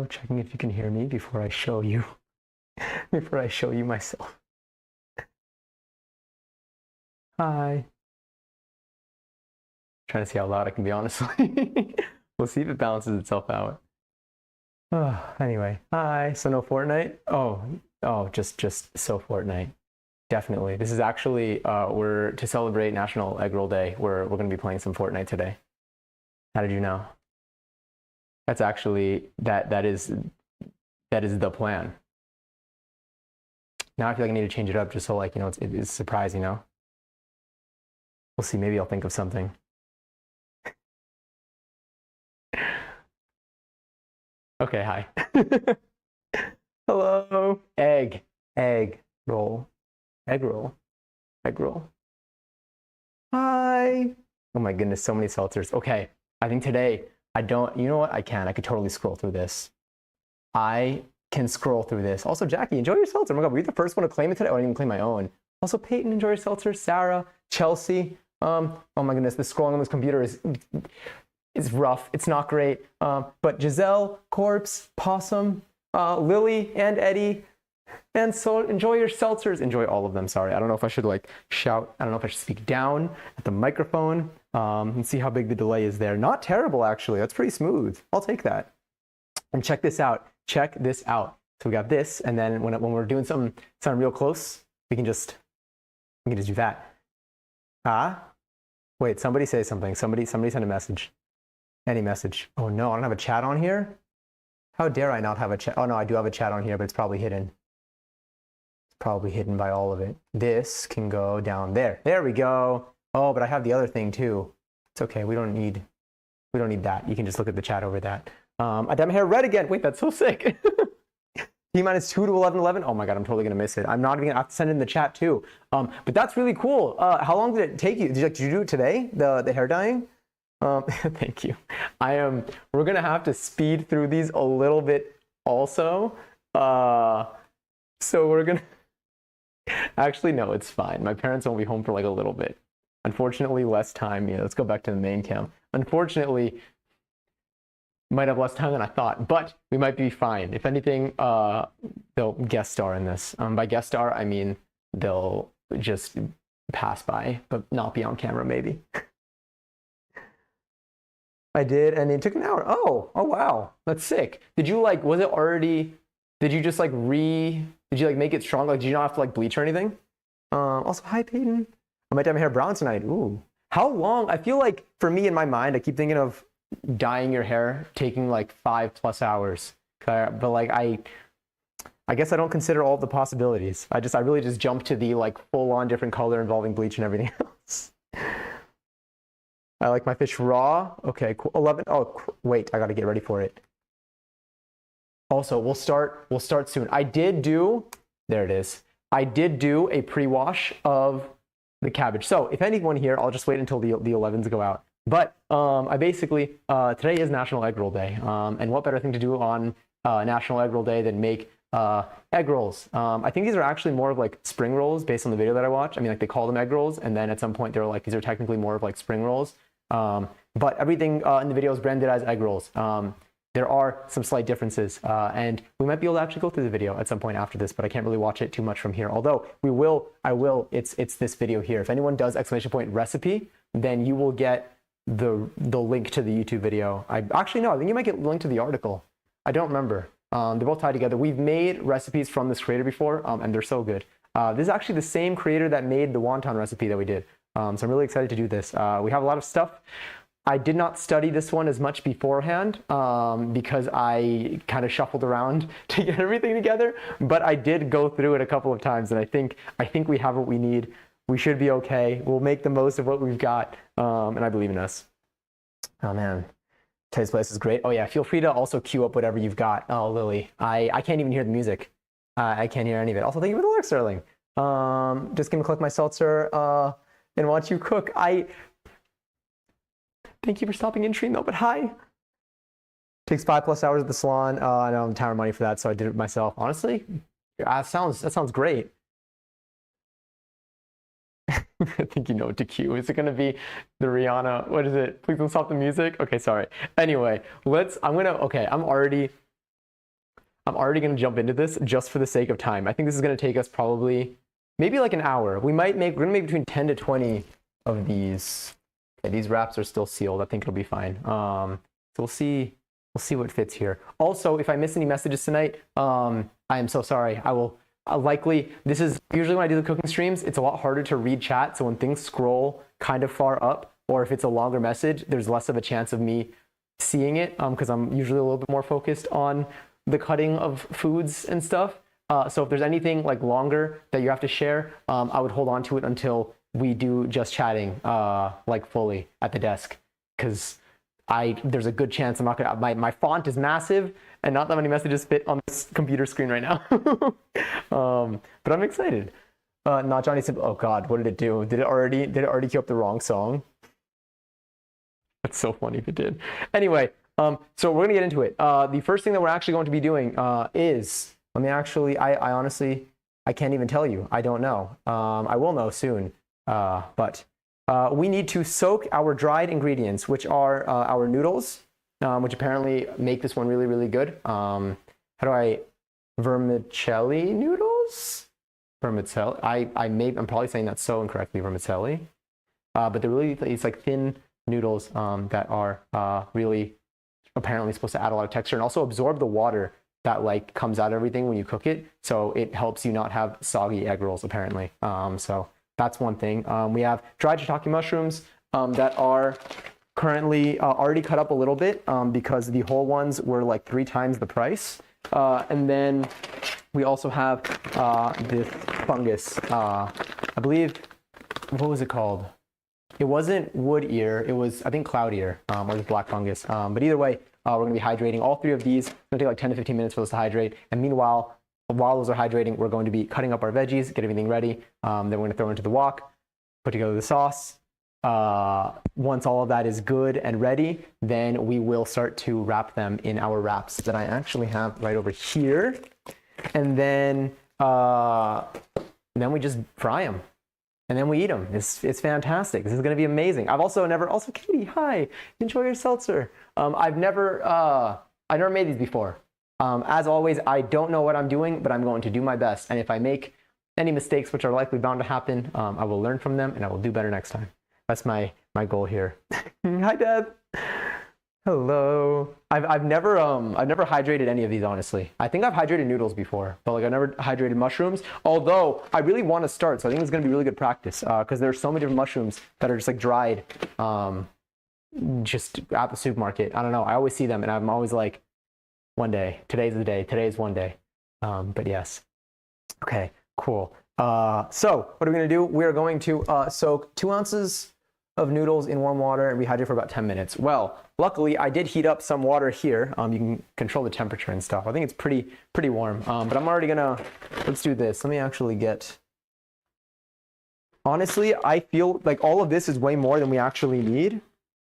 Hello, checking if you can hear me before I show you. Before I show you myself. Hi. Trying to see how loud I can be, honestly. We'll see if it balances itself out. Anyway, hi. So no Fortnite? Oh, just so Fortnite. Definitely. This is actually we're to celebrate National Egg Roll Day. We're gonna be playing some Fortnite today. How did you know? That's actually that is the plan. Now I feel like I need to change it up just so like it's a surprise, We'll see. Maybe I'll think of something. Okay, hi. Hello. Egg roll. Egg roll. Egg roll. Hi. Oh my goodness, so many seltzers. Okay, I think today I don't, you know what? I could totally scroll through this. I can scroll through this. Also, Jackie, enjoy your seltzer. Oh my God, were you the first one to claim it today? Oh, I didn't even claim my own. Also, Peyton, enjoy your seltzer. Sarah, Chelsea. Oh my goodness, the scrolling on this computer is rough. It's not great. But Giselle, Corpse, Possum, Lily, and Eddie. And so enjoy your seltzers. Enjoy all of them. Sorry, I don't know if I should like shout. I don't know if I should speak down at the microphone and see how big the delay is there. Not terrible, actually. That's pretty smooth. I'll take that. And check this out. Check this out. So we got this, and then when we're doing something real close, we can just do that. Wait, somebody say something. Somebody send a message. Any message. Oh no, I don't have a chat on here. How dare I not have a chat? Oh no, I do have a chat on here, but it's probably hidden. It's probably hidden by all of it. This can go down there. There we go. Oh, but I have the other thing too. It's okay. We don't need that. You can just look at the chat over that. I dyed my hair red again. Wait, that's so sick. T-2 to 11:11. Oh my God, I'm totally gonna miss it. I'm not even gonna have to send it in the chat too. But that's really cool. How long did it take you? Did you do it today? The hair dyeing? Thank you. We're gonna have to speed through these a little bit also. So we're gonna, actually, no, it's fine. My parents won't be home for like a little bit. Unfortunately, less time. Yeah, let's go back to the main cam. Unfortunately, might have less time than I thought, but we might be fine. If anything, they'll guest star in this. By guest star, I mean they'll just pass by, but not be on camera, maybe. I did, and it took an hour. Oh wow, that's sick. Did you like, was it already, did you just like did you like make it strong? Like, did you not have to like bleach or anything? Also, hi Peyton. I might dye my hair brown tonight. Ooh. How long? I feel like for me in my mind, I keep thinking of dyeing your hair taking like 5+ hours. But like, I guess I don't consider all the possibilities. I really just jump to the like full on different color involving bleach and everything else. I like my fish raw. Okay, cool. 11. Oh, wait, I got to get ready for it. Also, we'll start soon. There it is. I did do a pre-wash of the cabbage. So if anyone here, I'll just wait until the 11s go out. But I basically, today is National Egg Roll Day. And what better thing to do on National Egg Roll Day than make egg rolls. I think these are actually more of like spring rolls based on the video that I watched. I mean, like they call them egg rolls, and then at some point they were like, these are technically more of like spring rolls. But everything in the video is branded as egg rolls. There are some slight differences, and we might be able to actually go through the video at some point after this, but I can't really watch it too much from here. Although I will, it's this video here. If anyone does ! Recipe, then you will get the link to the YouTube video. Actually, no, I think you might get the link to the article. I don't remember. They're both tied together. We've made recipes from this creator before, and they're so good. This is actually the same creator that made the wonton recipe that we did. So I'm really excited to do this. We have a lot of stuff. I did not study this one as much beforehand because I kind of shuffled around to get everything together, but I did go through it a couple of times, and I think we have what we need. We should be okay. We'll make the most of what we've got, and I believe in us. Oh man, today's place is great. Oh yeah, feel free to also queue up whatever you've got. Oh Lily, I can't even hear the music. I can't hear any of it. Also, thank you for the lyrics, Sterling. Just gonna collect my seltzer and watch you cook. Thank you for stopping in stream though, but hi. Takes 5+ hours at the salon. I know I'm tired of money for that, so I did it myself. Honestly, that sounds great. I think you know what to cue. Is it gonna be the Rihanna? What is it? Please don't stop the music. Okay, sorry. Anyway, I'm already I'm already going to jump into this just for the sake of time. I think this is going to take us probably maybe like an hour. We're going to make between 10 to 20 of these. Okay, these wraps are still sealed. I think it'll be fine. So we'll see what fits here. Also, if I miss any messages tonight, I am so sorry. I will likely, this is usually when I do the cooking streams, it's a lot harder to read chat. So when things scroll kind of far up, or if it's a longer message, there's less of a chance of me seeing it because I'm usually a little bit more focused on the cutting of foods and stuff. So if there's anything like longer that you have to share, I would hold on to it until we do just chatting like fully at the desk, because there's a good chance I'm not gonna, my font is massive and not that many messages fit on this computer screen right now. But I'm excited. Not Johnny Simple. Oh God, what did it do? Did it already queue up the wrong song? That's so funny if it did. Anyway, so we're gonna get into it. The first thing that we're actually going to be doing is, let me actually, I honestly, I can't even tell you. I don't know. I will know soon. But we need to soak our dried ingredients, which are our noodles, which apparently make this one really, really good. How do I, vermicelli noodles? Vermicelli. I'm probably saying that so incorrectly, vermicelli. But they're really, it's like thin noodles that are really apparently supposed to add a lot of texture and also absorb the water that like comes out of everything when you cook it. So it helps you not have soggy egg rolls apparently. So that's one thing. We have dried shiitake mushrooms that are currently already cut up a little bit because the whole ones were like 3 times the price. And then we also have this fungus. I believe, what was it called? It wasn't wood ear. It was, I think, cloud ear or the black fungus. But either way, we're going to be hydrating all 3 of these. It's going to take like 10 to 15 minutes for those to hydrate. And meanwhile, while those are hydrating, we're going to be cutting up our veggies, get everything ready. Then we're going to throw into the wok, put together the sauce. Once all of that is good and ready, then we will start to wrap them in our wraps that I actually have right over here. And then we just fry them. And then we eat them. It's fantastic. This is going to be amazing. I've also Katie, hi, enjoy your seltzer. I've never made these before. As always, I don't know what I'm doing, but I'm going to do my best. And if I make any mistakes, which are likely bound to happen, I will learn from them and I will do better next time. That's my goal here. Hi, Deb. Hello. I've never hydrated any of these, honestly. I think I've hydrated noodles before, but like I've never hydrated mushrooms. Although I really want to start, so I think it's going to be really good practice because there's so many different mushrooms that are just like dried, just at the supermarket. I don't know. I always see them, and I'm always like, one day. Today's the day. Today's one day. But yes. Okay. Cool. So what are we going to do? We are going to soak 2 ounces of noodles in warm water and rehydrate for about 10 minutes. Well, luckily I did heat up some water here. You can control the temperature and stuff. I think it's pretty warm. But I'm already gonna, let's do this. Let me actually get, honestly, I feel like all of this is way more than we actually need.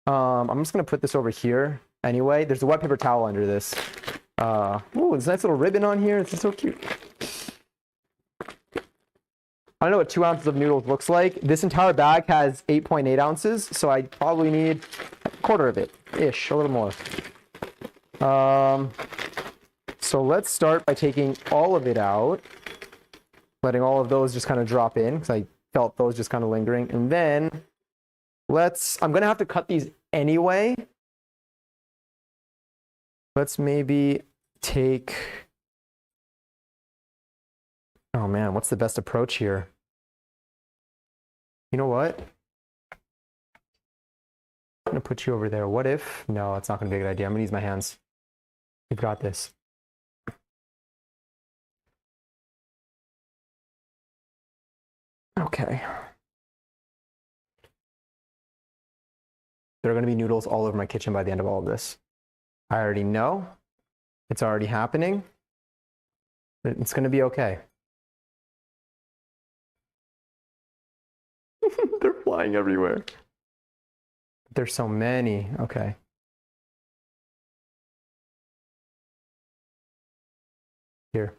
I'm just gonna put this over here anyway. There's a wet paper towel under this. Ooh, this nice little ribbon on here. This is so cute. I don't know what 2 ounces of noodles looks like. This entire bag has 8.8 ounces, so I probably need a quarter of it-ish, a little more. So let's start by taking all of it out, letting all of those just kind of drop in, because I felt those just kind of lingering. And then I'm going to have to cut these anyway. Let's maybe take... Oh man, what's the best approach here? You know what? I'm gonna put you over there. What if? No, it's not gonna be a good idea. I'm gonna use my hands. We've got this. Okay. There are gonna be noodles all over my kitchen by the end of all of this. I already know. It's already happening. It's gonna be okay. They're flying everywhere. There's so many. Okay. Here.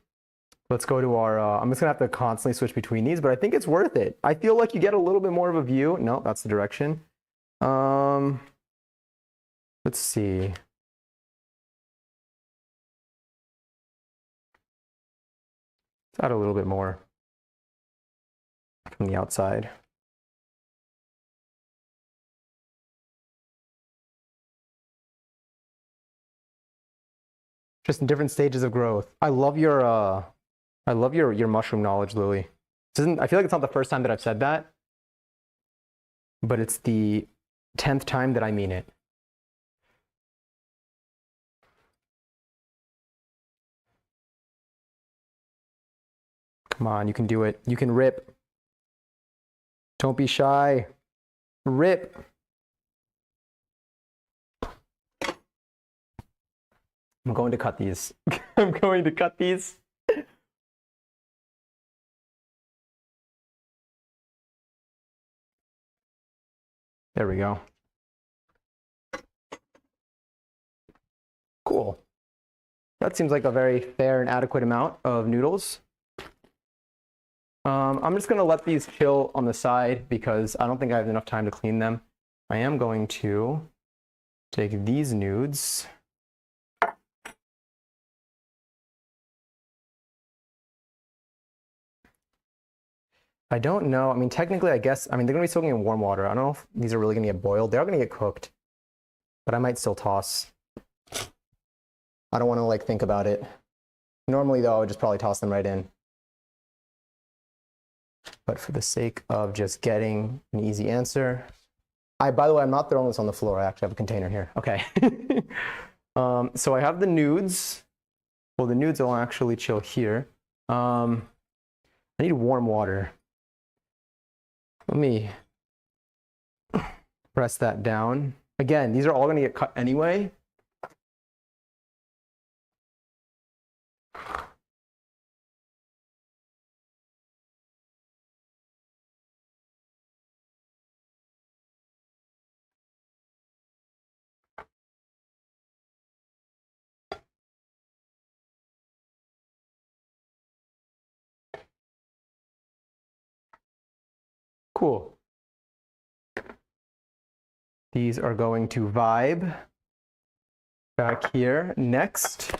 Let's go to our, I'm just gonna have to constantly switch between these, but I think it's worth it. I feel like you get a little bit more of a view. No, that's the direction. Let's see. Let's add a little bit more from the outside. Just in different stages of growth. I love your mushroom knowledge, Lily. I feel like it's not the first time that I've said that, but it's the 10th time that I mean it. Come on, you can do it. You can rip. Don't be shy. Rip. I'm going to cut these. I'm going to cut these. There we go. Cool. That seems like a very fair and adequate amount of noodles. I'm just going to let these chill on the side because I don't think I have enough time to clean them. I am going to take these nudes. I don't know. I mean, technically, I guess, they're going to be soaking in warm water. I don't know if these are really going to get boiled. They are going to get cooked, but I might still toss. I don't want to like think about it. Normally, though, I would just probably toss them right in. But for the sake of just getting an easy answer, by the way, I'm not throwing this on the floor. I actually have a container here. Okay. So I have the nudes. Well, the nudes will actually chill here. I need warm water. Let me press that down. Again, these are all going to get cut anyway. Cool. These are going to vibe back here. Next,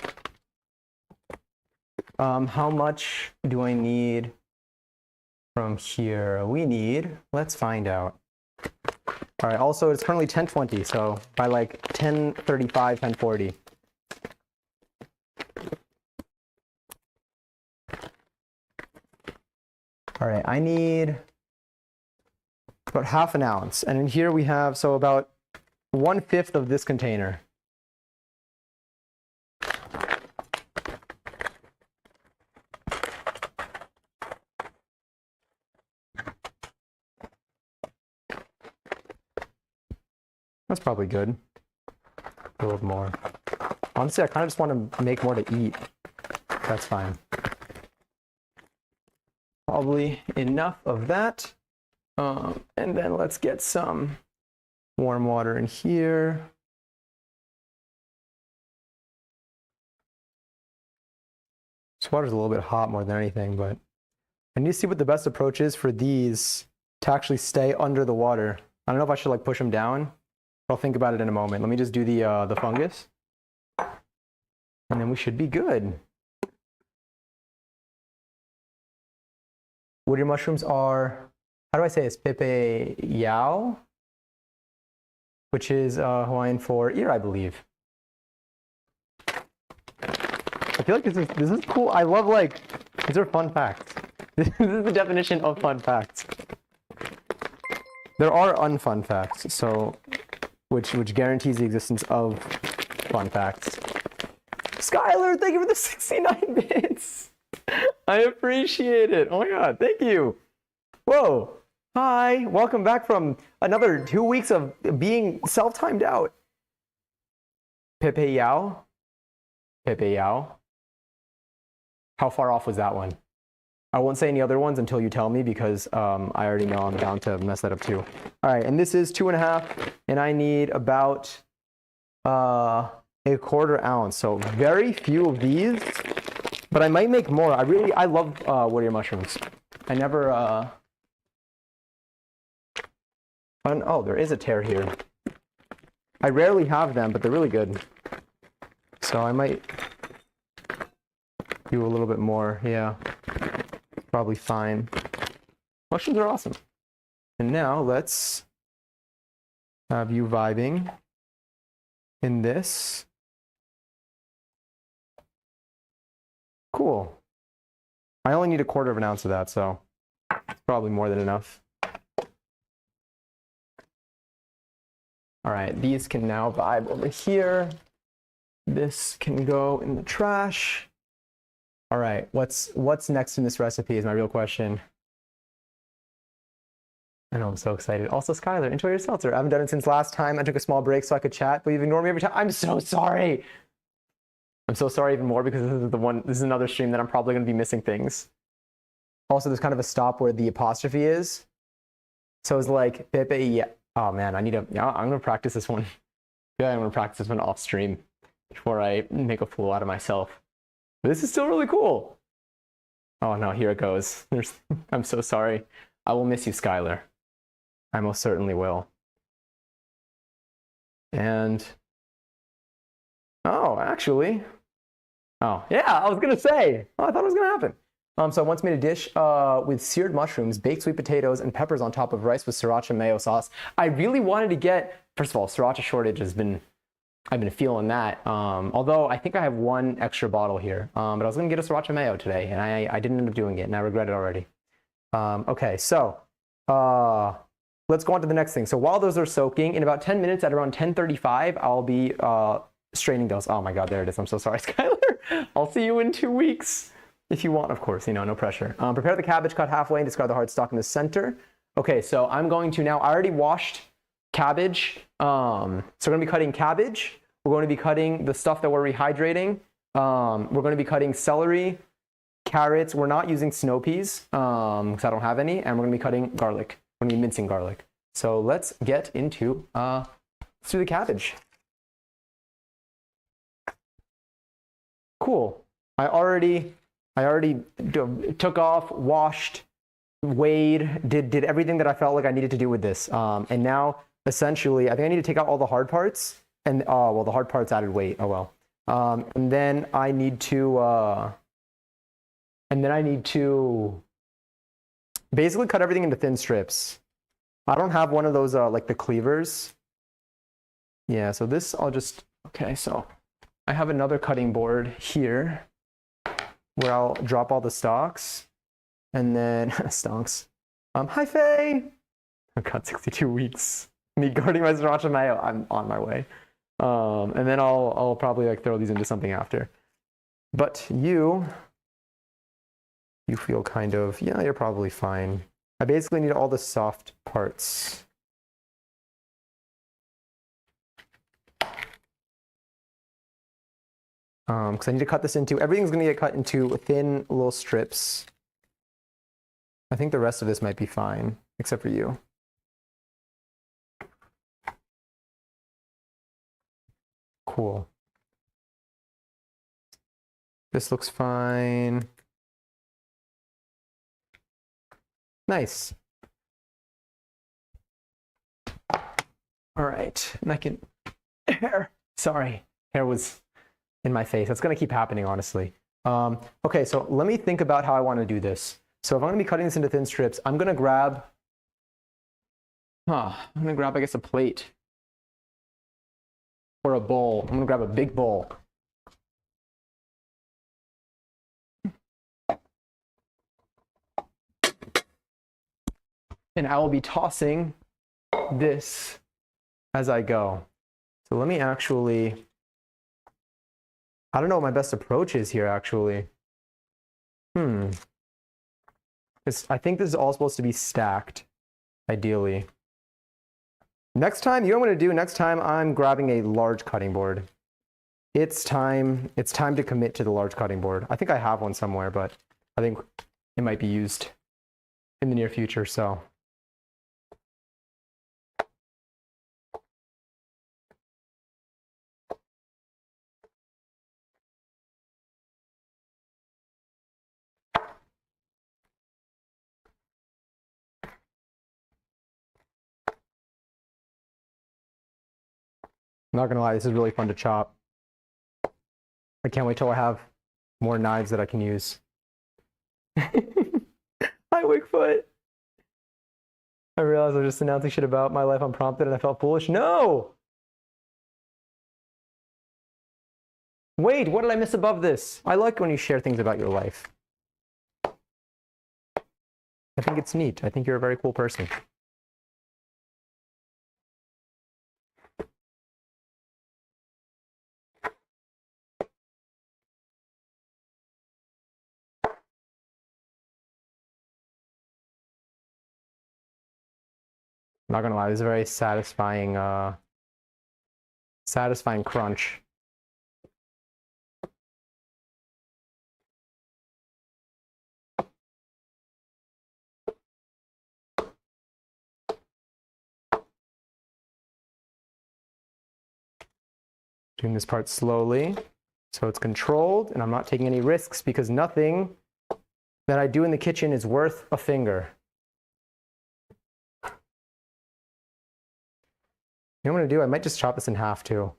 how much do I need from here? Let's find out. All right, also it's currently 10:20, so by like 10:35, 10:40. All right, I need about half an ounce. And in here we have, so about 1/5 of this container. That's probably good. A little more. Honestly, I kind of just want to make more to eat. That's fine. Probably enough of that. And then let's get some warm water in here. This water's a little bit hot more than anything, but I need to see what the best approach is for these to actually stay under the water. I don't know if I should like push them down. I'll think about it in a moment. Let me just do the fungus, and then we should be good. Wood ear mushrooms are, how do I say this? Pepe Yao, which is Hawaiian for ear, I believe. I feel like this is cool. I love, like, these are fun facts. This is the definition of fun facts. There are unfun facts, so which guarantees the existence of fun facts. Skylar, thank you for the 69 bits. I appreciate it. Oh my god, thank you. Whoa. Hi, welcome back from another 2 weeks of being self-timed out. Pepe Yao? Pepe Yao? How far off was that one? I won't say any other ones until you tell me because I already know I'm down to mess that up too. All right, and this is 2.5, and I need about a 1/4 ounce. So very few of these, but I might make more. I love wood ear mushrooms. I never, oh, there is a tear here. I rarely have them, but they're really good. So I might do a little bit more, yeah. Probably fine. Mushrooms are awesome. And now let's have you vibing in this. Cool. I only need 1/4 ounce of that, so it's probably more than enough. All right, these can now vibe over here. This can go in the trash. All right, what's next in this recipe is my real question. I know, I'm so excited. Also, Skylar, enjoy your seltzer. I haven't done it since last time. I took a small break so I could chat, but you've ignored me every time. I'm so sorry. I'm so sorry even more because this is another stream that I'm probably going to be missing things. Also, there's kind of a stop where the apostrophe is. So it's like, Pepe, yeah. Oh man, I'm going to practice this one. Yeah, I'm going to practice this one off stream before I make a fool out of myself. But this is still really cool. Oh no, here it goes. I'm so sorry. I will miss you, Skylar. I most certainly will. And, oh, actually, oh, yeah, I was going to say, I thought it was going to happen. So I once made a dish with seared mushrooms, baked sweet potatoes, and peppers on top of rice with sriracha mayo sauce. I really wanted to get, first of all, sriracha shortage I've been feeling that. Although I think I have one extra bottle here. But I was going to get a sriracha mayo today, and I didn't end up doing it, and I regret it already. Okay, so let's go on to the next thing. So while those are soaking, in about 10 minutes at around 10:35, I'll be straining those. Oh my God, there it is. I'm so sorry, Skylar. I'll see you in 2 weeks. If you want, of course, no pressure. Prepare the cabbage, cut halfway, and discard the hard stalk in the center. Okay, so I'm going to now, I already washed cabbage. So we're going to be cutting cabbage. We're going to be cutting the stuff that we're rehydrating. We're going to be cutting celery, carrots. We're not using snow peas because I don't have any. And we're going to be cutting garlic. We're going to be mincing garlic. So let's get into, let's do the cabbage. Cool. I already took off, washed, weighed, did everything that I felt like I needed to do with this. And now, essentially, I think I need to take out all the hard parts. And, well, the hard parts added weight. Oh, well. And then I need to basically cut everything into thin strips. I don't have one of those, like the cleavers. Yeah, so this I'll just, okay, so I have another cutting board here where I'll drop all the stalks and then stonks. Hi Faye! I've got 62 weeks. Me guarding my sriracha mayo. I'm on my way. And then I'll probably like throw these into something after. But you feel kind of, yeah, you're probably fine. I basically need all the soft parts. Because I need to cut this into, everything's going to get cut into thin little strips. I think the rest of this might be fine, except for you. Cool. This looks fine. Nice. All right, and I can, hair was in my face. That's gonna keep happening, honestly. Okay, so let me think about how I wanna do this. So if I'm gonna be cutting this into thin strips, I'm gonna grab, I guess, a plate or a bowl. I'm gonna grab a big bowl. And I will be tossing this as I go. So let me actually, I don't know what my best approach is here, actually. I think this is all supposed to be stacked, ideally. Next time, you know what I'm gonna do? Next time I'm grabbing a large cutting board. It's time to commit to the large cutting board. I think I have one somewhere, but I think it might be used in the near future, so. I'm not gonna lie, this is really fun to chop. I can't wait till I have more knives that I can use. Hi, Wigfoot. I realized I was just announcing shit about my life unprompted and I felt foolish. No! Wait, what did I miss above this? I like when you share things about your life. I think it's neat. I think you're a very cool person. I'm not gonna lie, this is a very satisfying satisfying crunch. Doing this part slowly, so it's controlled, and I'm not taking any risks because nothing that I do in the kitchen is worth a finger. You know what I'm gonna do? I might just chop this in half too.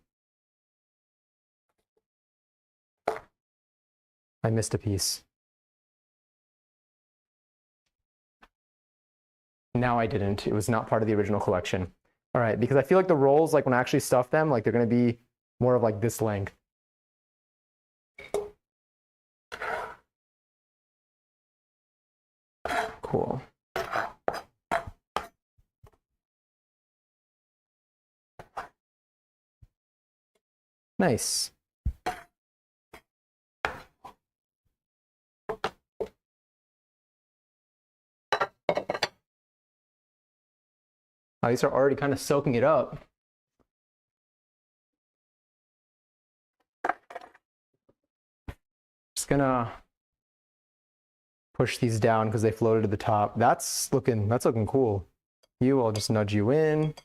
I missed a piece. Now I didn't. It was not part of the original collection. All right, because I feel like the rolls, like when I actually stuff them, like they're gonna be more of like this length. Cool. Nice. Oh, these are already kind of soaking it up. Just gonna push these down because they floated to the top. That's looking cool. I'll just nudge you in.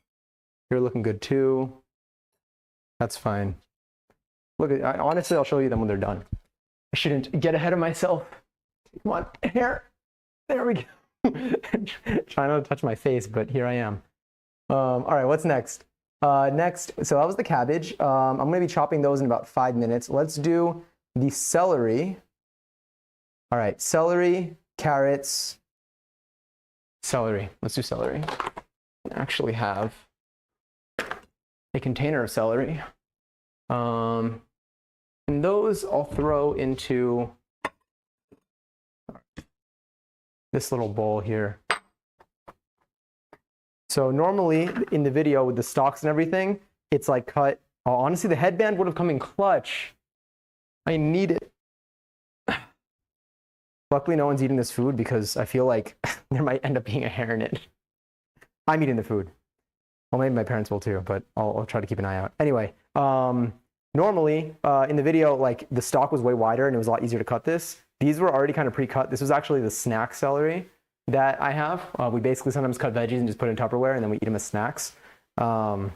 You're looking good too. That's fine. Look, honestly, I'll show you them when they're done. I shouldn't get ahead of myself. Come on, here. There we go. Trying not to touch my face, but here I am. All right, what's next? Next, so that was the cabbage. I'm going to be chopping those in about 5 minutes. Let's do the celery. All right, celery, carrots, celery. Let's do celery. I actually have a container of celery. And those I'll throw into this little bowl here. So normally in the video with the stalks and everything, it's like cut. Oh, honestly, the headband would have come in clutch. I need it. Luckily, no one's eating this food because I feel like there might end up being a hair in it. I'm eating the food. Well, maybe my parents will too, but I'll try to keep an eye out. Anyway, normally in the video, like the stalk was way wider and it was a lot easier to cut this. These were already kind of pre-cut. This was actually the snack celery that I have. We basically sometimes cut veggies and just put it in Tupperware and then we eat them as snacks. So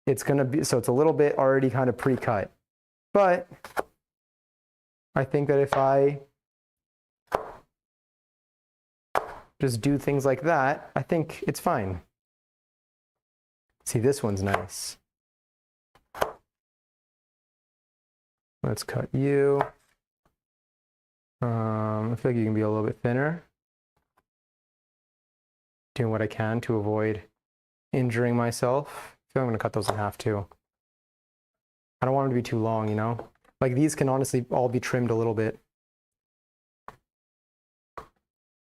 it's a little bit already kind of pre-cut. But I think that if I just do things like that, I think it's fine. See, this one's nice. Let's cut you. I feel like you can be a little bit thinner. Doing what I can to avoid injuring myself. I feel I'm going to cut those in half too. I don't want them to be too long, you know? Like these can honestly all be trimmed a little bit.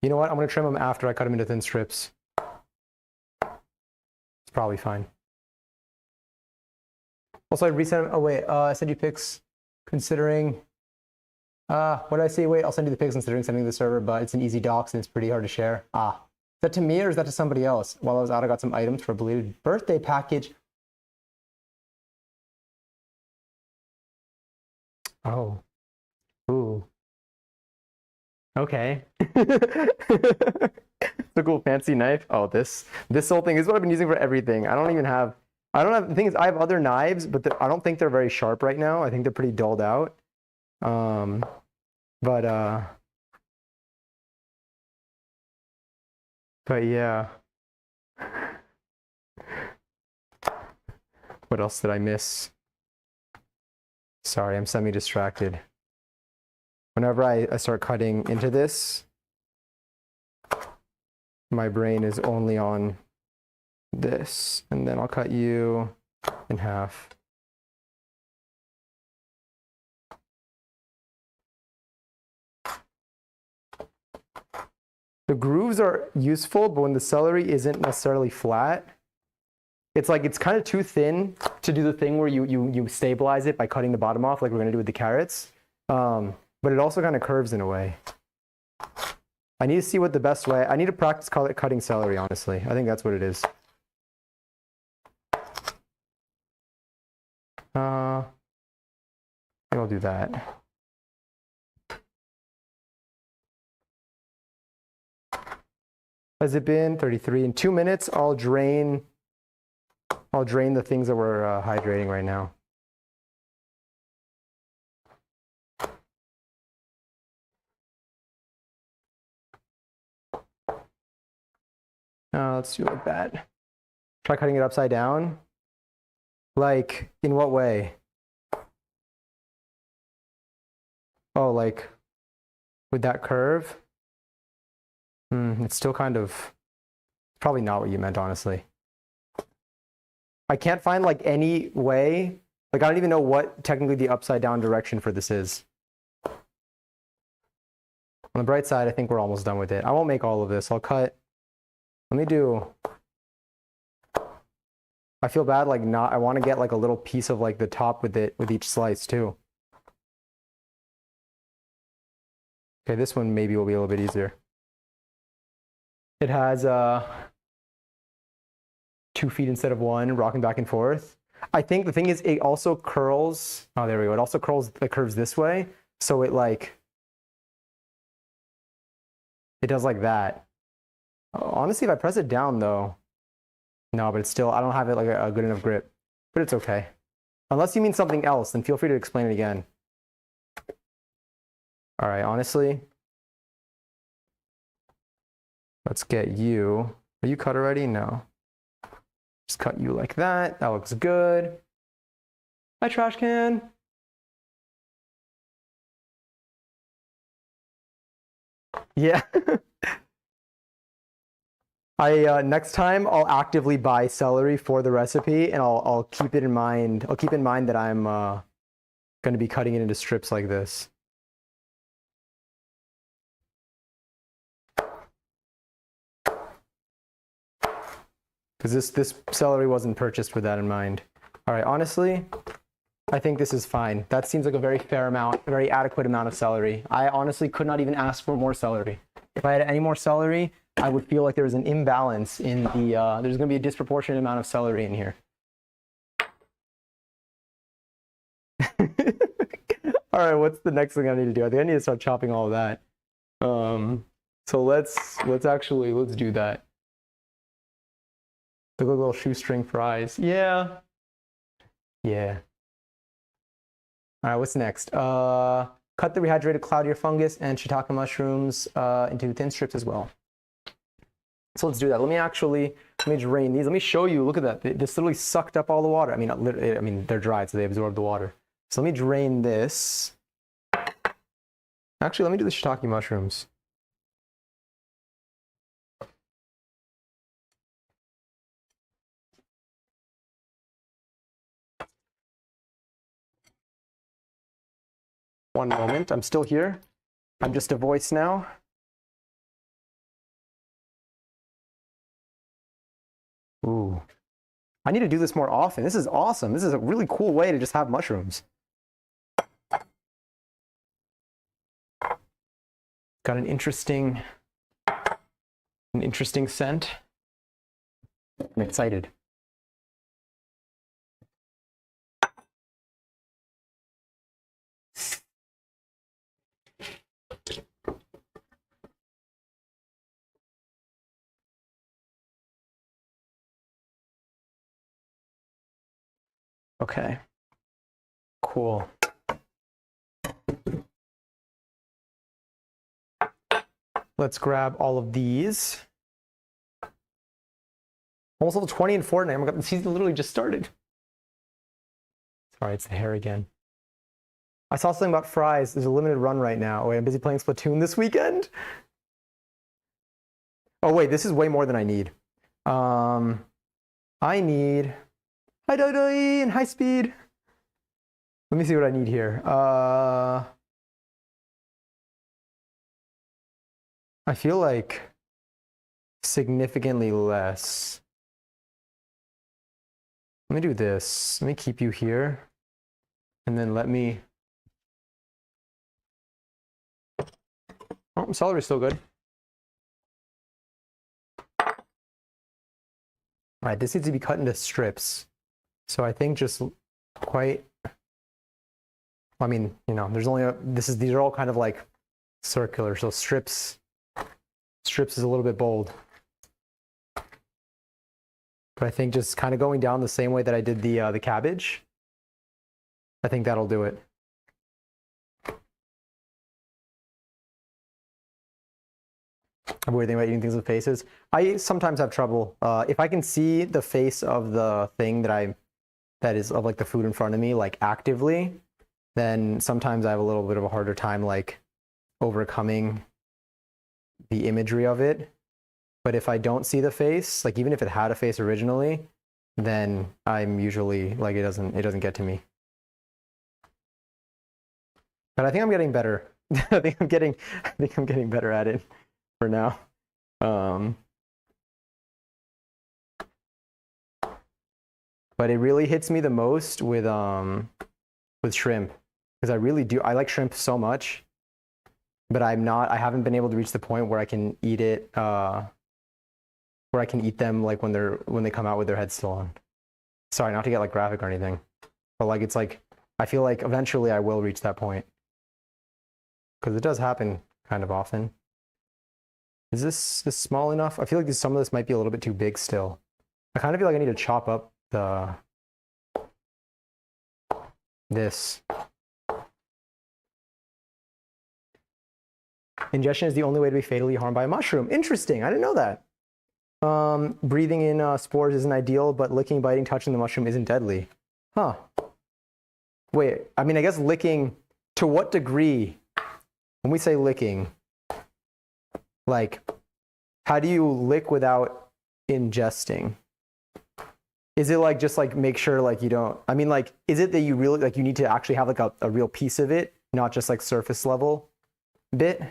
You know what? I'm going to trim them after I cut them into thin strips. It's probably fine. Also, I resent them. Oh, wait. I sent you pics considering. What did I say? Wait, I'll send you the pics considering sending to the server, but it's an easy docs and it's pretty hard to share. Is that to me or is that to somebody else? While I was out, I got some items for a belated birthday package. Oh. Ooh. Okay. It's a cool fancy knife. Oh, this whole thing is what I've been using for everything. The thing is I have other knives, but I don't think they're very sharp right now. I think they're pretty dulled out. But yeah. What else did I miss? Sorry, I'm semi-distracted. Whenever I start cutting into this, my brain is only on this. And then I'll cut you in half. The grooves are useful, but when the celery isn't necessarily flat, it's like it's kind of too thin to do the thing where you stabilize it by cutting the bottom off like we're going to do with the carrots. But it also kind of curves in a way. I need to see what the best way, I need to practice cutting celery, honestly. I think that's what it is. I think I'll do that. Has it been 33? In 2 minutes, I'll drain the things that we're hydrating right now. Let's do it like that. Try cutting it upside down. Like, in what way? Oh, like with that curve? It's still kind of, probably not what you meant, honestly. I can't find like any way, like I don't even know what technically the upside down direction for this is. On the bright side, I think we're almost done with it. I won't make all of this. I'll cut, let me do, I feel bad like not, I want to get like a little piece of like the top with it, with each slice too. Okay, this one maybe will be a little bit easier. It has 2 feet instead of 1, rocking back and forth. I think the thing is it also curls, oh there we go, it also curves this way, so it like, it does like that. Honestly, if I press it down though, no, but it's still, I don't have it like a good enough grip, but it's okay. Unless you mean something else, then feel free to explain it again. All right, honestly, let's get you, are you cut already? No. Just cut you like that. That looks good. Hi, trash can. Yeah. Next time I'll actively buy celery for the recipe, and I'll keep it in mind. I'll keep in mind that I'm going to be cutting it into strips like this. Because this celery wasn't purchased with that in mind. All right, honestly, I think this is fine. That seems like a very fair amount, a very adequate amount of celery. I honestly could not even ask for more celery. If I had any more celery, I would feel like there was an imbalance in the, there's going to be a disproportionate amount of celery in here. All right, what's the next thing I need to do? I think I need to start chopping all of that. So let's do that. The little shoestring fries. Yeah. Yeah. All right, what's next? Cut the rehydrated cloud ear fungus and shiitake mushrooms into thin strips as well. So let's do that. Let me drain these. Let me show you. Look at that. This literally sucked up all the water. I mean, they're dried, so they absorb the water. So let me drain this. Actually, let me do the shiitake mushrooms. One moment, I'm still here. I'm just a voice now. Ooh, I need to do this more often. This is awesome. This is a really cool way to just have mushrooms. Got an interesting scent. I'm excited. Okay, cool. Let's grab all of these. Almost level 20 in Fortnite. Oh my God, the season literally just started. Sorry, it's the hair again. I saw something about fries. There's a limited run right now. Wait, I'm busy playing Splatoon this weekend. Oh wait, this is way more than I need. I need high doi and high speed. Let me see what I need here. I feel like significantly less. Let me do this. Let me keep you here. And then let me... Oh, celery's still good. All right, this needs to be cut into strips. So I think just quite... I mean, you know, there's only these are all kind of like circular, so strips is a little bit bold. But I think just kind of going down the same way that I did the cabbage, I think that'll do it. I'm worried about eating things with faces. I sometimes have trouble. If I can see the face of the thing that is of like the food in front of me, like actively, then sometimes I have a little bit of a harder time like overcoming the imagery of it. But if I don't see the face, like even if it had a face originally, then I'm usually like it doesn't get to me. But I think I'm getting better. I think I'm getting better at it for now. But it really hits me the most with shrimp, because I like shrimp so much, but I haven't been able to reach the point where I can eat it, where I can eat them like when they come out with their heads still on. Sorry, not to get like graphic or anything, but like it's like I feel like eventually I will reach that point, because it does happen kind of often. Is this small enough? I feel like some of this might be a little bit too big still. I kind of feel like I need to chop up this. Ingestion is the only way to be fatally harmed by a mushroom. Interesting. I didn't know that. Breathing in spores isn't ideal, but licking, biting, touching the mushroom isn't deadly. Huh. Wait, I mean, I guess licking, to what degree? When we say licking, like, how do you lick without ingesting? Is it like just like make sure like you don't, I mean, like, is it that you really like you need to actually have like a real piece of it, not just like surface level bit?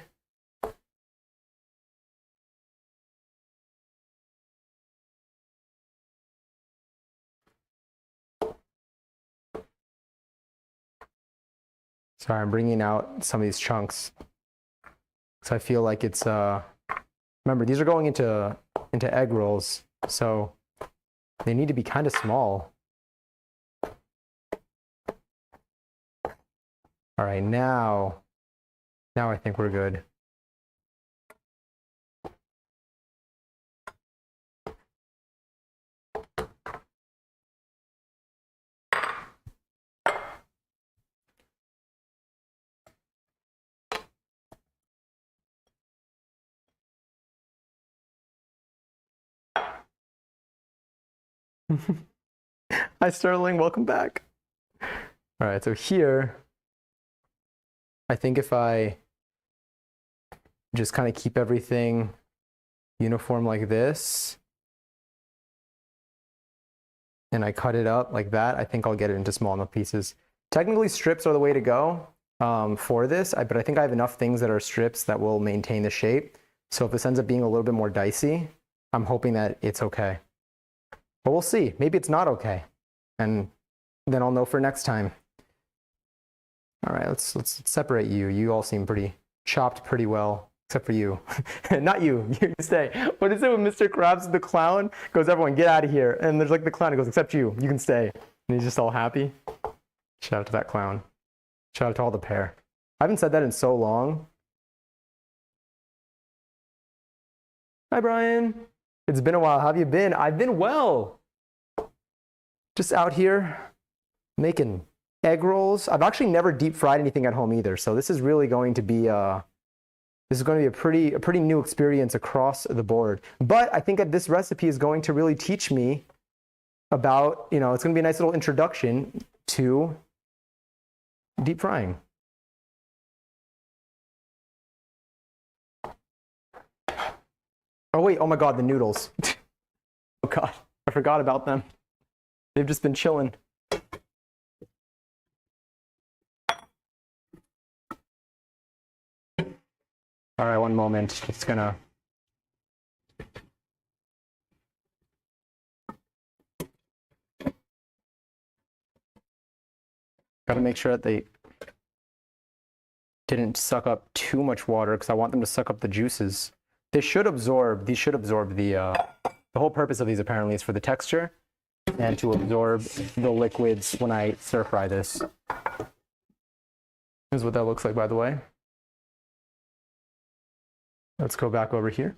Sorry, I'm bringing out some of these chunks. So I feel like it's, remember, these are going into egg rolls, so they need to be kind of small. All right, now I think we're good. Hi, Sterling. Welcome back. All right, so here, I think if I just kind of keep everything uniform like this, and I cut it up like that, I think I'll get it into small enough pieces. Technically, strips are the way to go for this, but I think I have enough things that are strips that will maintain the shape. So if this ends up being a little bit more dicey, I'm hoping that it's okay. But we'll see. Maybe it's not okay. And then I'll know for next time. All right, let's separate you. You all seem chopped pretty well, except for you. Not you. You stay. What is it when Mr. Krabs the clown goes, everyone get out of here? And there's like the clown, he goes, except you. You can stay. And he's just all happy. Shout out to that clown. Shout out to all the pair. I haven't said that in so long. Hi, Brian. It's been a while. How have you been? I've been well. Just out here making egg rolls. I've actually never deep fried anything at home either, so this is really going to be a pretty new experience across the board. But I think that this recipe is going to really teach me about, it's going to be a nice little introduction to deep frying. Oh wait, oh my God, the noodles. Oh God, I forgot about them. They've just been chilling. All right, one moment. It's gonna. Gotta make sure that they didn't suck up too much water because I want them to suck up the juices. These should absorb the whole purpose of these apparently is for the texture and to absorb the liquids when I stir fry this. Here's what that looks like, by the way. Let's go back over here.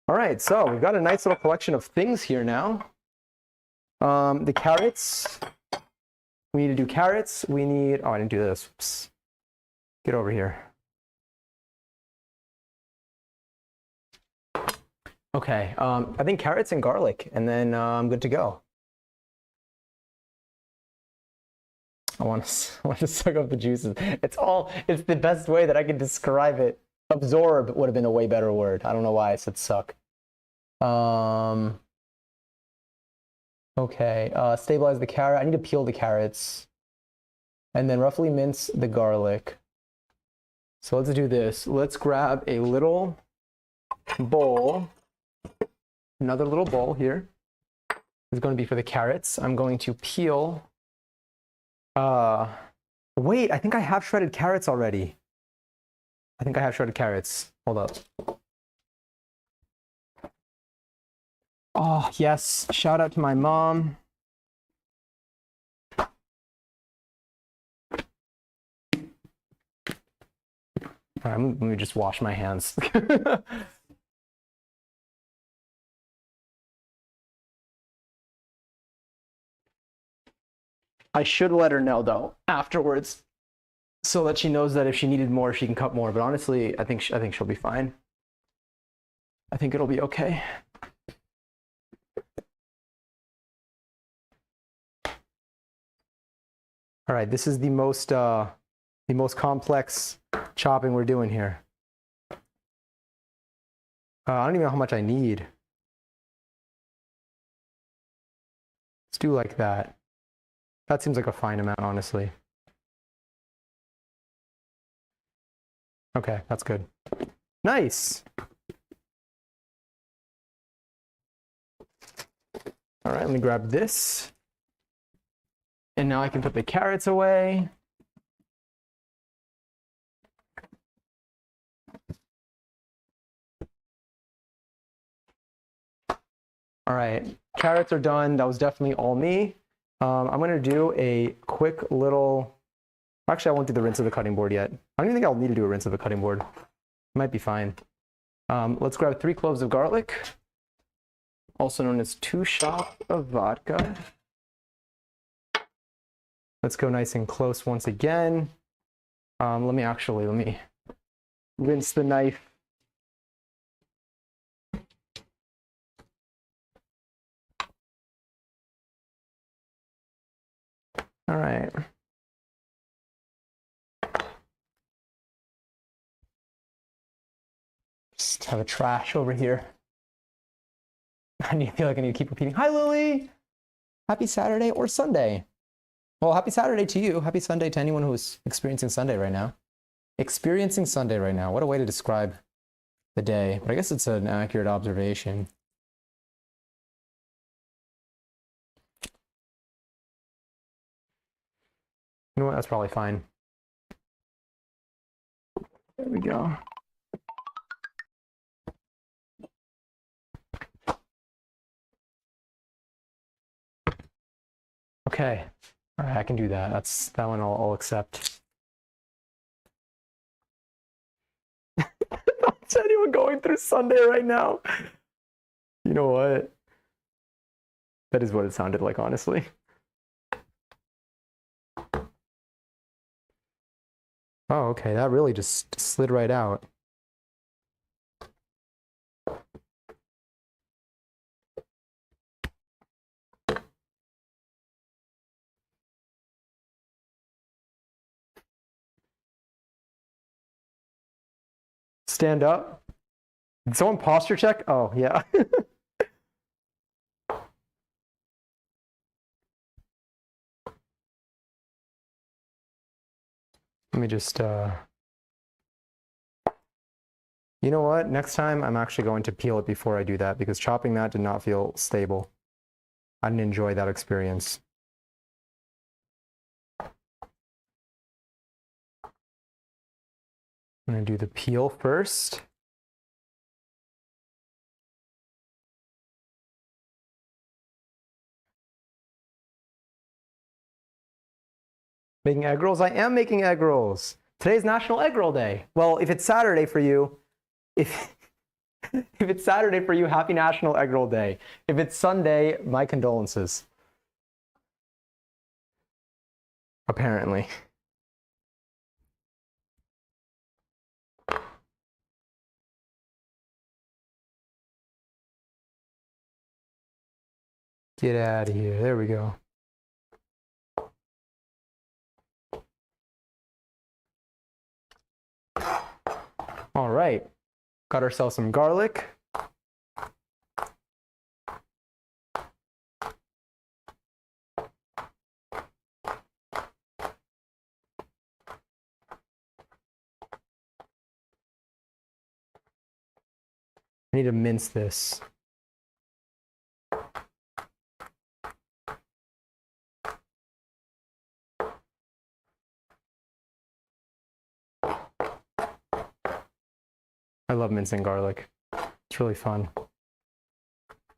All right, so we've got a nice little collection of things here now. The carrots. We need to do carrots. We need, oh, I didn't do this. Oops. Get over here. Okay, I think carrots and garlic, and then I'm good to go. I want to suck up the juices. It's the best way that I can describe it. Absorb would have been a way better word. I don't know why I said suck. Okay, stabilize the carrot. I need to peel the carrots. And then roughly mince the garlic. So let's do this. Let's grab a little bowl. Another little bowl here. This is going to be for the carrots. I'm going to peel. Wait, I think I have shredded carrots already. I think I have shredded carrots. Hold up. Oh, yes. Shout out to my mom. All right, let me just wash my hands. I should let her know, though, afterwards, so that she knows that if she needed more, she can cut more. But honestly, I think she'll be fine. I think it'll be okay. All right, this is the most complex chopping we're doing here. I don't even know how much I need. Let's do like that. That seems like a fine amount, honestly. Okay, that's good. Nice. All right, let me grab this. And now I can put the carrots away. All right, carrots are done. That was definitely all me. I'm gonna do a quick little, actually I won't do the rinse of the cutting board yet. I don't even think I'll need to do a rinse of the cutting board. Might be fine. Let's grab 3 cloves of garlic, also known as 2 shots of vodka. Let's go nice and close once again. Let me rinse the knife. All right. Just have a trash over here. I feel like I need to keep repeating. Hi, Lily. Happy Saturday or Sunday. Well, happy Saturday to you. Happy Sunday to anyone who's experiencing Sunday right now. Experiencing Sunday right now. What a way to describe the day. But I guess it's an accurate observation. You know what? That's probably fine. There we go. Okay. All right, I can do that. That one I'll accept. Is anyone going through Sunday right now? You know what? That is what it sounded like, honestly. Oh, okay, that really just slid right out. Stand up. Did someone posture check? Oh, yeah. Let me just, you know what? Next time I'm actually going to peel it before I do that because chopping that did not feel stable. I didn't enjoy that experience. I'm going to do the peel first. Making egg rolls? I am making egg rolls. Today's National Egg Roll Day. Well, if it's Saturday for you, if it's Saturday for you, happy National Egg Roll Day. If it's Sunday, my condolences. Apparently. Get out of here. There we go. All right. Got ourselves some garlic. I need to mince this. I love mincing garlic. It's really fun.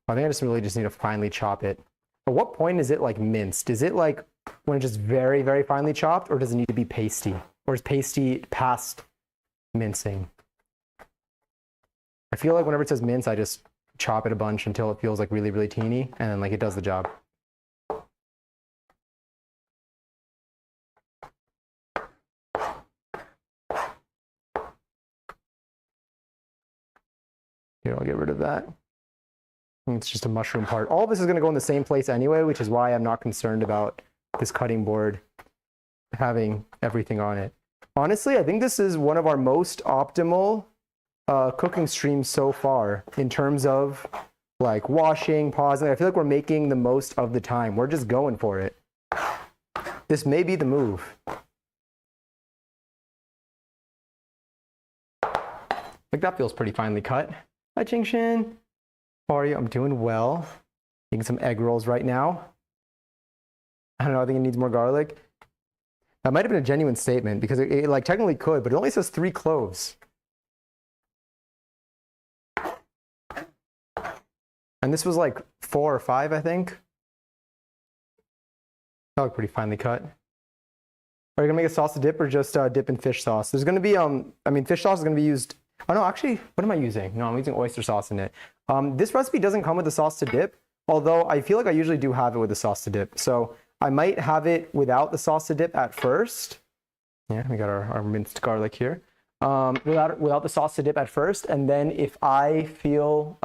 I think I just really just need to finely chop it. At what point is it like minced? Is it like when it's just very, very finely chopped, or does it need to be pasty? Or is pasty past mincing? I feel like whenever it says mince, I just chop it a bunch until it feels like really, really teeny, and then like it does the job. Here, I'll get rid of that. It's just a mushroom part. All of this is going to go in the same place anyway, which is why I'm not concerned about this cutting board having everything on it. Honestly, I think this is one of our most optimal cooking streams so far in terms of like washing, pausing. I feel like we're making the most of the time. We're just going for it. This may be the move. Like that feels pretty finely cut. Hi, Jingshin. How are you? I'm doing well. Making some egg rolls right now. I don't know, I think it needs more garlic. That might have been a genuine statement because it like technically could, but it only says 3 cloves. And this was like 4 or 5, I think. That looked pretty finely cut. Are you gonna make a sauce to dip or just dip in fish sauce? There's gonna be, I mean, fish sauce is gonna be used. Oh no, actually, what am I using? No, I'm using oyster sauce in it. This recipe doesn't come with the sauce to dip, although I feel like I usually do have it with the sauce to dip. So I might have it without the sauce to dip at first. Yeah, we got our minced garlic here. Without the sauce to dip at first, and then if I feel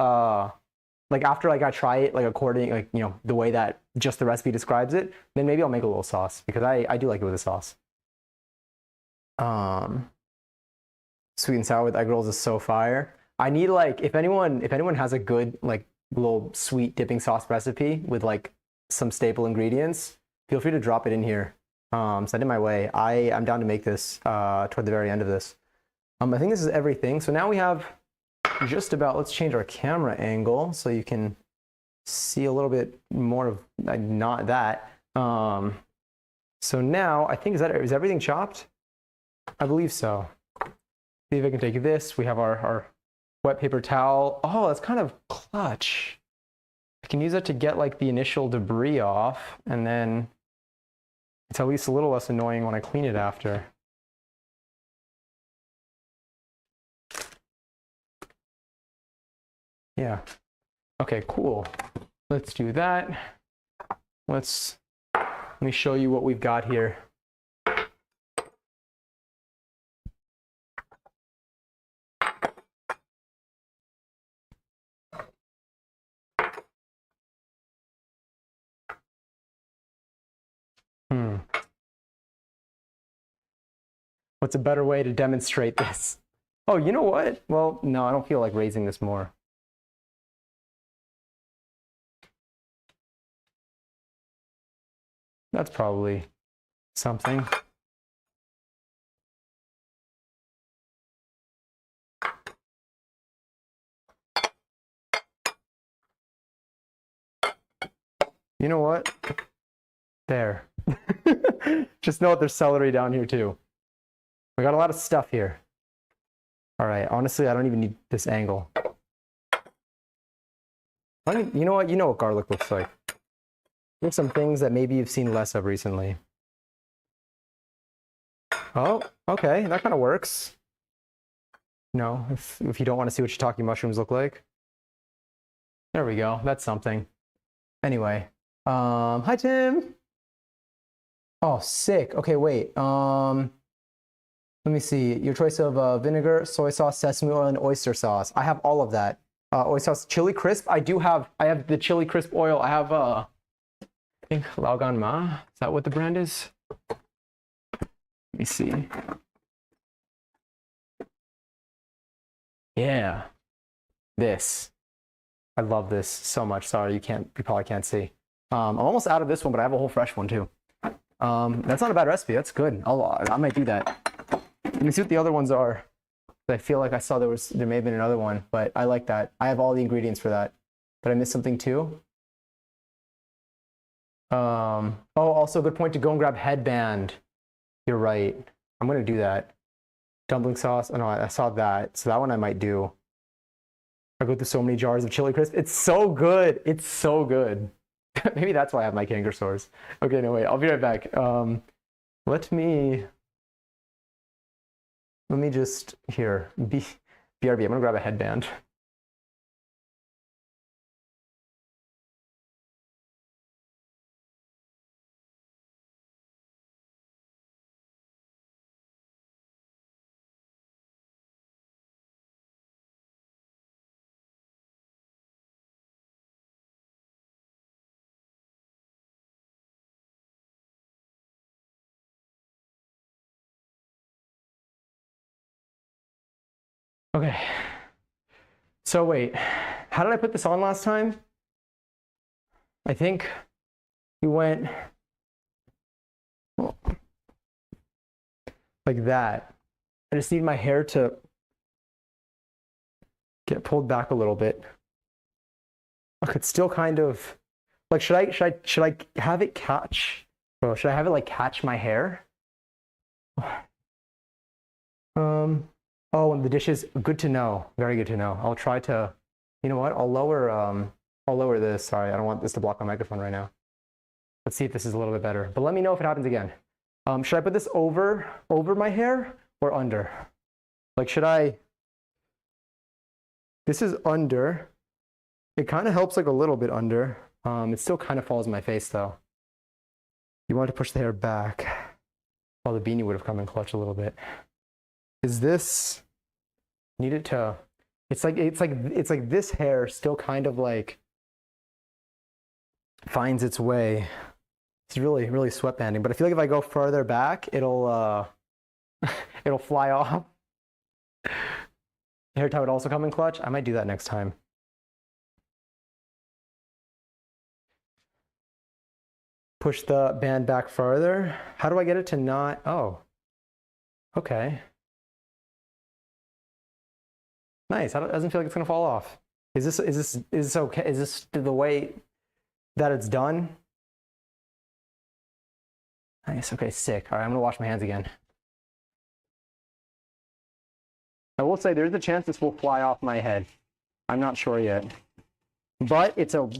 like after like I try it like according like you know the way that just the recipe describes it, then maybe I'll make a little sauce because I do like it with a sauce. Sweet and sour with egg rolls is so fire. I need like if anyone has a good like little sweet dipping sauce recipe with like some staple ingredients, feel free to drop it in here. Send it my way. I'm down to make this toward the very end of this. I think this is everything. So now we have just about, let's change our camera angle so you can see a little bit more of not that. So now I think is everything chopped? I believe so. See if I can take this. We have our wet paper towel. Oh, that's kind of clutch. I can use that to get like the initial debris off, and then it's at least a little less annoying when I clean it after. Yeah. Okay, cool. Let's do that. Let me show you what we've got here. What's a better way to demonstrate this? Oh, you know what? Well, no, I don't feel like raising this more. That's probably something. You know what? There. Just know there's celery down here too. We got a lot of stuff here. All right, honestly, I don't even need this angle. You know what? You know what garlic looks like. Here's some things that maybe you've seen less of recently. Oh, okay, that kind of works. No, if you don't want to see what shiitake mushrooms look like. There we go, that's something. Anyway, hi Tim. Oh, sick. Okay, wait. Let me see. Your choice of vinegar, soy sauce, sesame oil, and oyster sauce. I have all of that. Oyster sauce, chili crisp. I have the chili crisp oil. I have I think Laogan Ma. Is that what the brand is? Let me see. Yeah. This. I love this so much. Sorry, you probably can't see. I'm almost out of this one, but I have a whole fresh one too. That's not a bad recipe. That's good. I might do that. Let me see what the other ones are. I feel like I saw there may have been another one, but I like that. I have all the ingredients for that. Did I miss something too? Oh, also a good point to go and grab headband. You're right. I'm gonna do that. Dumpling sauce. Oh no, I saw that. So that one I might do. I go through so many jars of chili crisp. It's so good. It's so good. Maybe that's why I have my canker sores. Okay, no wait. I'll be right back. Let me just here. BRB. I'm gonna grab a headband. Okay. So wait, how did I put this on last time? I think we went like that. I just need my hair to get pulled back a little bit. Look, it's still kind of like should I have it catch? Well, should I have it like catch my hair? Oh, and the dishes, good to know. Very good to know. I'll try to, you know what? I'll lower this. Sorry, I don't want this to block my microphone right now. Let's see if this is a little bit better. But let me know if it happens again. Should I put this over my hair or under? Like, should I? This is under. It kind of helps like a little bit under. It still kind of falls in my face though. You want to push the hair back. Well, the beanie would have come in clutch a little bit. Is this needed to? It's like this hair still kind of like finds its way. It's really sweatbanding, but I feel like if I go further back, it'll it'll fly off. Hair tie would also come in clutch. I might do that next time. Push the band back farther. How do I get it to not? Oh, okay. Nice. It doesn't feel like it's gonna fall off. Is this okay? Is this the way that it's done? Nice. Okay, sick. All right, I'm gonna wash my hands again. I will say there's a chance this will fly off my head. I'm not sure yet, but it's a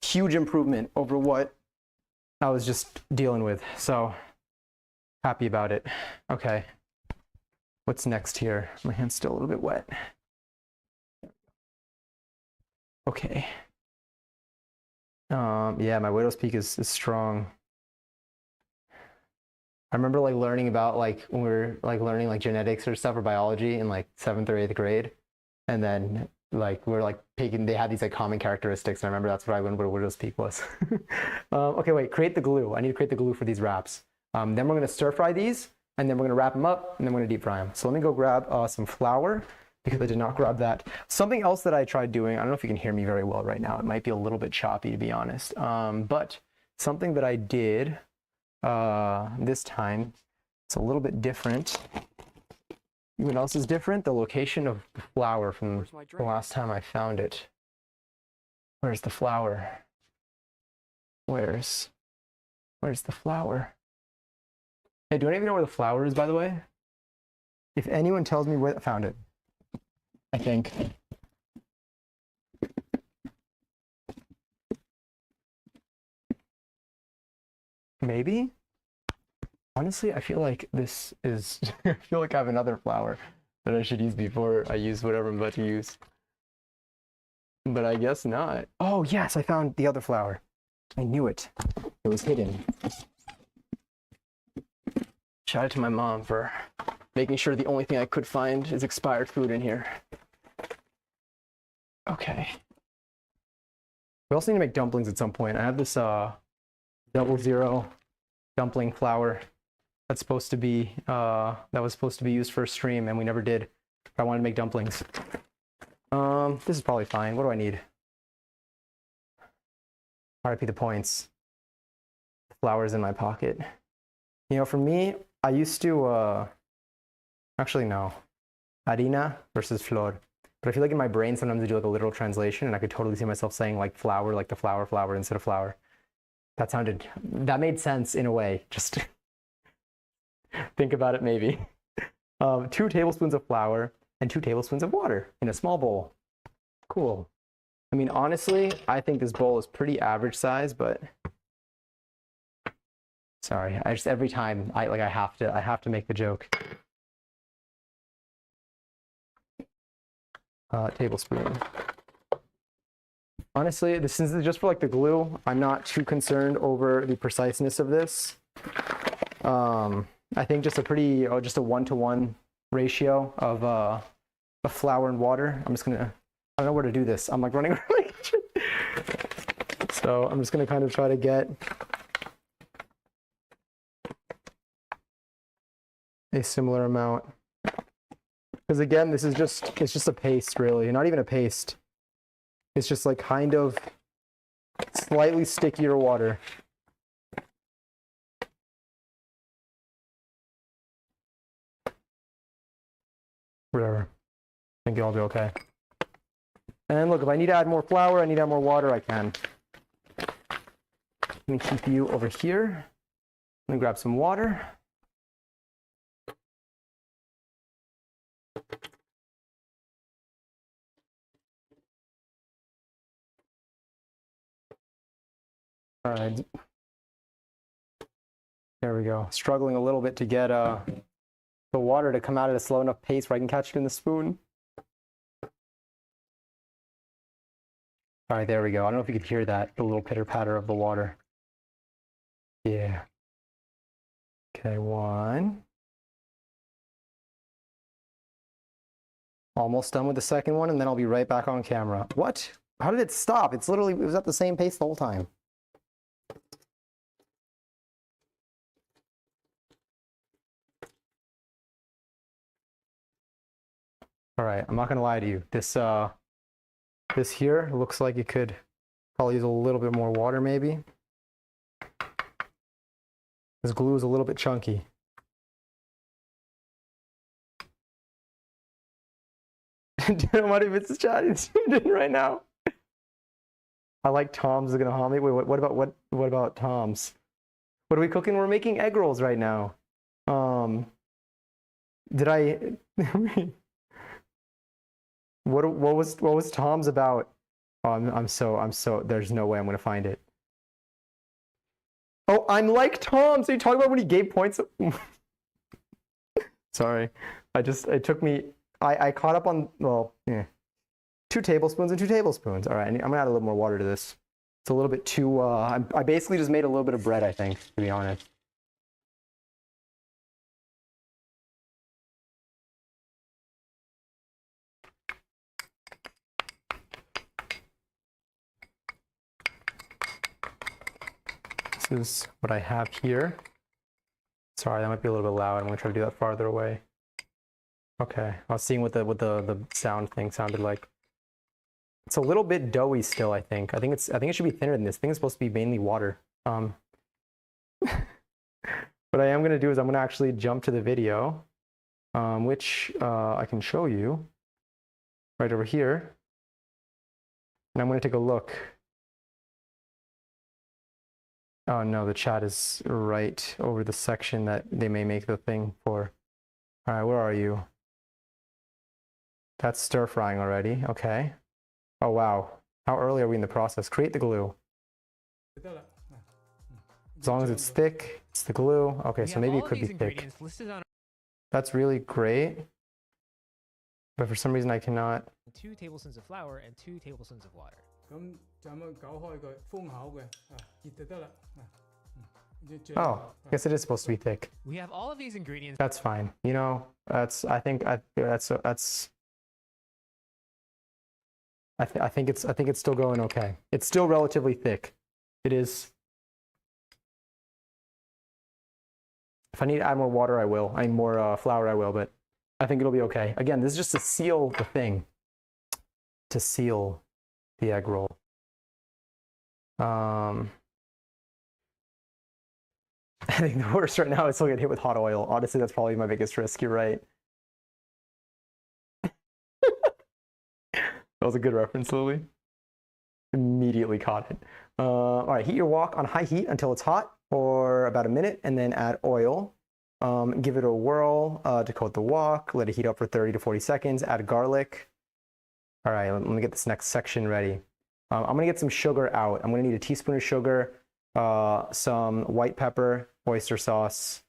huge improvement over what I was just dealing with. So happy about it. Okay. What's next here? My hand's still a little bit wet. Okay. Yeah, my widow's peak is strong. I remember like learning about like when we were like learning like genetics or stuff or biology in like 7th or 8th grade. And then like we're like picking, they had these like common characteristics. And I remember that's what I learned what a widow's peak was. Okay, wait, create the glue. I need to create the glue for these wraps. Then we're gonna stir fry these. and then we're gonna wrap them up, and then we're gonna deep fry them. So let me go grab some flour, because I did not grab that. Something else that I tried doing, I don't know if you can hear me very well right now. It might be a little bit choppy, to be honest. But something that I did this time, it's a little bit different. You know what else is different? The location of the flour from the last time I found it. Where's the flour? Where's the flour? Hey, do any of you know where the flour is, by the way? If anyone tells me where I found it, I think. Maybe? Honestly, I feel like this is, I feel like I have another flour that I should use before I use whatever I'm about to use. But I guess not. Oh yes, I found the other flour. I knew it. It was hidden. Shout out to my mom for making sure the only thing I could find is expired food in here. Okay. We also need to make dumplings at some point. I have this 00 dumpling flour that's supposed to be that was supposed to be used for a stream, and we never did. I wanted to make dumplings. This is probably fine. What do I need? RIP the points. Flour's in my pocket. You know, for me, I used to actually no. Harina versus flor. But I feel like in my brain sometimes I do like a literal translation, and I could totally see myself saying like flour, like the flour instead of flour. That made sense in a way. Just think about it maybe. 2 tablespoons of flour and 2 tablespoons of water in a small bowl. Cool. I mean, honestly, I think this bowl is pretty average size, but sorry, I just every time I have to make the joke. Tablespoon. Honestly, this is just for like the glue. I'm not too concerned over the preciseness of this. I think just a pretty, just a 1-to-1 ratio of flour and water. I don't know where to do this. I'm like running around my kitchen. So I'm just gonna kind of try to get a similar amount. Because again, it's just a paste really, not even a paste. It's just like kind of slightly stickier water. Whatever. I think it'll be okay. And look, if I need to add more flour, I need to add more water, I can. Let me keep you over here. Let me grab some water. All right. There we go. Struggling a little bit to get the water to come out at a slow enough pace where I can catch it in the spoon. All right, there we go. I don't know if you could hear that, the little pitter patter of the water. Yeah. Okay, 1. Almost done with the second one, and then I'll be right back on camera. What? How did it stop? It was at the same pace the whole time. All right, I'm not gonna lie to you. This here looks like it could probably use a little bit more water, maybe. This glue is a little bit chunky. What if it's chatting right now? I like Tom's is gonna haunt me. Wait, what about Tom's? What are we cooking? We're making egg rolls right now. Did I? What was Tom's about? Oh, I'm so there's no way I'm gonna find it. Oh, I'm like Tom. So you talking about when he gave points? Sorry, it took me. I caught up on, well, yeah. 2 tablespoons and 2 tablespoons. All right, I'm gonna add a little more water to this. It's a little bit too. I basically just made a little bit of bread, I think, to be honest. This is what I have here. Sorry, that might be a little bit loud. I'm gonna try to do that farther away. Okay, I was seeing what the sound thing sounded like. It's a little bit doughy still, I think. I think it should be thinner than this. I think it's supposed to be mainly water. What I am gonna do is I'm gonna actually jump to the video, which I can show you right over here. And I'm gonna take a look. Oh no, the chat is right over the section that they may make the thing for. All right, where are you? That's stir frying already, okay. Oh wow, how early are we in the process? Create the glue. As long as it's thick, it's the glue. Okay, so maybe it could be thick. That's really great. But for some reason I cannot. 2 tablespoons of flour and 2 tablespoons of water. Oh, I guess it is supposed to be thick. We have all of these ingredients. That's fine. You know, I think it's still going okay. It's still relatively thick. It is. If I need to add more water, I will. I need more flour, I will, but I think it'll be okay. Again, this is just to seal the thing. To seal the egg roll. I think the worst right now is still get hit with hot oil. Honestly, that's probably my biggest risk. You're right. That was a good reference, Lily. Immediately caught it. All right, heat your wok on high heat until it's hot for about a minute, and then add oil. Give it a whirl to coat the wok. Let it heat up for 30 to 40 seconds. Add garlic. All right, let me get this next section ready. I'm gonna get some sugar out. I'm gonna need a teaspoon of sugar, some white pepper, oyster sauce.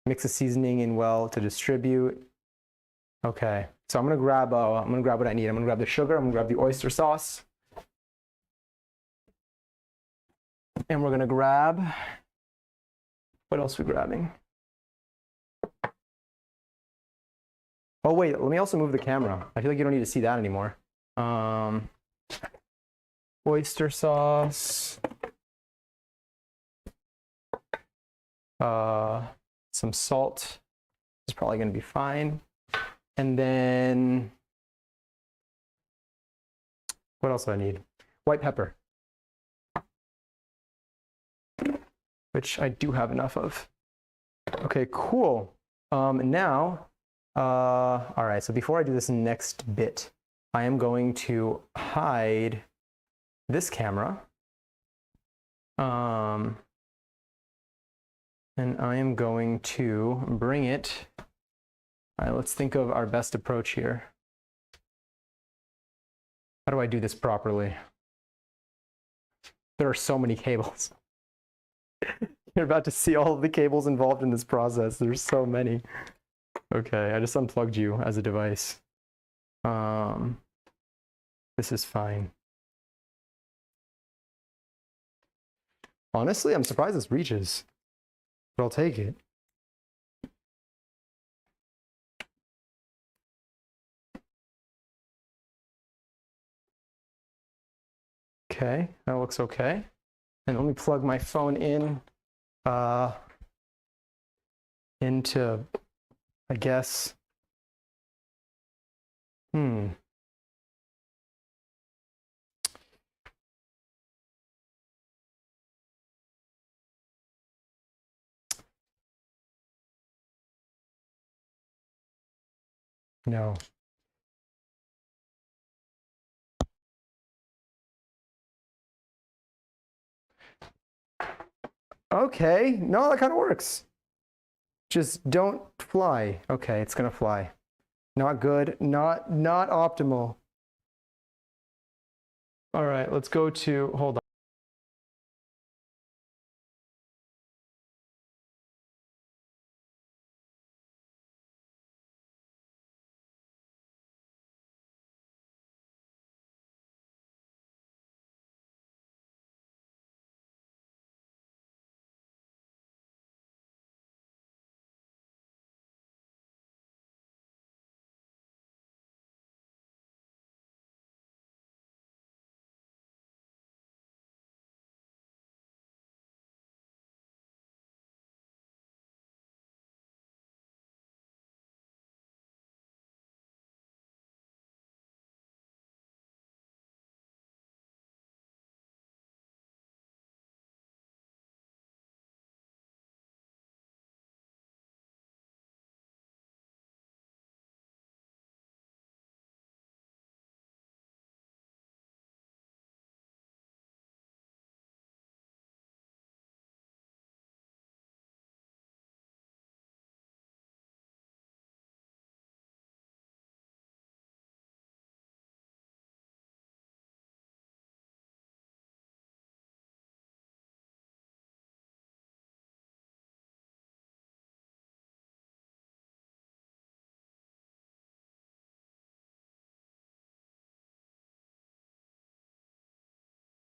Mix the seasoning in well to distribute. Okay, so I'm gonna grab what I need. I'm gonna grab the sugar. I'm gonna grab the oyster sauce, and we're gonna grab. What else are we grabbing? Oh wait, let me also move the camera. I feel like you don't need to see that anymore. Oyster sauce. Some salt is probably gonna be fine. And then, what else do I need? White pepper, which I do have enough of. Okay, cool. Now, all right, so before I do this next bit, I am going to hide this camera. And I am going to bring it. All right, let's think of our best approach here. How do I do this properly? There are so many cables. You're about to see all of the cables involved in this process. There's so many. Okay, I just unplugged you as a device. This is fine. Honestly, I'm surprised this reaches, but I'll take it. Okay, that looks okay. And let me plug my phone in into, I guess, no. Okay, no, that kind of works. Just don't fly. Okay, it's gonna fly. Not good, not optimal. All right, let's go to, hold on.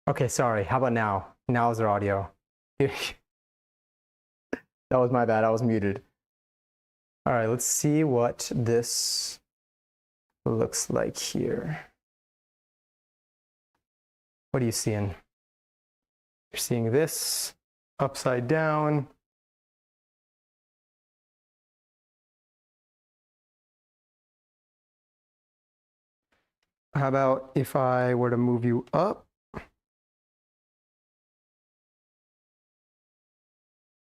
Okay, sorry. How about now? Now is there audio? That was my bad. I was muted. All right, let's see what this looks like here. What are you seeing? You're seeing this upside down. How about if I were to move you up?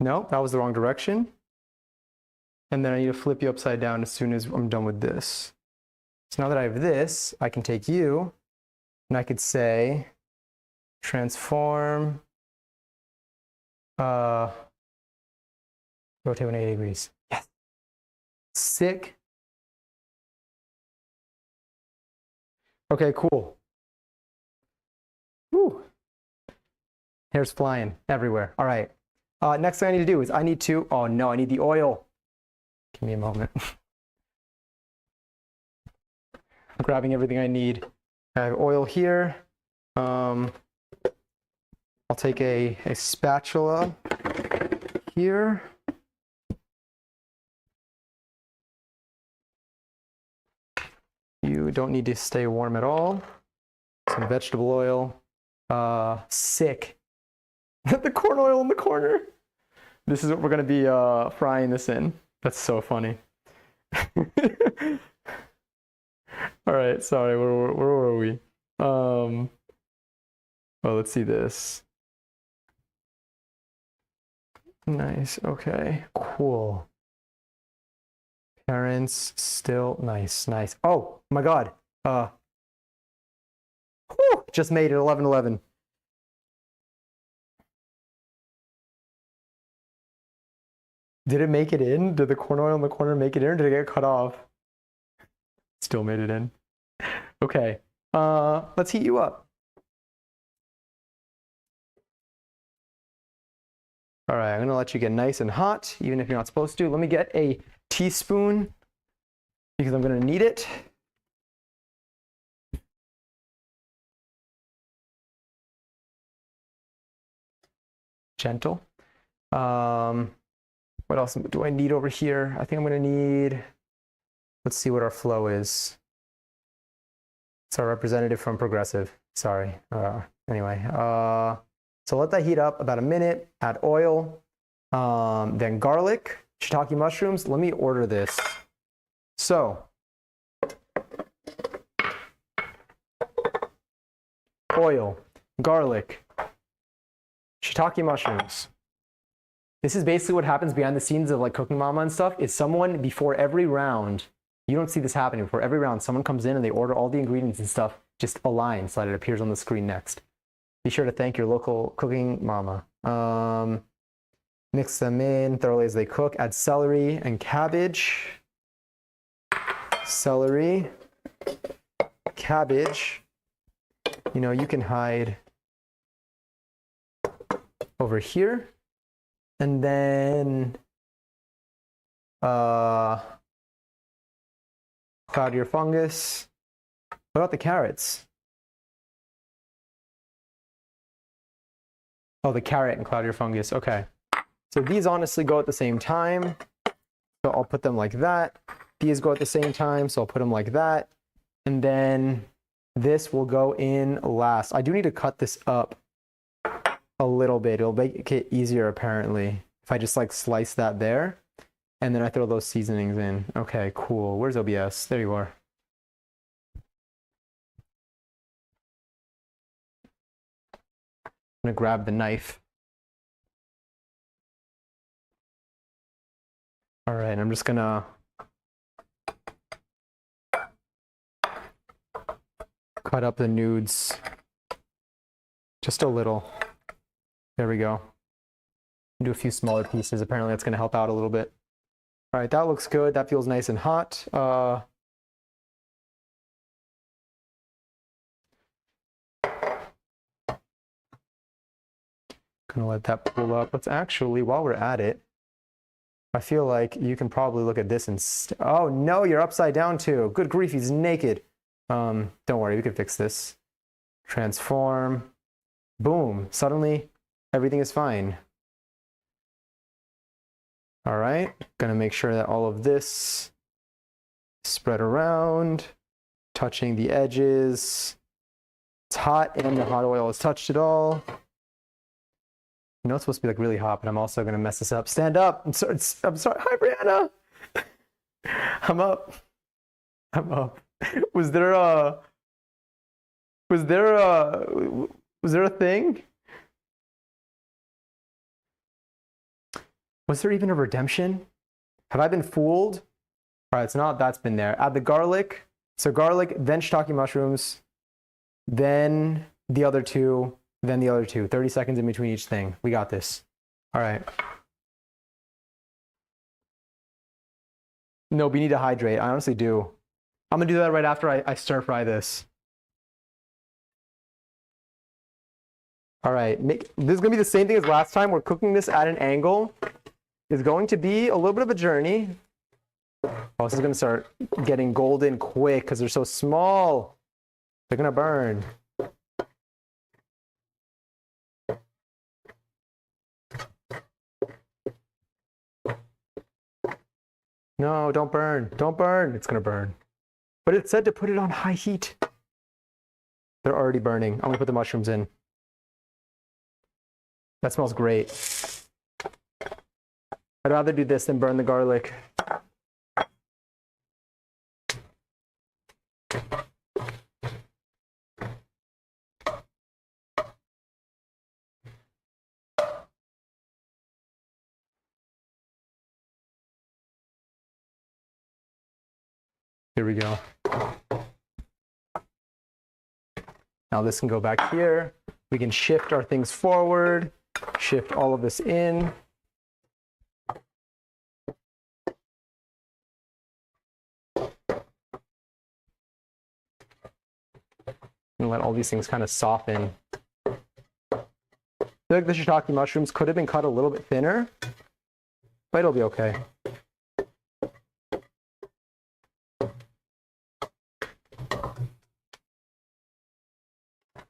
No, that was the wrong direction. And then I need to flip you upside down as soon as I'm done with this. So now that I have this, I can take you and I could say transform, rotate 180 degrees. Yes. Sick. Okay, cool. Woo. Hair's flying everywhere. All right. Next thing I need to do is I need the oil. Give me a moment. I'm grabbing everything I need. I have oil here. I'll take a spatula here. You don't need to stay warm at all. Some vegetable oil. Sick. The corn oil in the corner. This is what we're going to be frying this in. That's so funny. All right, sorry, where were we? Oh, let's see this. Nice, okay, cool. Parents still, nice. Oh my God. Just made it 11:11. Did it make it in? Did the corn oil in the corner make it in, or did it get cut off? Still made it in. Okay, let's heat you up. All right, I'm gonna let you get nice and hot, even if you're not supposed to. Let me get a teaspoon because I'm gonna need it. Gentle. What else do I need over here? I think I'm gonna need, let's see what our flow is. It's our representative from Progressive, sorry. Anyway, so let that heat up about a minute, add oil, then garlic, shiitake mushrooms. Let me order this. So, oil, garlic, shiitake mushrooms. This is basically what happens behind the scenes of like Cooking Mama and stuff, is someone before every round, you don't see this happening, before every round, someone comes in and they order all the ingredients and stuff, just a line so that it appears on the screen next. Be sure to thank your local Cooking Mama. Mix them in thoroughly as they cook. Add celery and cabbage. Celery, cabbage. You know, you can hide over here. And then cloud your fungus. What about the carrots? Oh, the carrot and cloud your fungus. Okay. So these honestly go at the same time. So I'll put them like that. These go at the same time, so I'll put them like that. And then this will go in last. I do need to cut this up a little bit. It'll make it easier apparently if I just like slice that there and then I throw those seasonings in. Okay, cool. Where's OBS? There you are. I'm gonna grab the knife. All right, I'm just gonna cut up the nudes just a little. There we go. Do a few smaller pieces. Apparently that's going to help out a little bit. All right, that looks good. That feels nice and hot. Gonna let that pull up. Let's actually, while we're at it, I feel like you can probably look at this and oh no, you're upside down too. Good grief, he's naked. Don't worry, we can fix this. Transform, Boom. Suddenly, everything is fine. All right. Gonna make sure that all of this spread around, touching the edges. It's hot and the hot oil has touched it all. You know it's supposed to be like really hot, but I'm also gonna mess this up. Stand up. I'm sorry. Hi, Brianna. I'm up. I'm up. Was there a thing? Was there even a redemption? Have I been fooled? All right, it's not. That's been there. Add the garlic. So garlic, then shiitake mushrooms, then the other two, then the other two. 30 seconds in between each thing. We got this. All right. No, we need to hydrate. I honestly do. I'm gonna do that right after I stir fry this. All right, this is gonna be the same thing as last time. We're cooking this at an angle. It's going to be a little bit of a journey. Oh, this is gonna start getting golden quick because they're so small. They're gonna burn. No, don't burn. Don't burn. It's gonna burn. But it said to put it on high heat. They're already burning. I'm gonna put the mushrooms in. That smells great. I'd rather do this than burn the garlic. Here we go. Now this can go back here. We can shift our things forward, shift all of this in. And let all these things kind of soften. I feel like the shiitake mushrooms could have been cut a little bit thinner, but it'll be okay.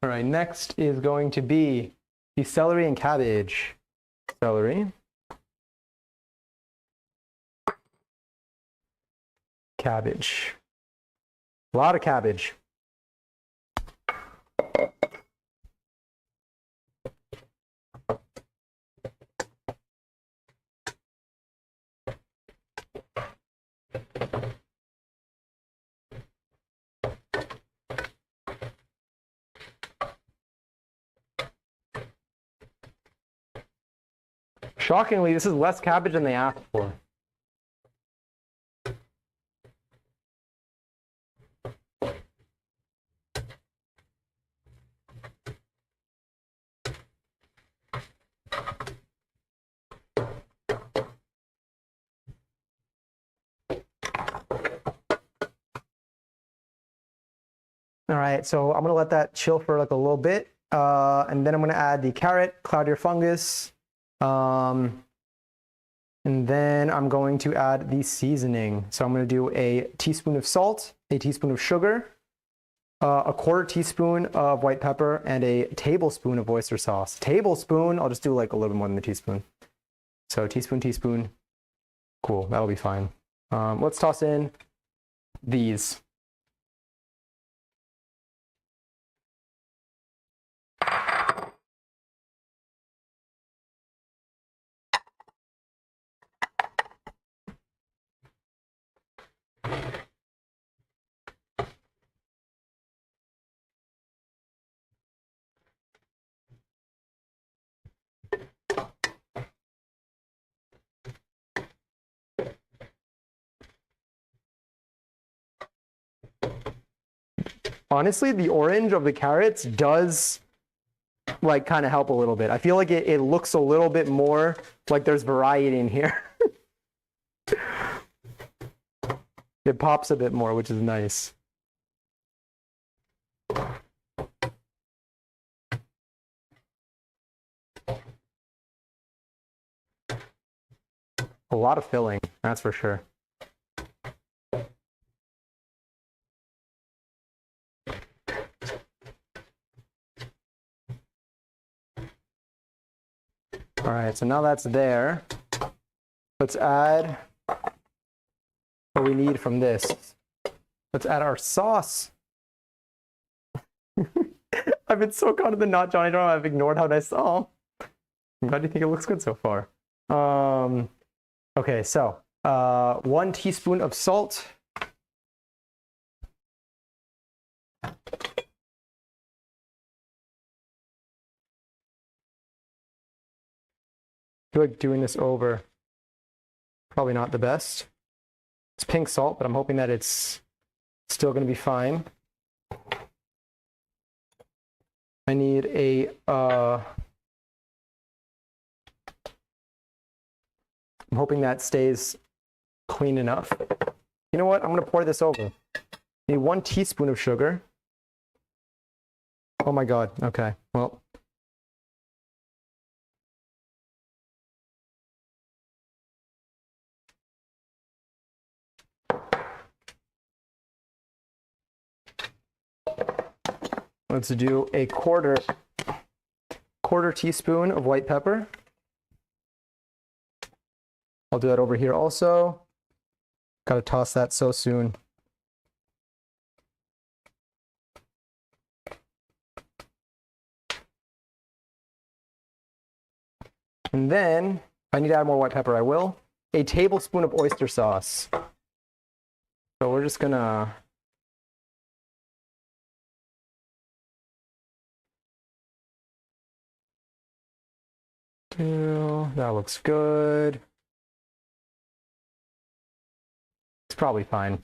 All right, next is going to be the celery and cabbage. Celery. Cabbage. A lot of cabbage. Shockingly, this is less cabbage than they asked for. All right, so I'm gonna let that chill for like a little bit, and then I'm gonna add the carrot, cloudier fungus, and then I'm going to add the seasoning. So I'm going to do a teaspoon of salt, a teaspoon of sugar, a quarter teaspoon of white pepper, and a tablespoon of oyster sauce. Tablespoon, I'll just do like a little bit more than a teaspoon. So teaspoon, teaspoon. Cool, that'll be fine. Let's toss in these. Honestly, the orange of the carrots does like kind of help a little bit. I feel like it looks a little bit more like there's variety in here. It pops a bit more, which is nice. A lot of filling, that's for sure. All right, so now that's there. Let's add what we need from this. Let's add our sauce. I've been so caught in the not Johnny drama, I've ignored how I saw. I'm glad you think it looks good so far. Okay, so 1 teaspoon of salt. I feel like doing this over, probably not the best. It's pink salt, but I'm hoping that it's still going to be fine. I need a I'm hoping that stays clean enough. You know what? I'm going to pour this over. I need 1 teaspoon of sugar. Oh my God. Okay. Well. Let's do a quarter teaspoon of white pepper. I'll do that over here also. Gotta toss that so soon. And then, if I need to add more white pepper, I will. A tablespoon of oyster sauce. So we're just gonna that looks good. It's probably fine.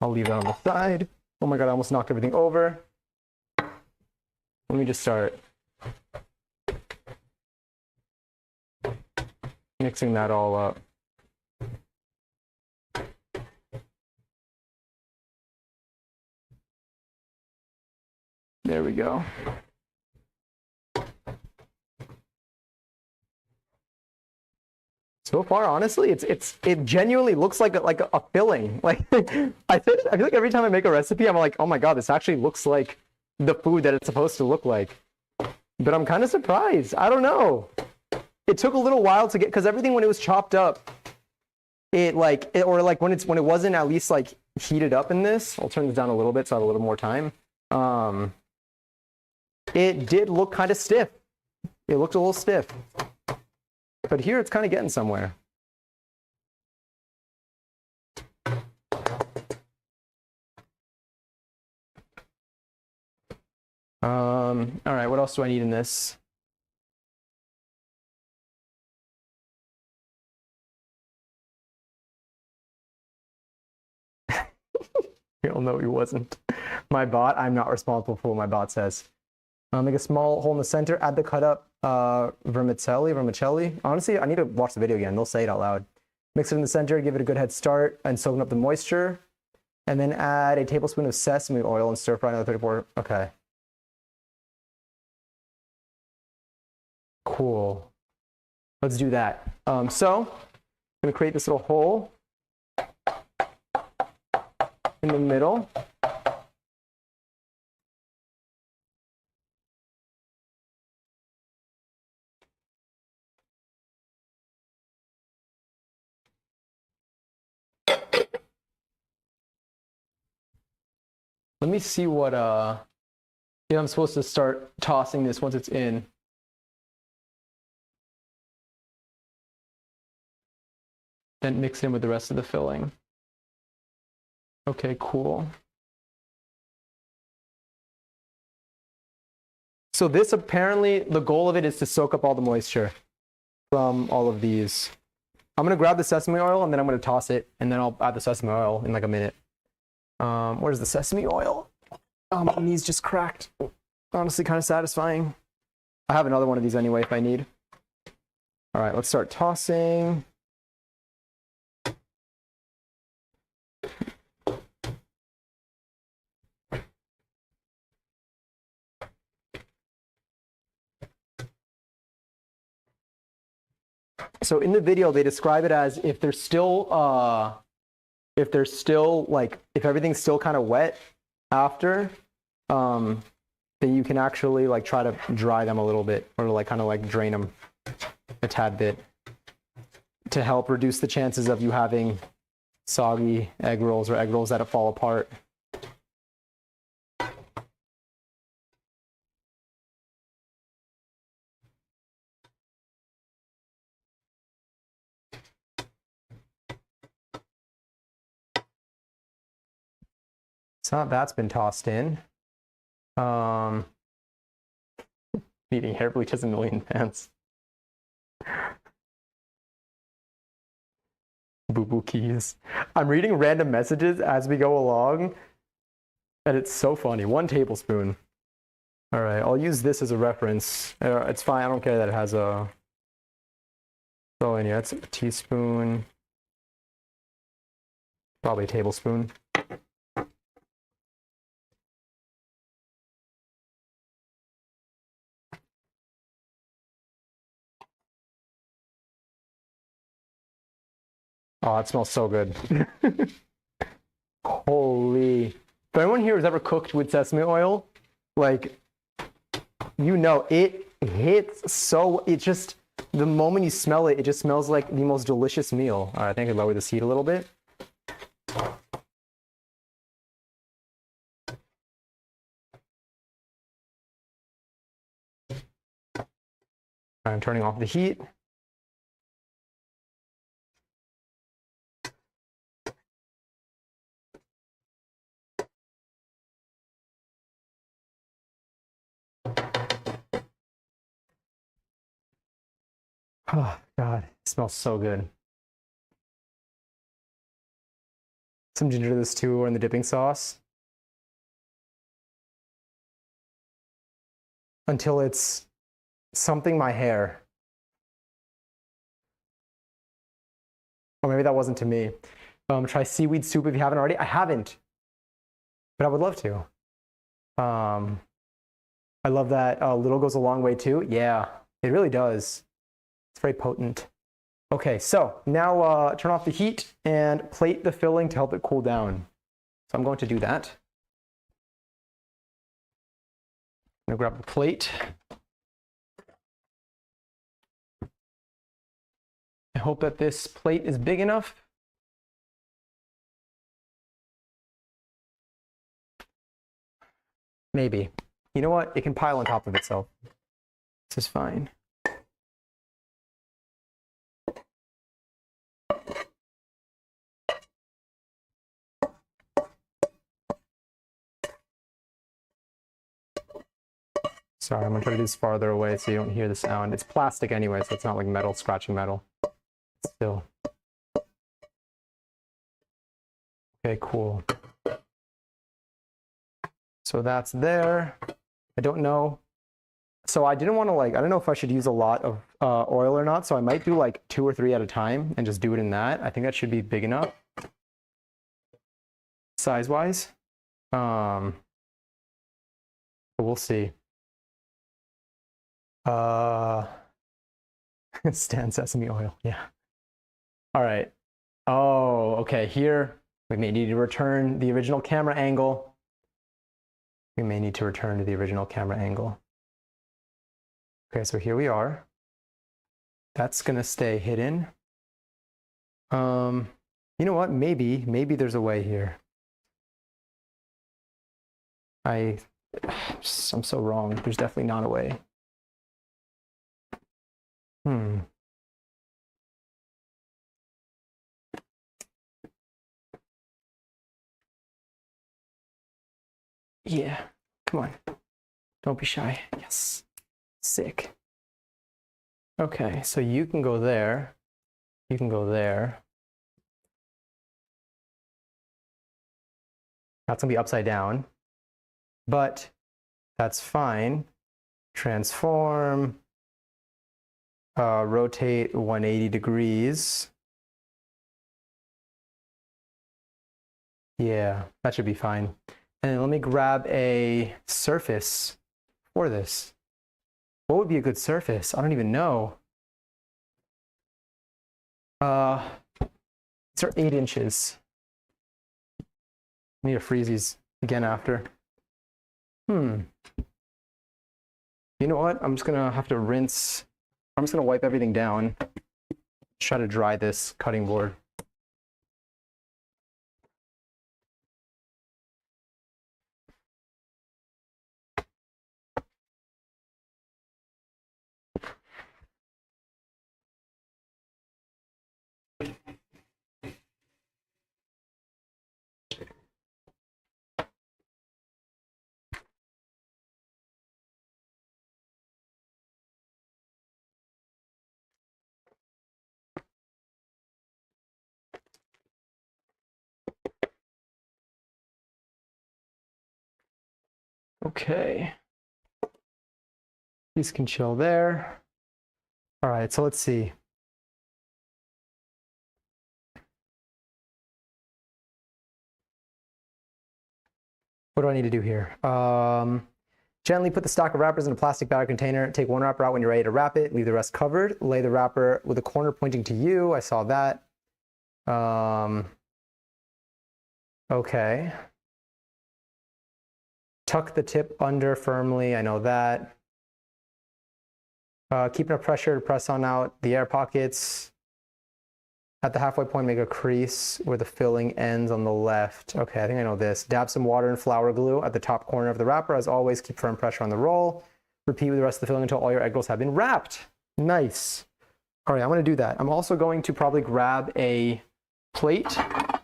I'll leave that on the side. Oh my God, I almost knocked everything over. Let me just start mixing that all up. There we go. So far, honestly, it genuinely looks like a filling. Like I feel like every time I make a recipe, I'm like, oh my God, this actually looks like the food that it's supposed to look like. But I'm kind of surprised. I don't know. It took a little while to get, because everything when it was chopped up, when it wasn't at least like heated up in this. I'll turn this down a little bit so I have a little more time. It did look kind of stiff. It looked a little stiff. But here it's kind of getting somewhere. All right, what else do I need in this? You'll know he wasn't. My bot, I'm not responsible for what my bot says. Make a small hole in the center, add the cut up vermicelli. Honestly, I need to watch the video again. They'll say it out loud. Mix it in the center, give it a good head start and soaking up the moisture. And then add a tablespoon of sesame oil and stir fry another 34. Okay. Cool. Let's do that. So I'm gonna create this little hole in the middle. Let me see what I'm supposed to start tossing this once it's in. Then mix it in with the rest of the filling. Okay, cool. So this apparently, the goal of it is to soak up all the moisture from all of these. I'm gonna grab the sesame oil and then I'm gonna toss it and then I'll add the sesame oil in like a minute. Where's the sesame oil? Oh, my knees just cracked. Honestly, kind of satisfying. I have another one of these anyway if I need. All right, let's start tossing. So in the video, they describe it as if everything's still kind of wet after, then you can actually like try to dry them a little bit, or like kind of like drain them a tad bit to help reduce the chances of you having soggy egg rolls or egg rolls that fall apart. So that's been tossed in. Needing hair bleach has a million fans. Boo boo keys. I'm reading random messages as we go along, and it's so funny. 1 tablespoon. All right, I'll use this as a reference. It's fine. I don't care that it has a. Oh, and yeah, it's a teaspoon. Probably a tablespoon. Oh, it smells so good. Holy. If anyone here has ever cooked with sesame oil, like, you know, it hits so, it just, the moment you smell it, it just smells like the most delicious meal. All right, I think I lower this heat a little bit. I'm turning off the heat. Oh, God, it smells so good. Some ginger to this too, or in the dipping sauce. Until it's something my hair. Or maybe that wasn't to me. Try seaweed soup if you haven't already. I haven't, but I would love to. I love that little goes a long way too. Yeah, it really does. It's very potent. Okay, so now turn off the heat and plate the filling to help it cool down. So I'm going to do that. I'm gonna grab the plate. I hope that this plate is big enough. Maybe. You know what? It can pile on top of itself. This is fine. Sorry, I'm gonna try to do this farther away so you don't hear the sound. It's plastic anyway, so it's not like metal scratching metal. Still. Okay, cool. So that's there. I don't know. So I didn't want to like, I don't know if I should use a lot of oil or not. So I might do like 2 or 3 at a time and just do it in that. I think that should be big enough. Size-wise. But we'll see. Stand sesame oil, yeah. All right. Oh, okay, here we may need to return the original camera angle. We may need to return to the original camera angle. Okay, so here we are. That's gonna stay hidden. You know what? Maybe there's a way here. I'm so wrong. There's definitely not a way. Yeah, come on. Don't be shy. Yes. Sick. Okay, so you can go there. You can go there. That's gonna be upside down, but that's fine. Transform, rotate 180 degrees. Yeah, that should be fine. And let me grab a surface for this. What would be a good surface? I don't even know. These are 8 inches. I need to freeze these again after. You know what? I'm just gonna have to rinse. I'm just gonna wipe everything down. Try to dry this cutting board. Okay. These can chill there. All right, so let's see. What do I need to do here? Gently put the stock of wrappers in a plastic bag or container. Take one wrapper out when you're ready to wrap it. Leave the rest covered. Lay the wrapper with the corner pointing to you. I saw that. Okay. Tuck the tip under firmly. I know that. Keep enough pressure to press on out the air pockets. At the halfway point, make a crease where the filling ends on the left. Okay, I think I know this. Dab some water and flour glue at the top corner of the wrapper. As always, keep firm pressure on the roll. Repeat with the rest of the filling until all your egg rolls have been wrapped. Nice. All right, I'm going to do that. I'm also going to probably grab a plate that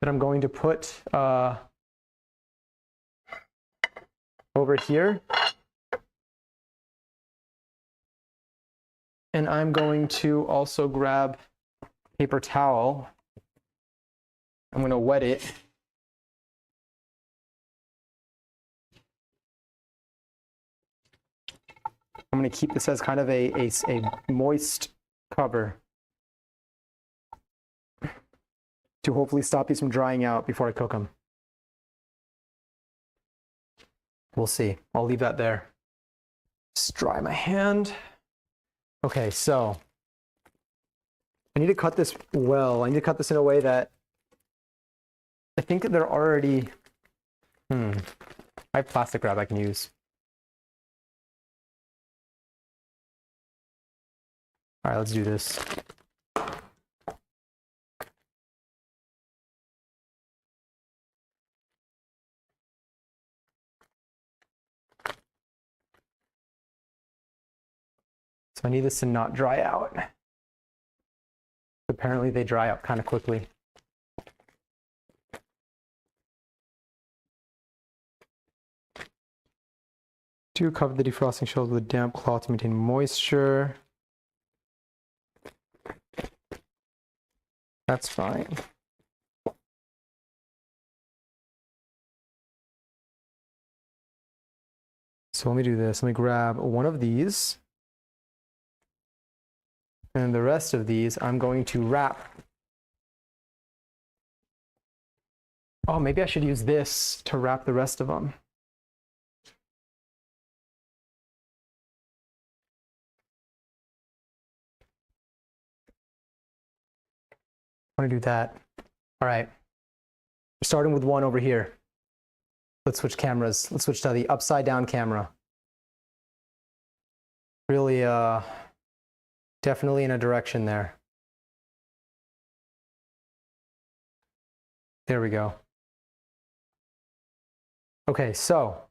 I'm going to put over here. And I'm going to also grab paper towel. I'm going to wet it. I'm going to keep this as kind of a moist cover to hopefully stop these from drying out before I cook them. We'll see. I'll leave that there. Just dry my hand. Okay, so I need to cut this well. I need to cut this in a way that I think that they're already, I have plastic wrap I can use. All right, let's do this. So I need this to not dry out. Apparently they dry out kind of quickly. Do cover the defrosting shells with a damp cloth to maintain moisture. That's fine. So let me do this. Let me grab one of these. And the rest of these, I'm going to wrap. Oh, maybe I should use this to wrap the rest of them. I want to do that. All right. We're starting with one over here. Let's switch cameras. Let's switch to the upside down camera. Really, definitely in a direction there. There we go. Okay, so.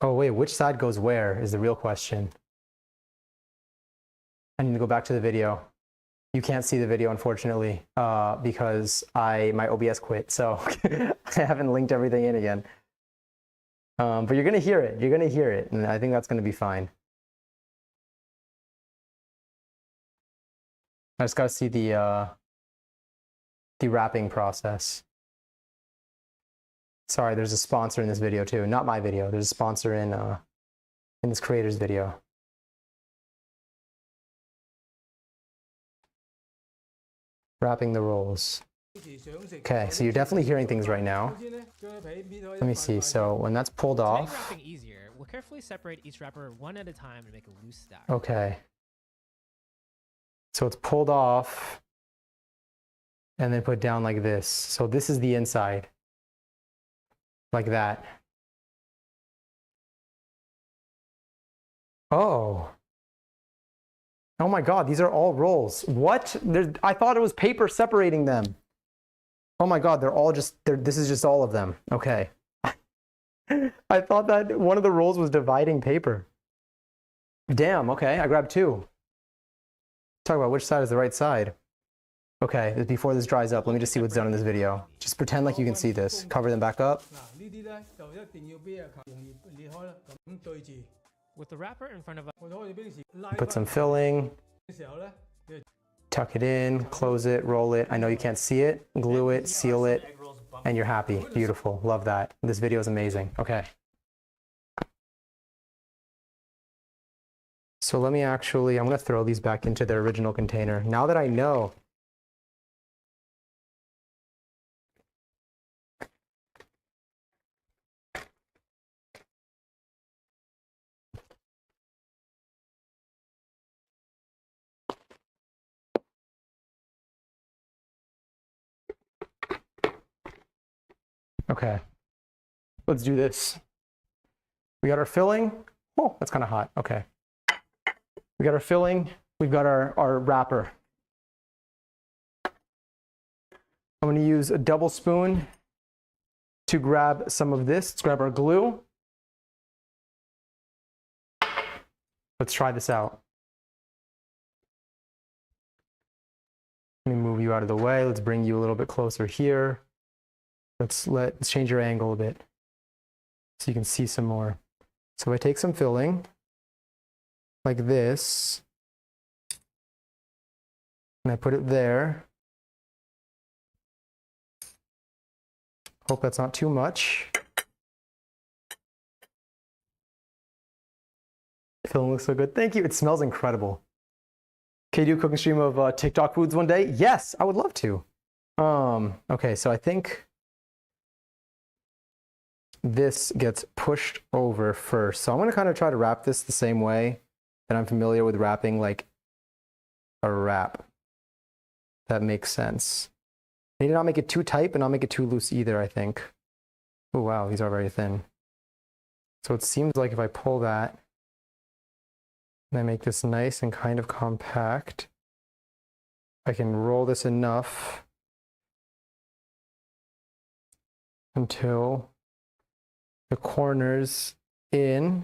Oh wait, which side goes where is the real question. I need to go back to the video. You can't see the video, unfortunately, because my OBS quit, so I haven't linked everything in again. But you're gonna hear it. You're gonna hear it, and I think that's gonna be fine. I just gotta see the wrapping process. Sorry, there's a sponsor in this video too. Not my video. There's a sponsor in this creator's video. Wrapping the rolls. Okay, so you're definitely hearing things right now. Let me see. So when that's pulled off. To make wrapping easier, we'll carefully separate each wrapper one at a time to make a loose stack. Okay. So it's pulled off and then put down like this. So this is the inside. like that. Oh. Oh my God, these are all rolls. What? I thought it was paper separating them. Oh my God, this is just all of them. Okay. I thought that one of the rolls was dividing paper. Damn, okay, I grabbed two. Talk about which side is the right side. Okay, before this dries up, let me just see what's done in this video. Just pretend like you can see this. Cover them back up. With the wrapper in front of us. Put some filling. Tuck it in, close it, roll it. I know you can't see it. Glue it, seal it, and you're happy. Beautiful. Love that. This video is amazing. Okay. So let me I'm going to throw these back into their original container. Now that I know. Okay, let's do this. We got our filling. Oh, that's kind of hot. Okay. We got our filling. We've got our wrapper. I'm going to use a double spoon to grab some of this. Let's grab our glue. Let's try this out. Let me move you out of the way. Let's bring you a little bit closer here. Let's change your angle a bit so you can see some more. So I take some filling like this, and I put it there. Hope that's not too much. Filling looks so good. Thank you. It smells incredible. Can you do a cooking stream of TikTok foods one day? Yes, I would love to. Okay, so I think this gets pushed over first. So I'm going to kind of try to wrap this the same way that I'm familiar with wrapping like a wrap. That makes sense. I need to not make it too tight, but not make it too loose either, I think. Oh, wow, these are very thin. So it seems like if I pull that, and I make this nice and kind of compact, I can roll this enough until the corners in.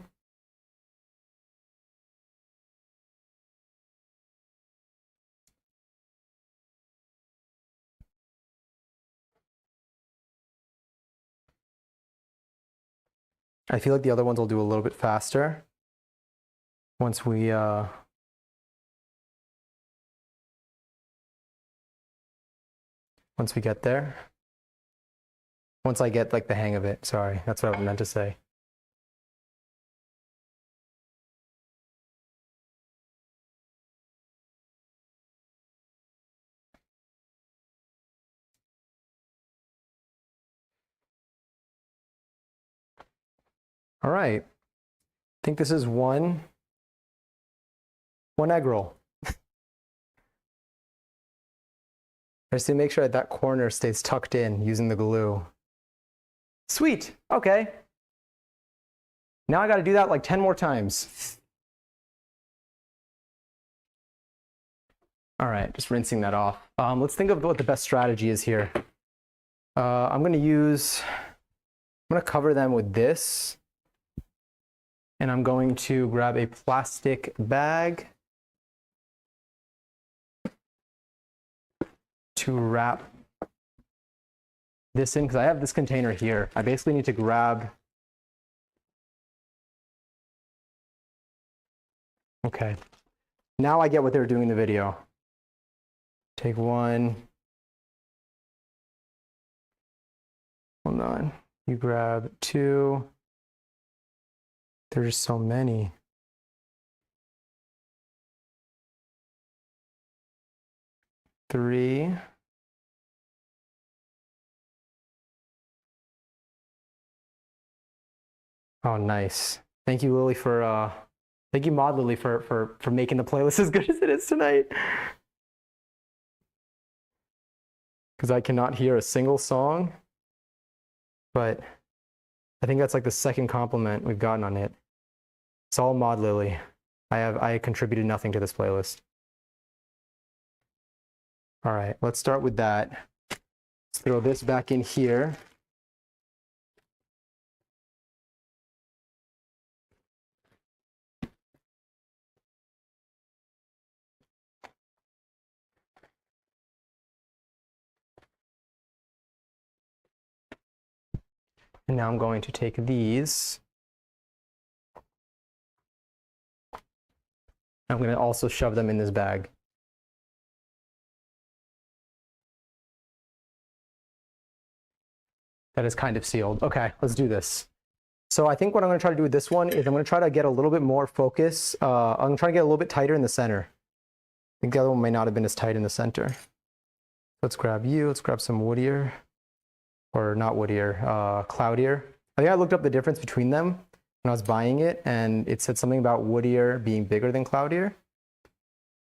I feel like the other ones will do a little bit faster once we get there. Once I get like the hang of it. Sorry, that's what I meant to say. All right. I think this is one egg roll. I just need to make sure that corner stays tucked in using the glue. Sweet. Okay. Now I got to do that like 10 more times. All right, just rinsing that off. Let's think of what the best strategy is here. I'm going to cover them with this. And I'm going to grab a plastic bag to wrap this in, because I have this container here. I basically need to grab. Okay. Now I get what they were doing in the video. Take one. Hold on. You grab two. There's so many. Three. Oh, nice. Thank you, Lily, for thank you, Mod Lily, for making the playlist as good as it is tonight. Because I cannot hear a single song, but I think that's like the second compliment we've gotten on it. It's all Mod Lily. I contributed nothing to this playlist. All right, let's start with that. Let's throw this back in here. And now I'm going to take these. I'm going to also shove them in this bag. That is kind of sealed. Okay, let's do this. So I think what I'm going to try to do with this one is I'm going to try to get a little bit more focus. I'm going to try to get a little bit tighter in the center. I think the other one may not have been as tight in the center. Let's grab you. Let's grab some woodier. Or not woodier, cloudier. I think I looked up the difference between them when I was buying it, and it said something about woodier being bigger than cloudier.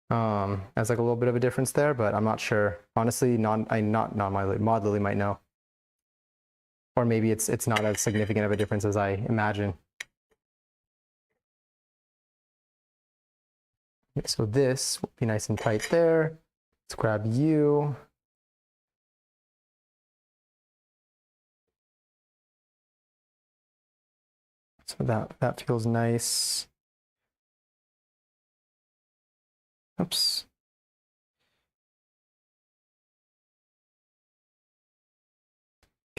That's like a little bit of a difference there, but I'm not sure. Honestly, Mod Lily might know. Or maybe it's not as significant of a difference as I imagine. Okay, so this will be nice and tight there. Let's grab you. So that feels nice. Oops.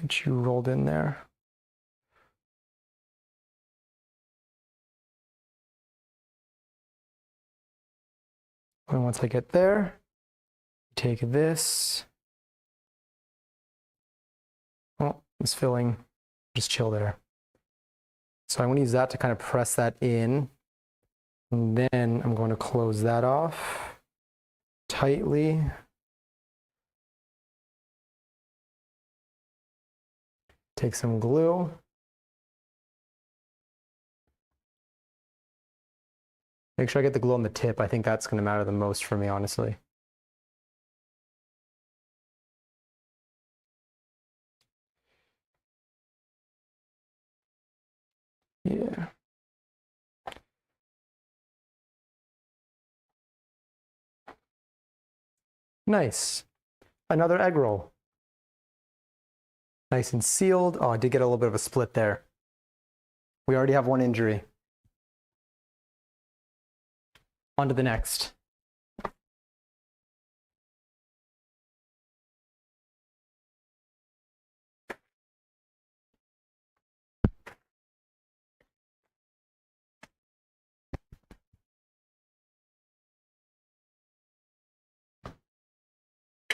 Get you rolled in there. And once I get there, take this. Oh, it's filling. Just chill there. So I'm going to use that to kind of press that in. And then I'm going to close that off tightly. Take some glue. Make sure I get the glue on the tip. I think that's going to matter the most for me, honestly. Yeah. Nice. Another egg roll. Nice and sealed. Oh, I did get a little bit of a split there. We already have one injury. On to the next.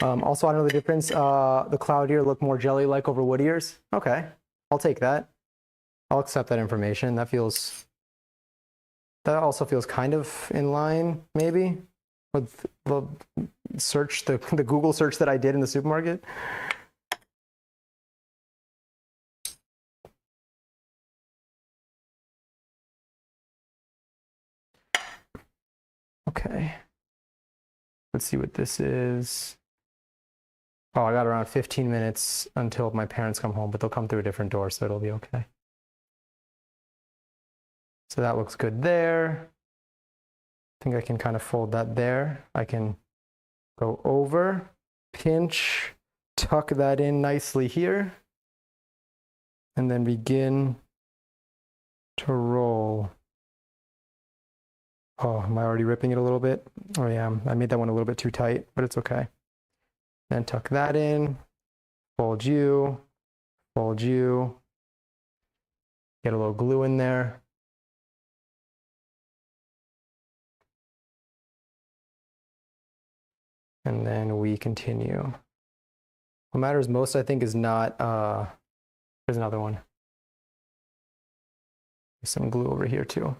Also, I don't know the difference. The cloudier look more jelly-like over woodiers. Okay, I'll take that. I'll accept that information. That also feels kind of in line, maybe, with the search, the Google search that I did in the supermarket. Okay. Let's see what this is. Oh, I got around 15 minutes until my parents come home, but they'll come through a different door, so it'll be okay. So that looks good there. I think I can kind of fold that there. I can go over, pinch, tuck that in nicely here, and then begin to roll. Oh, am I already ripping it a little bit? Oh yeah, I made that one a little bit too tight, but it's okay. Then tuck that in, fold you, get a little glue in there. And then we continue. What matters most, I think, is not, there's another one. There's some glue over here too,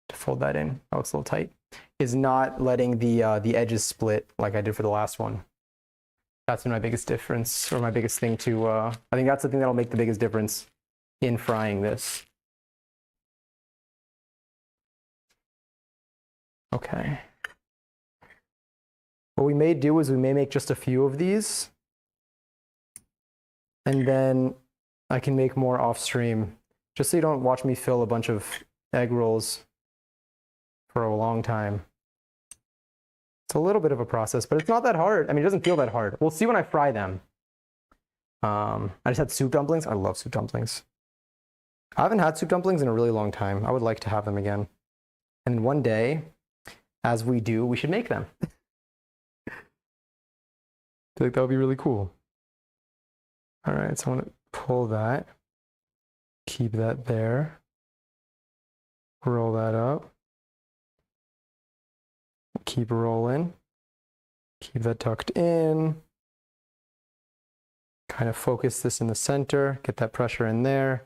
to fold that in. Oh, it's a little tight. Is not letting the edges split like I did for the last one. That's been my biggest difference, or my biggest thing to, I think that's the thing that'll make the biggest difference in frying this. Okay. What we may do is we may make just a few of these, and then I can make more off stream. Just so you don't watch me fill a bunch of egg rolls for a long time. It's a little bit of a process, but it's not that hard. I mean, it doesn't feel that hard. We'll see when I fry them. I just had soup dumplings. I love soup dumplings. I haven't had soup dumplings in a really long time. I would like to have them again. And one day, as we do, we should make them. I feel like that would be really cool. All right, so I want to pull that. Keep that there. Roll that up. Keep rolling. Keep that tucked in. Kind of focus this in the center. Get that pressure in there.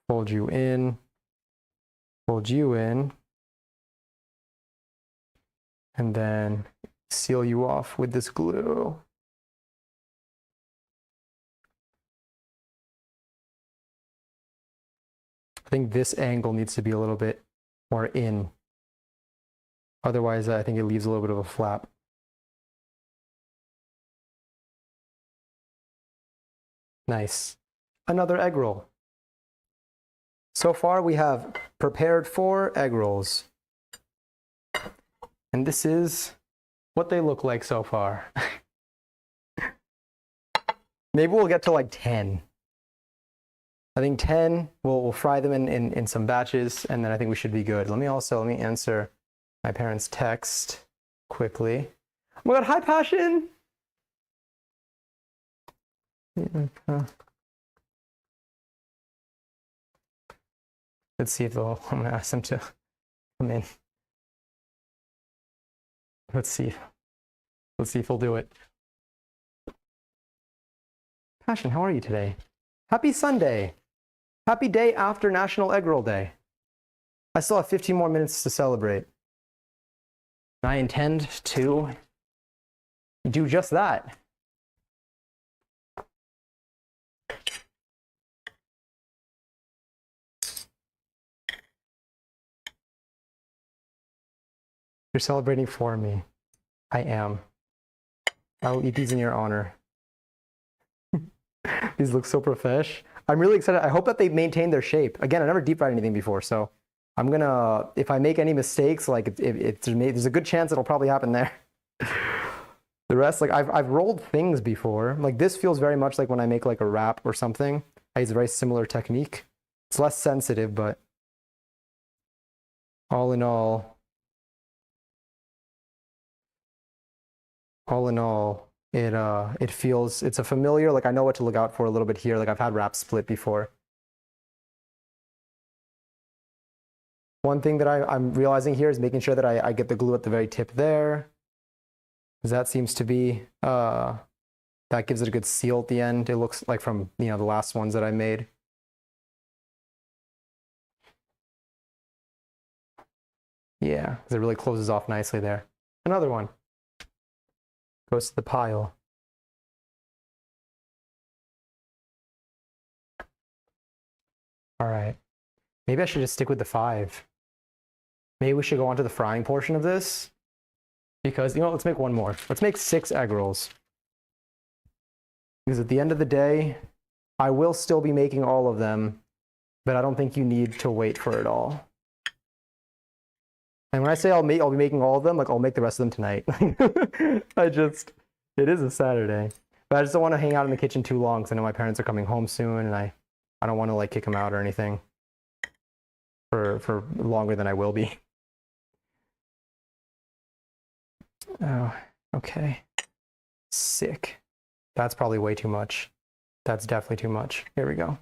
Fold you in. Fold you in. And then seal you off with this glue. I think this angle needs to be a little bit more in. Otherwise, I think it leaves a little bit of a flap. Nice. Another egg roll. So far, we have prepared 4 egg rolls. And this is what they look like so far. Maybe we'll get to like 10. I think 10, we'll fry them in some batches, and then I think we should be good. Let me answer my parents' text quickly. Oh my God, hi Passion! Let's see if I'm gonna ask them to come in. Let's see if he'll do it. Passion, how are you today? Happy Sunday. Happy day after National Egg Roll Day. I still have 15 more minutes to celebrate. And I intend to do just that. You're celebrating for me. I am. I will eat these in your honor. These look so profesh. I'm really excited. I hope that they maintain their shape. Again, I never deep fried anything before, so I'm gonna, if I make any mistakes, like there's a good chance it'll probably happen there. The rest, like I've rolled things before. Like this feels very much like when I make like a wrap or something. I use a very similar technique. It's less sensitive, but all in all, it feels, it's a familiar, like I know what to look out for a little bit here. Like I've had wraps split before. One thing that I'm realizing here is making sure that I get the glue at the very tip there. Because that seems to be, that gives it a good seal at the end. It looks like from, the last ones that I made. Yeah, because it really closes off nicely there. Another one. Goes to the pile. All right. Maybe I should just stick with the 5. Maybe we should go on to the frying portion of this. Because, let's make one more. Let's make 6 egg rolls. Because at the end of the day, I will still be making all of them, but I don't think you need to wait for it all. And when I say I'll be making all of them, like I'll make the rest of them tonight. It is a Saturday. But I just don't want to hang out in the kitchen too long because I know my parents are coming home soon and I don't want to like kick them out or anything for longer than I will be. Oh, okay. Sick. That's probably way too much. That's definitely too much. Here we go.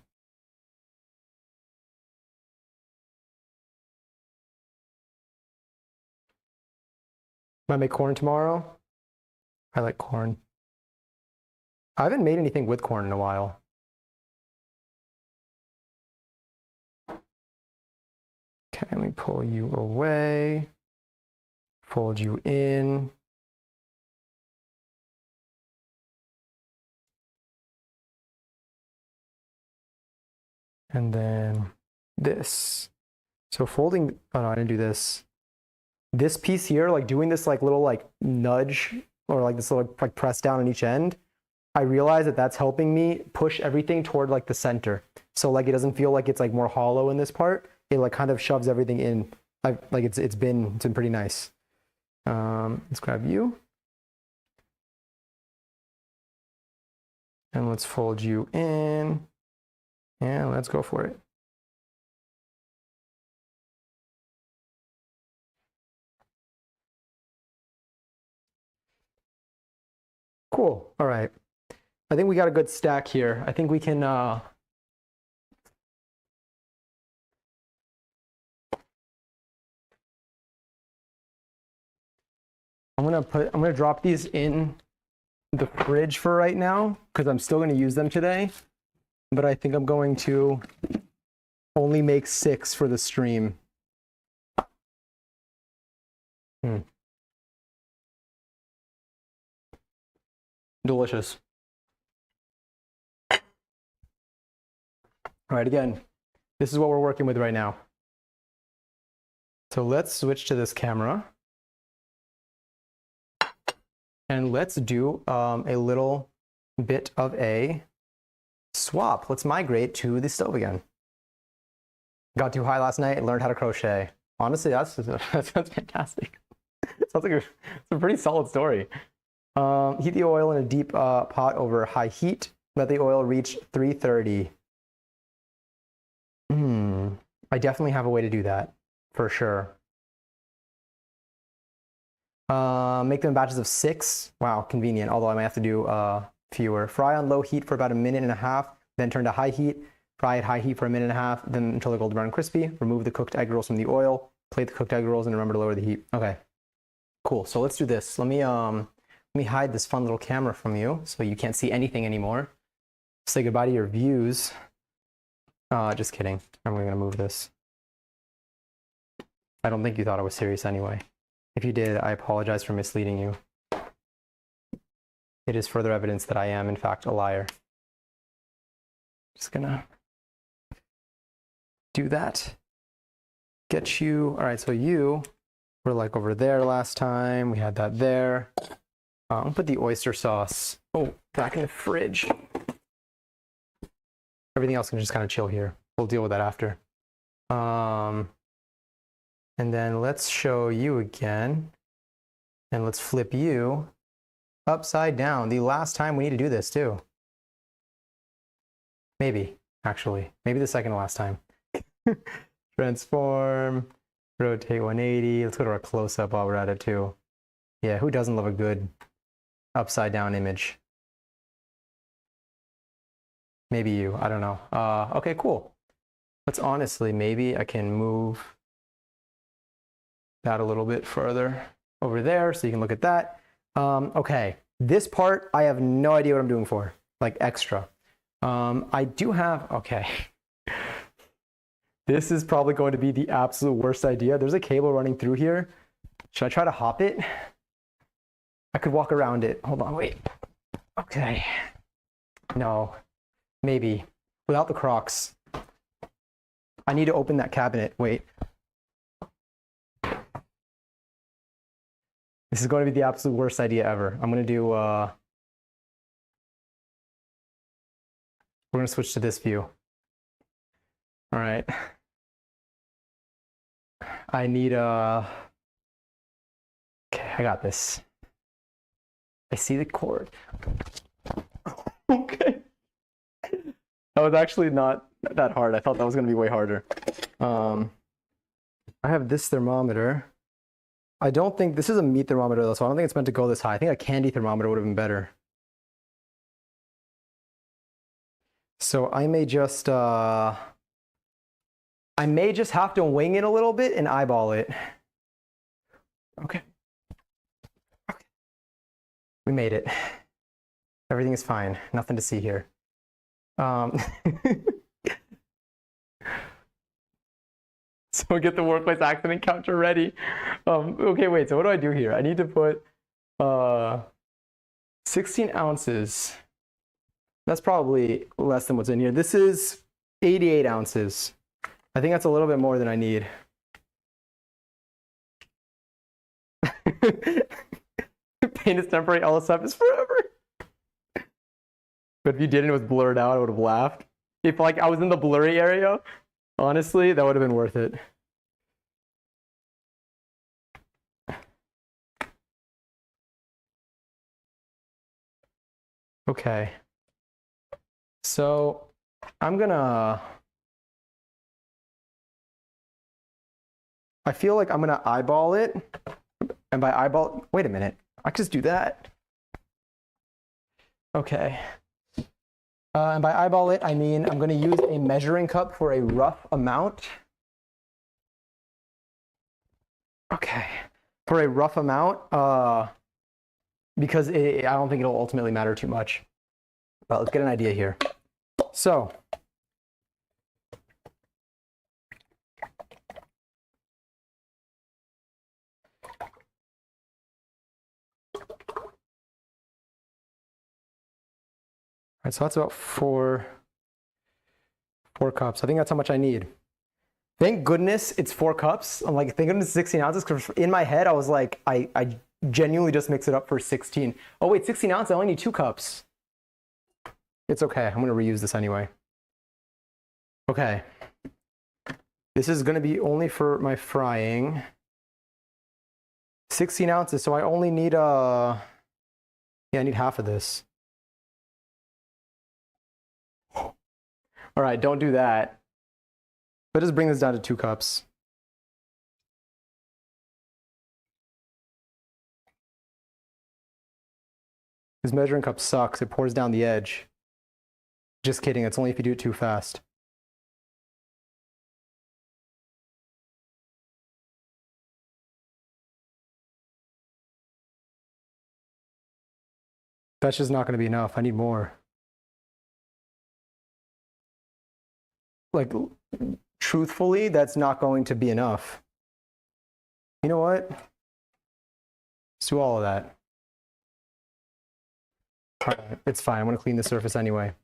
Might make corn tomorrow. I like corn. I haven't made anything with corn in a while. Okay, let me pull you away. Fold you in. And then this. So folding, oh no, I didn't do this. This piece here, like doing this like little like nudge or like this little like press down on each end I realize that that's helping me push everything toward like the center. So like it doesn't feel like it's like more hollow in this part. It like kind of shoves everything in. Like it's been pretty nice. Let's grab you. And let's fold you in. And let's go for it. Cool. All right. I think we got a good stack here. I think we can I'm gonna drop these in the fridge for right now because I'm still gonna use them today. But I think I'm going to only make 6 for the stream. Delicious. All right, again, this is what we're working with right now. So let's switch to this camera. And let's do a little bit of a swap. Let's migrate to the stove again. Got too high last night and learned how to crochet. Honestly, that sounds fantastic. Sounds like it's a pretty solid story. Heat the oil in a deep pot over high heat. Let the oil reach 330. I definitely have a way to do that, for sure. Make them in batches of 6. Wow, convenient, although I might have to do fewer. Fry on low heat for about 1.5 minutes, then turn to high heat. Fry at high heat for 1.5 minutes, then until they're golden brown and crispy. Remove the cooked egg rolls from the oil. Plate the cooked egg rolls and remember to lower the heat. Okay, cool. So let's do this. Let me hide this fun little camera from you so you can't see anything anymore. Say goodbye to your views. Just kidding. I'm gonna move this. I don't think you thought I was serious anyway. If you did, I apologize for misleading you. It is further evidence that I am, in fact, a liar. Just gonna do that. Get you. All right, so you were like over there last time. We had that there. I'll put the oyster sauce back in the fridge. Everything else can just kind of chill here. We'll deal with that after. And then let's show you again. And let's flip you upside down. The last time we need to do this too. Maybe, actually. Maybe the second to last time. Transform, rotate 180. Let's go to our close-up while we're at it too. Yeah, who doesn't love a good upside down image? Maybe you, I don't know. Okay, cool. Let's honestly, maybe I can move that a little bit further over there so you can look at that. Okay, this part, I have no idea what I'm doing for, like extra. I do have, okay. This is probably going to be the absolute worst idea. There's a cable running through here. Should I try to hop it? I could walk around it. Hold on, wait. Okay. No, maybe. Without the Crocs. I need to open that cabinet. Wait. This is going to be the absolute worst idea ever. I'm going to do, we're going to switch to this view. All right. I need okay, I got this. I see the cord. Okay. That was actually not that hard. I thought that was going to be way harder. I have this thermometer. I don't think this is a meat thermometer though, so I don't think it's meant to go this high. I think a candy thermometer would have been better. So I may just have to wing it a little bit and eyeball it. Okay. Okay. We made it. Everything is fine. Nothing to see here. So get the workplace accident counter ready. Okay, wait, so what do I do here? I need to put 16 ounces. That's probably less than what's in here. This is 88 ounces. I think that's a little bit more than I need. Pain is temporary, LSF is forever. But if you didn't, it was blurred out, I would have laughed. If like I was in the blurry area, honestly, that would have been worth it. Okay. So I'm gonna, I feel like I'm gonna eyeball it. And by eyeball, wait a minute, I can just do that. Okay. And by eyeball it, I mean I'm gonna use a measuring cup for a rough amount. Okay, for a rough amount, because I don't think it'll ultimately matter too much. But let's get an idea here. So, all right, so that's about four cups. I think that's how much I need. Thank goodness it's 4 cups. I'm like, thank goodness it's 16 ounces, because in my head I was like, I genuinely just mix it up for 16. Oh wait, 16 ounces, I only need 2 cups. It's okay, I'm gonna reuse this anyway. Okay. This is gonna be only for my frying. 16 ounces, so I only need yeah, I need half of this. All right, don't do that. Let's just bring this down to 2 cups. This measuring cup sucks. It pours down the edge. Just kidding. It's only if you do it too fast. That's just not going to be enough. I need more. Like, truthfully, that's not going to be enough. You know what? Let's do all of that. All right, it's fine. I'm going to clean the surface anyway.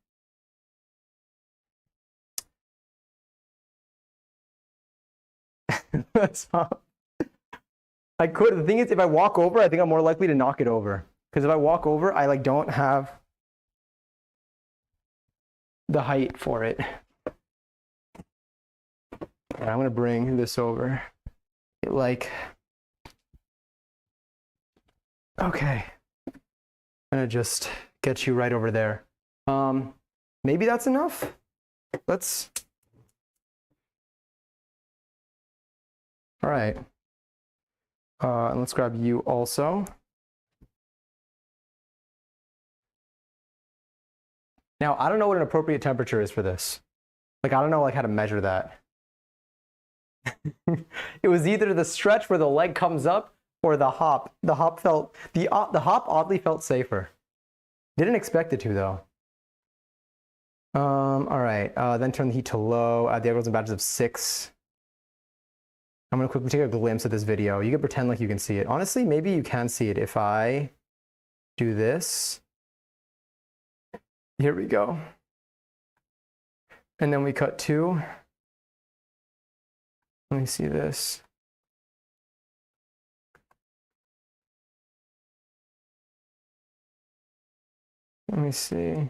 That's fine. I could. The thing is, if I walk over, I think I'm more likely to knock it over. Because if I walk over, I like don't have the height for it. Right, I'm gonna bring this over. Like, okay. I'm gonna just get you right over there. Maybe that's enough. Let's. All right. And let's grab you also. Now, I don't know what an appropriate temperature is for this. Like, I don't know like how to measure that. It was either the stretch where the leg comes up or the hop. The hop oddly felt safer. Didn't expect it to though. All right. Then turn the heat to low. Add the egg rolls in batches of 6. I'm gonna quickly take a glimpse of this video. You can pretend like you can see it. Honestly, maybe you can see it if I do this. Here we go. And then we cut 2. Let me see this. Let me see.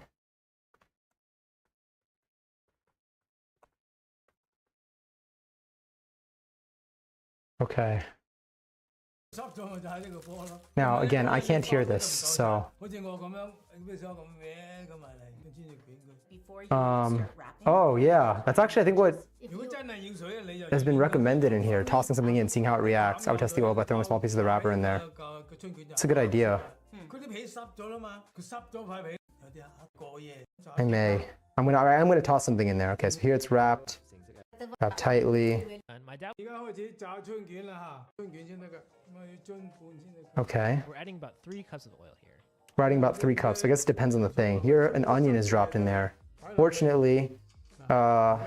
Okay. Now, again, I can't hear this, so. Oh, yeah. That's actually, I think, what has been recommended in here. Tossing something in, seeing how it reacts. I would test the oil by throwing a small piece of the wrapper in there. It's a good idea. I may. I'm gonna toss something in there. Okay, so here it's wrapped tightly. And my dad, Okay. we're adding about 3 cups of oil here. We're adding about 3 cups. I guess it depends on the thing. Here, an onion is dropped in there. Fortunately, I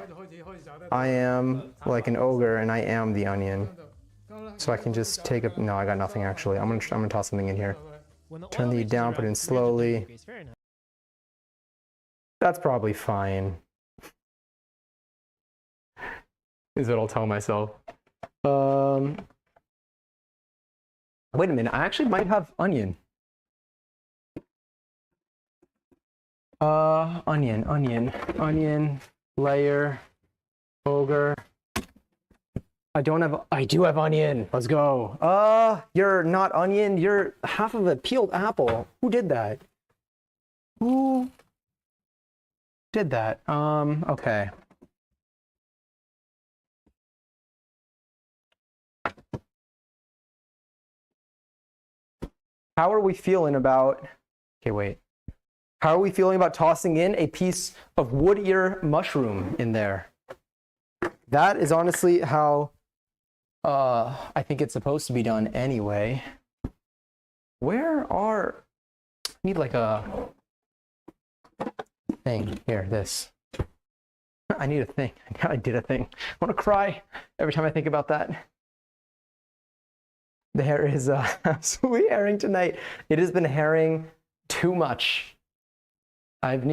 am like an ogre, and I am the onion. So I can just take a. No, I got nothing actually. I'm gonna toss something in here. When the Turn oil the heat reaches down, put it around in 300 slowly. degrees Fahrenheit, That's probably fine. Is what I'll tell myself. Wait a minute. I actually might have onion. Onion, layer, ogre. I do have onion. Let's go. You're not onion. You're half of a peeled apple. Who did that? Who did that? Okay. How are we feeling about, okay, wait. How are we feeling about tossing in a piece of wood ear mushroom in there? That is honestly how I think it's supposed to be done anyway. I need like a thing. Here, this. I need a thing. I did a thing. I want to cry every time I think about that. The hair is absolutely herring tonight. It has been herring too much. I'm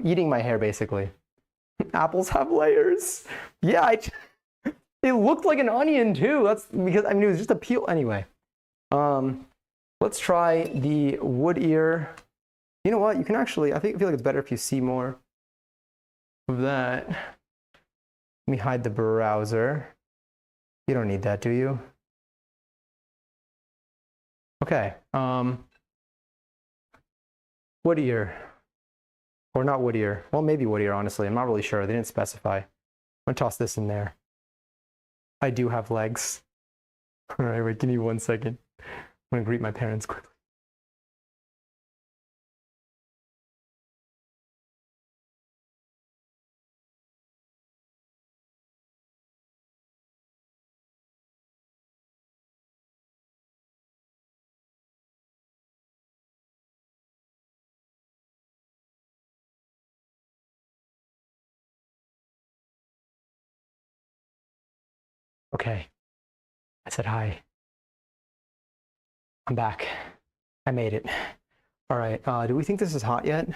eating my hair basically. Apples have layers. Yeah, it looked like an onion too. That's because it was just a peel anyway. Let's try the wood ear. You know what? You can actually, I feel like it's better if you see more of that. Let me hide the browser. You don't need that, do you? Okay. Wood ear. Or not wood ear. Well, maybe wood ear, honestly. I'm not really sure. They didn't specify. I'm gonna toss this in there. I do have legs. All right, wait, give me 1 second. I'm gonna greet my parents quickly. Okay, I said hi. I'm back. I made it. All right, do we think this is hot yet?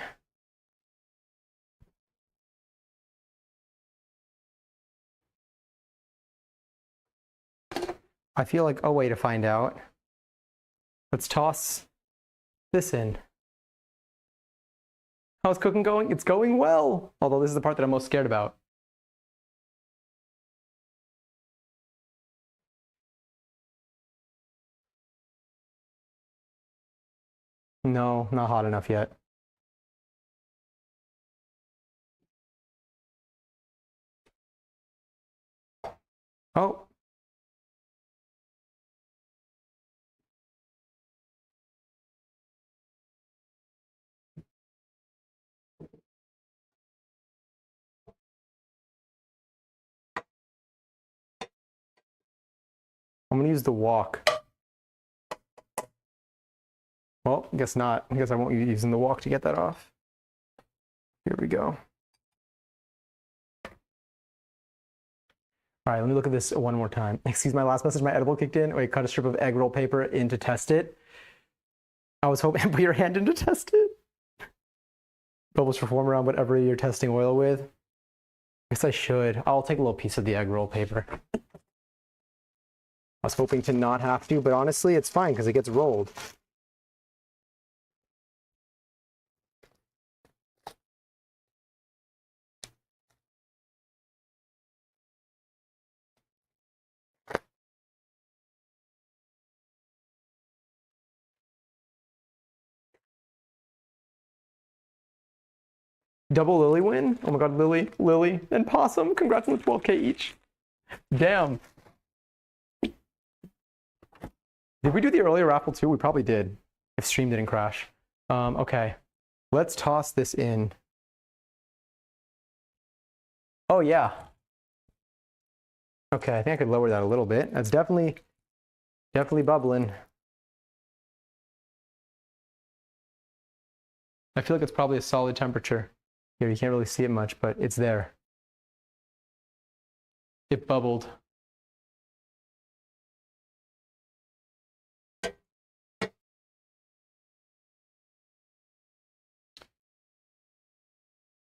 I feel like a way to find out. Let's toss this in. How's cooking going? It's going well. Although this is the part that I'm most scared about. No, not hot enough yet. Oh. I'm gonna use the wok. Well, guess not. I guess I won't be using the wok to get that off. Here we go. All right, let me look at this one more time. Excuse my last message, my edible kicked in. Wait, cut a strip of egg roll paper in to test it. I was hoping, put your hand in to test it. Bubbles perform around whatever you're testing oil with. I guess I should. I'll take a little piece of the egg roll paper. I was hoping to not have to, but honestly, it's fine because it gets rolled. Double Lily win? Oh my god, Lily, and Possum. Congrats on the 12K each. Damn. Did we do the earlier raffle too? We probably did, if stream didn't crash. Okay, let's toss this in. Oh yeah. Okay, I think I could lower that a little bit. That's definitely bubbling. I feel like it's probably a solid temperature. Here, you can't really see it much, but it's there. It bubbled.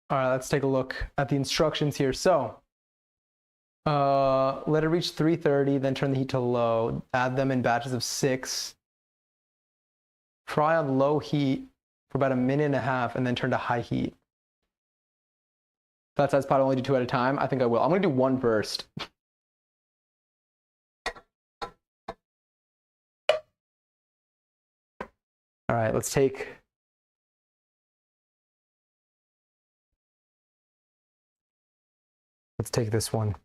All right, let's take a look at the instructions here. So, let it reach 330, then turn the heat to low. Add them in batches of 6. Fry on low heat for about 1.5 minutes and then turn to high heat. If that says pot only do 2 at a time, I think I will. I'm gonna do 1 first. All right, let's take this one.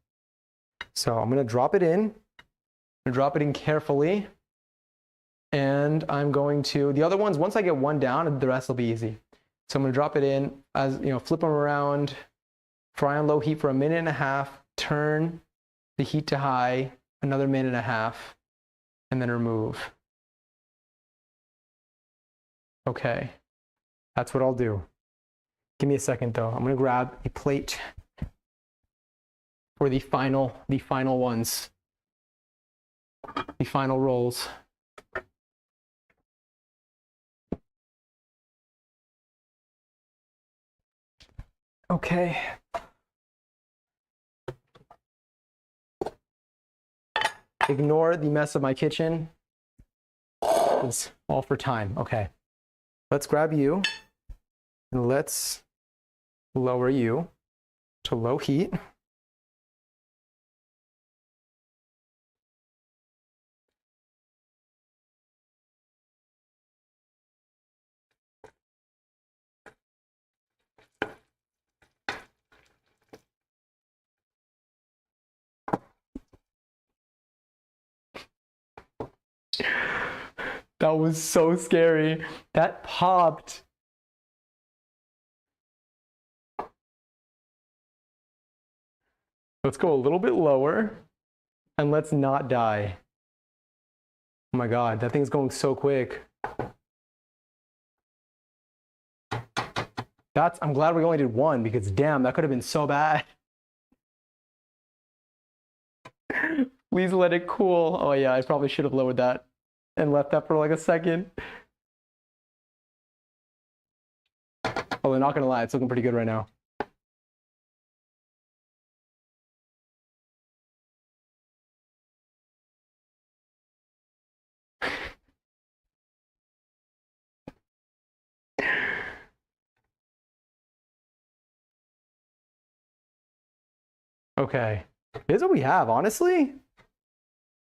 So I'm gonna drop it in. I'm gonna drop it in carefully. And I'm going to, the other ones, once I get one down, the rest will be easy. So I'm gonna drop it in, as you know, flip them around, fry on low heat for 1.5 minutes, turn the heat to high, another 1.5 minutes, and then remove. Okay, that's what I'll do. Give me a second though. I'm gonna grab a plate for the final ones, the final rolls. Okay. Ignore the mess of my kitchen. It's all for time. Okay. Let's grab you and let's lower you to low heat. That was so scary. That popped. Let's go a little bit lower and let's not die. Oh my God, that thing's going so quick. I'm glad we only did 1 because damn, that could have been so bad. Please let it cool. Oh yeah, I probably should have lowered that and left that for like a second. Oh, they're not gonna lie, it's looking pretty good right now. Okay, here's what we have, honestly.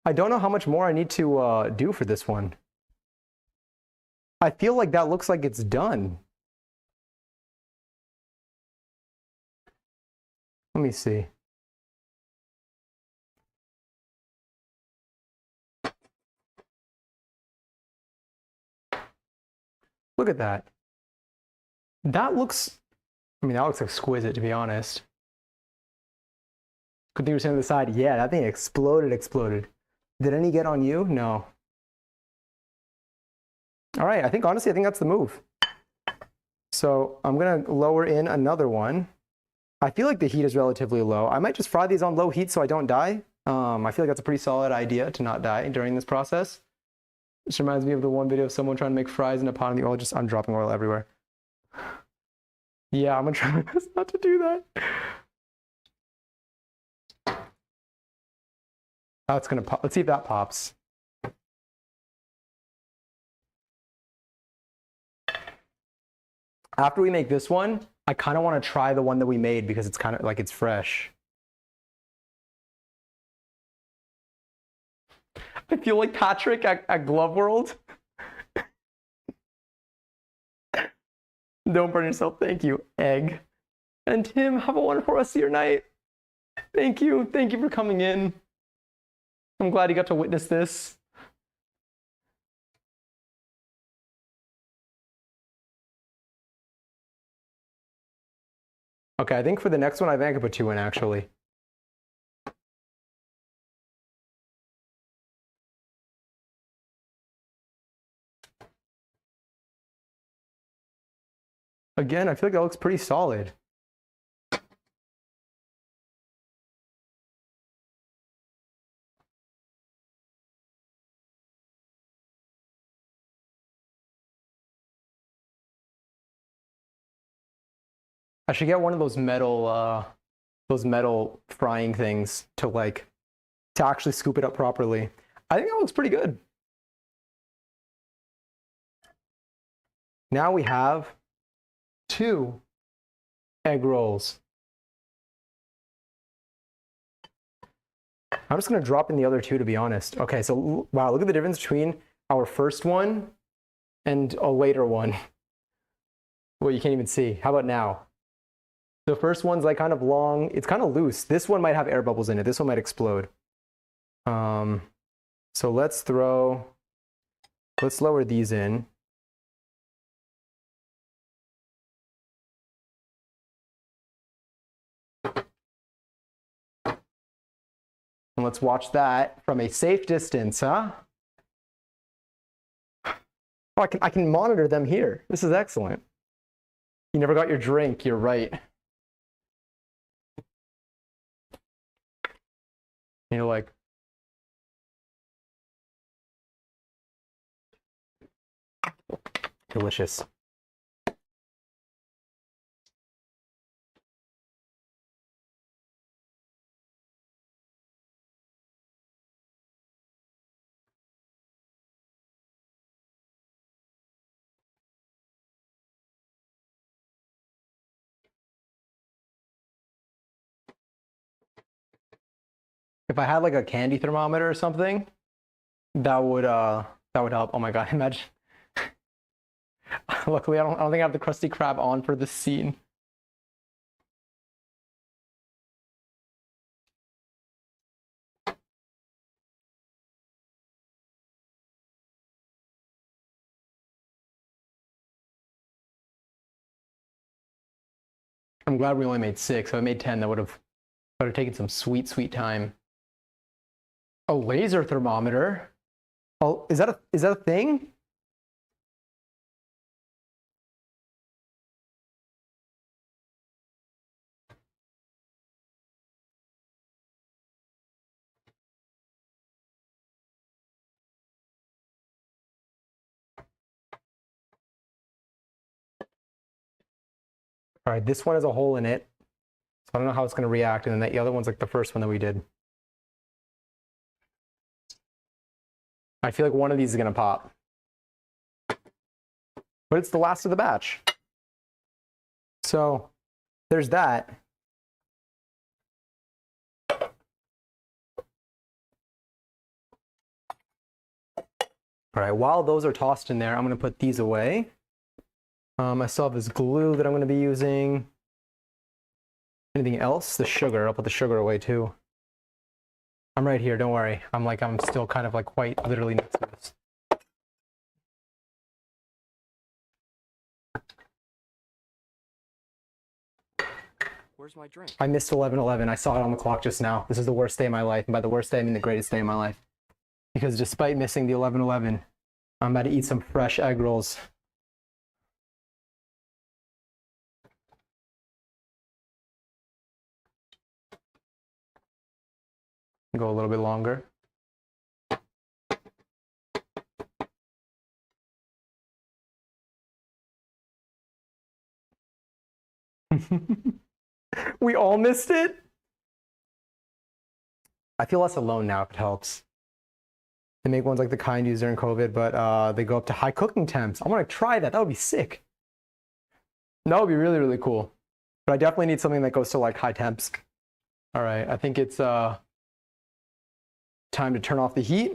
I don't know how much more I need to do for this one. I feel like that looks like it's done. Let me see. Look at that. That looks, I mean, that looks exquisite, to be honest. Good thing you're sitting on the side. Yeah, that thing exploded. Did any get on you? No. All right, honestly, I think that's the move. So I'm gonna lower in another one. I feel like the heat is relatively low. I might just fry these on low heat so I don't die. I feel like that's a pretty solid idea to not die during this process. This reminds me of the one video of someone trying to make fries in a pot and the oil I'm dropping oil everywhere. Yeah, I'm gonna try my best not to do that. That's gonna pop. Let's see if that pops. After we make this one, I kind of want to try the one that we made because it's kind of like it's fresh. I feel like Patrick at Glove World. Don't burn yourself. Thank you, Egg. And Tim, have a wonderful rest of your night. Thank you. Thank you for coming in. I'm glad you got to witness this. Okay, I think for the next one, I think I could put 2 in actually. Again, I feel like that looks pretty solid. I should get one of those metal frying things to actually scoop it up properly. I think that looks pretty good. Now we have 2 egg rolls. I'm just gonna drop in the other 2 to be honest. Okay, so wow, look at the difference between our first one and a later one. Well, you can't even see. How about now? The first one's like kind of long. It's kind of loose. This one might have air bubbles in it. This one might explode. So let's lower these in. And let's watch that from a safe distance, huh? Oh, I can monitor them here. This is excellent. You never got your drink, you're right. You're like, delicious. If I had like a candy thermometer or something, that would help. Oh my god, imagine. Luckily, I don't think I have the Krusty Krab on for this scene. I'm glad we only made 6. If I made 10, that would have taken some sweet, sweet time. A laser thermometer? Oh, is that a thing? All right, this one has a hole in it. So I don't know how it's going to react. And then the other one's like the first one that we did. I feel like one of these is going to pop. But it's the last of the batch. So there's that. All right, while those are tossed in there, I'm going to put these away. I still have this glue that I'm going to be using. Anything else? The sugar. I'll put the sugar away too. I'm right here, don't worry. I'm still kind of like quite literally next to this. Where's my drink? I missed 11:11. I saw it on the clock just now. This is the worst day of my life. And by the worst day, I mean the greatest day of my life. Because despite missing the 11:11, I'm about to eat some fresh egg rolls. Go a little bit longer. We all missed it. I feel less alone now if it helps. They make ones like the kind used during COVID, but they go up to high cooking temps. I want to try that. That would be sick. That would be really, really cool. But I definitely need something that goes to like high temps. All right, I think it's time to turn off the heat.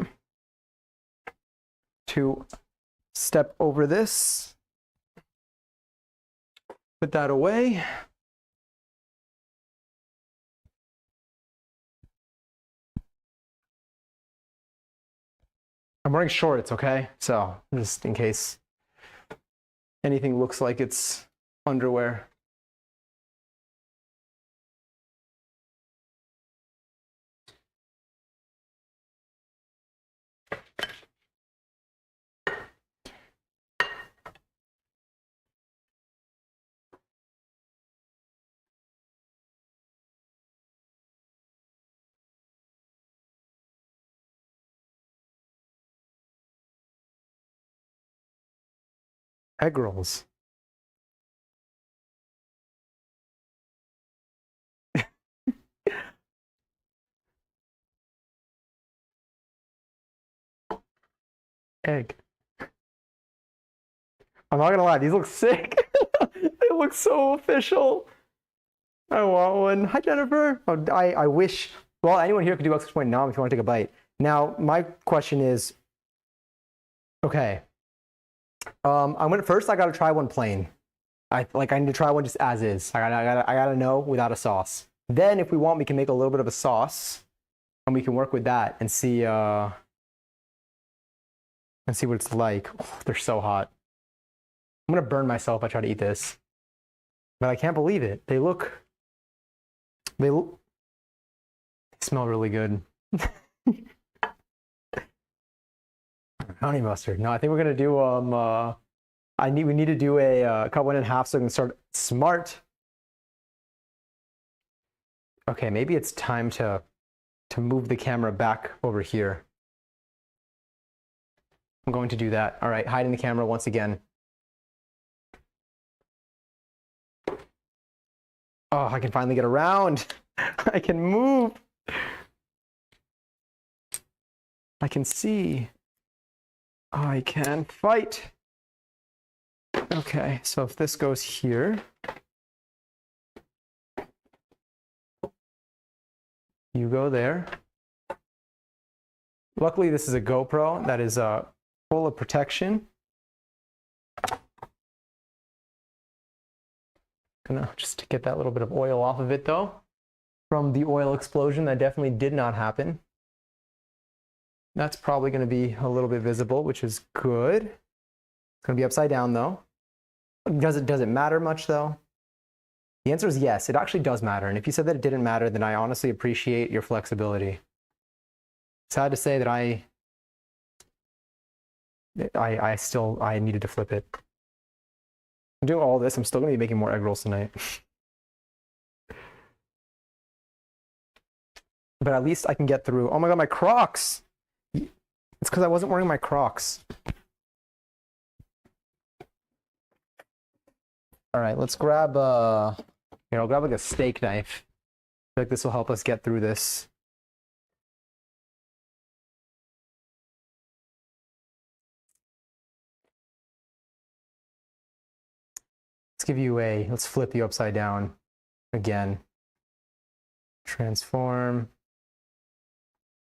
To step over this. Put that away. I'm wearing shorts, okay? So just in case anything looks like it's underwear. Egg rolls. Egg. I'm not gonna lie, these look sick. They look so official. I want one. Hi, Jennifer. Oh, I wish. Well, anyone here could do exclamation point nom if you want to take a bite. Now, my question is, okay. I'm gonna first. I gotta try one plain. I need to try one just as is. I gotta know without a sauce. Then, if we want, we can make a little bit of a sauce, and we can work with that and see what it's like. Oh, they're so hot. I'm gonna burn myself if I try to eat this, but I can't believe it. They smell really good. Honey mustard. No, I think we're gonna do we need to do a cut 1 in half so we can start smart. Okay, maybe it's time to move the camera back over here. I'm going to do that. All right, hiding the camera once again. Oh, I can finally get around. I can move. I can see. I can fight. Okay, so if this goes here, you go there. Luckily, this is a GoPro that is full of protection. Gonna just get that little bit of oil off of it though. From the oil explosion, that definitely did not happen. That's probably going to be a little bit visible, which is good. It's going to be upside down though. Does it matter much though? The answer is yes, it actually does matter. And if you said that it didn't matter, then I honestly appreciate your flexibility. Sad to say that I needed to flip it. I'm doing all this. I'm still going to be making more egg rolls tonight. But at least I can get through. Oh my God, my Crocs. It's because I wasn't wearing my Crocs. All right, let's grab here, I'll grab like a steak knife. I feel like this will help us get through this. Let's flip you upside down again. Transform.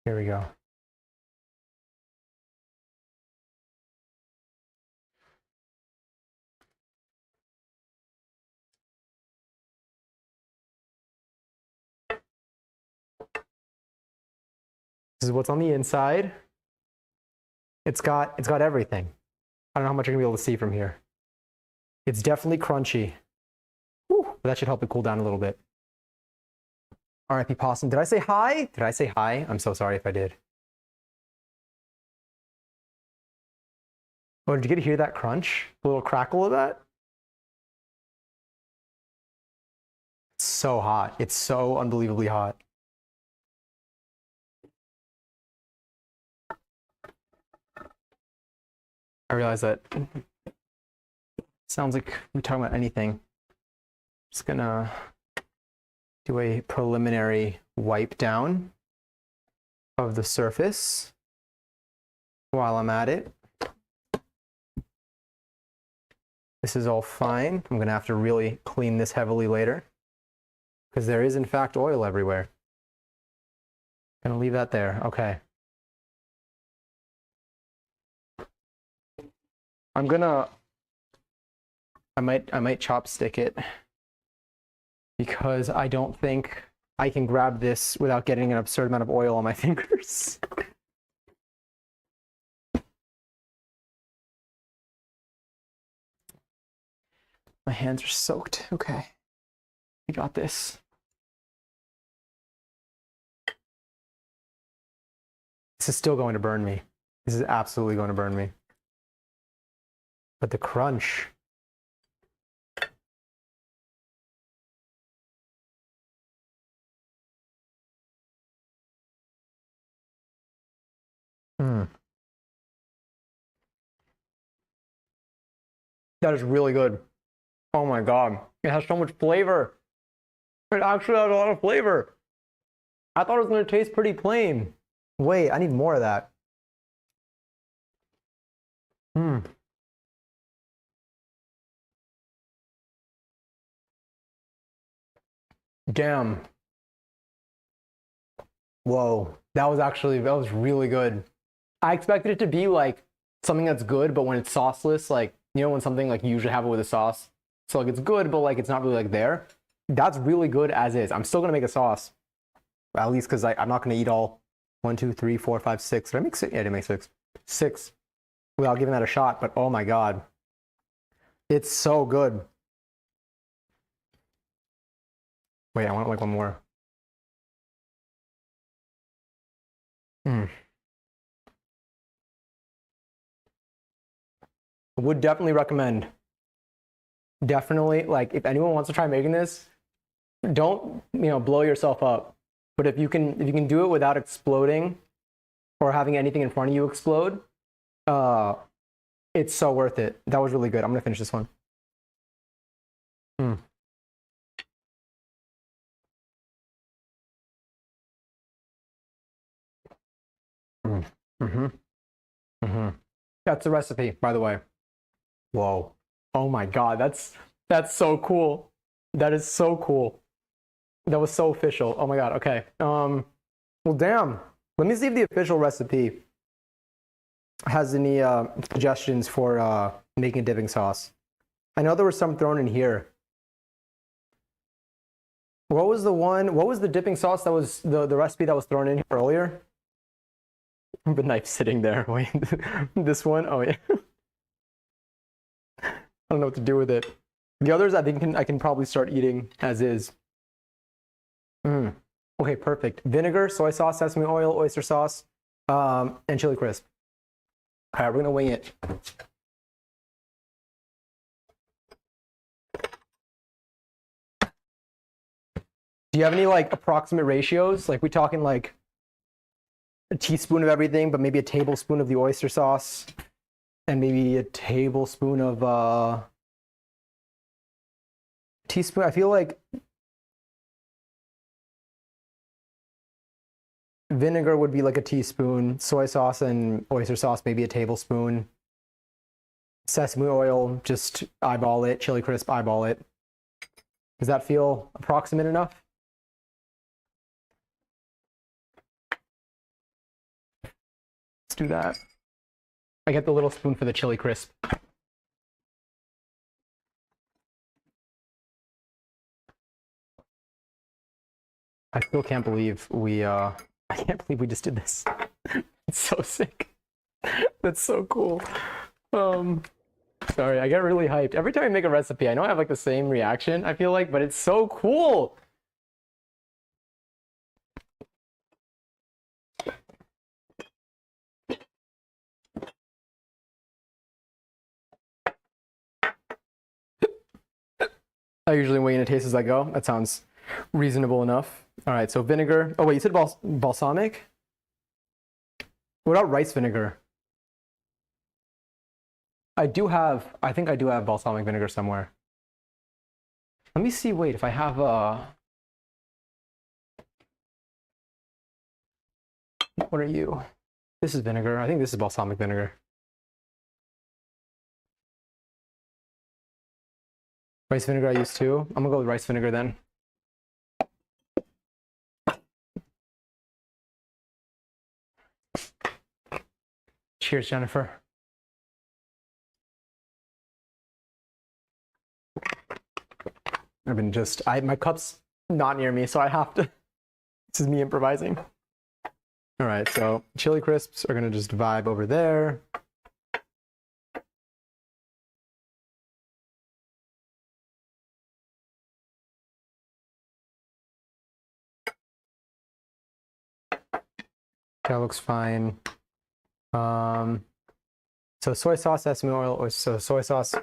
Here we go. This is what's on the inside. It's got everything. I don't know how much you're gonna be able to see from here. It's definitely crunchy. Whew, but that should help it cool down a little bit. R.I.P. Possum. Did I say hi? Did I say hi? I'm so sorry if I did. Oh, did you get to hear that crunch? A little crackle of that? It's so hot. It's so unbelievably hot. I realize that sounds like we're talking about anything. Just gonna do a preliminary wipe down of the surface while I'm at it. This is all fine. I'm gonna have to really clean this heavily later because there is in fact oil everywhere. Gonna leave that there. Okay. I might chopstick it because I don't think I can grab this without getting an absurd amount of oil on my fingers. My hands are soaked. Okay. We got this. This is still going to burn me. This is absolutely going to burn me. But the crunch. That is really good. Oh my God. It has so much flavor. It actually has a lot of flavor. I thought it was going to taste pretty plain. Wait, I need more of that. Damn. Whoa. That was really good. I expected it to be like something that's good, but when it's sauceless, like, you know, when something like you usually have it with a sauce. So like it's good, but like it's not really like there. That's really good as is. I'm still gonna make a sauce. At least because I'm not gonna eat all 1, 2, 3, 4, 5, 6. Did I make 6? Yeah, I did make 6. 6 without giving that a shot, but oh my God. It's so good. Wait, I want like one more. Would definitely recommend. Definitely, like if anyone wants to try making this, don't, you know, blow yourself up. But if you can do it without exploding or having anything in front of you explode, it's so worth it. That was really good. I'm gonna finish this one. That's the recipe, by the way. Whoa. Oh my God, that's so cool. That is so cool. That was so official. Oh my God. Okay. Well, damn. Let me see if the official recipe has any suggestions for making a dipping sauce. I know there was some thrown in here. What was the dipping sauce that was the recipe that was thrown in here earlier? The knife sitting there. Wait, this one? Oh yeah. I don't know what to do with it. The others I think I can probably start eating as is. Okay, perfect. Vinegar, soy sauce, sesame oil, oyster sauce, and chili crisp. All right, we're gonna wing it. Do you have any like approximate ratios? Like we talking like a teaspoon of everything, but maybe a tablespoon of the oyster sauce, and maybe a tablespoon of teaspoon. I feel like vinegar would be like a teaspoon, soy sauce and oyster sauce maybe a tablespoon, sesame oil, just eyeball it, chili crisp, eyeball it. Does that feel approximate enough? Let's do that. I get the little spoon for the chili crisp. I still can't believe I can't believe we just did this. It's so sick. That's so cool. Sorry, I get really hyped. Every time I make a recipe, I know I have like the same reaction, I feel like, but it's so cool. I usually weigh in a taste as I go. That sounds reasonable enough. All right, so vinegar. Oh wait, you said balsamic? What about rice vinegar? I think I do have balsamic vinegar somewhere. Let me see, wait, if I have what are you? This is vinegar. I think this is balsamic vinegar. Rice vinegar I use too. I'm gonna go with rice vinegar then. Cheers, Jennifer. My cup's not near me, so I have to, this is me improvising. All right, so chili crisps are gonna just vibe over there. That looks fine. So soy sauce, sesame oil, or so soy sauce,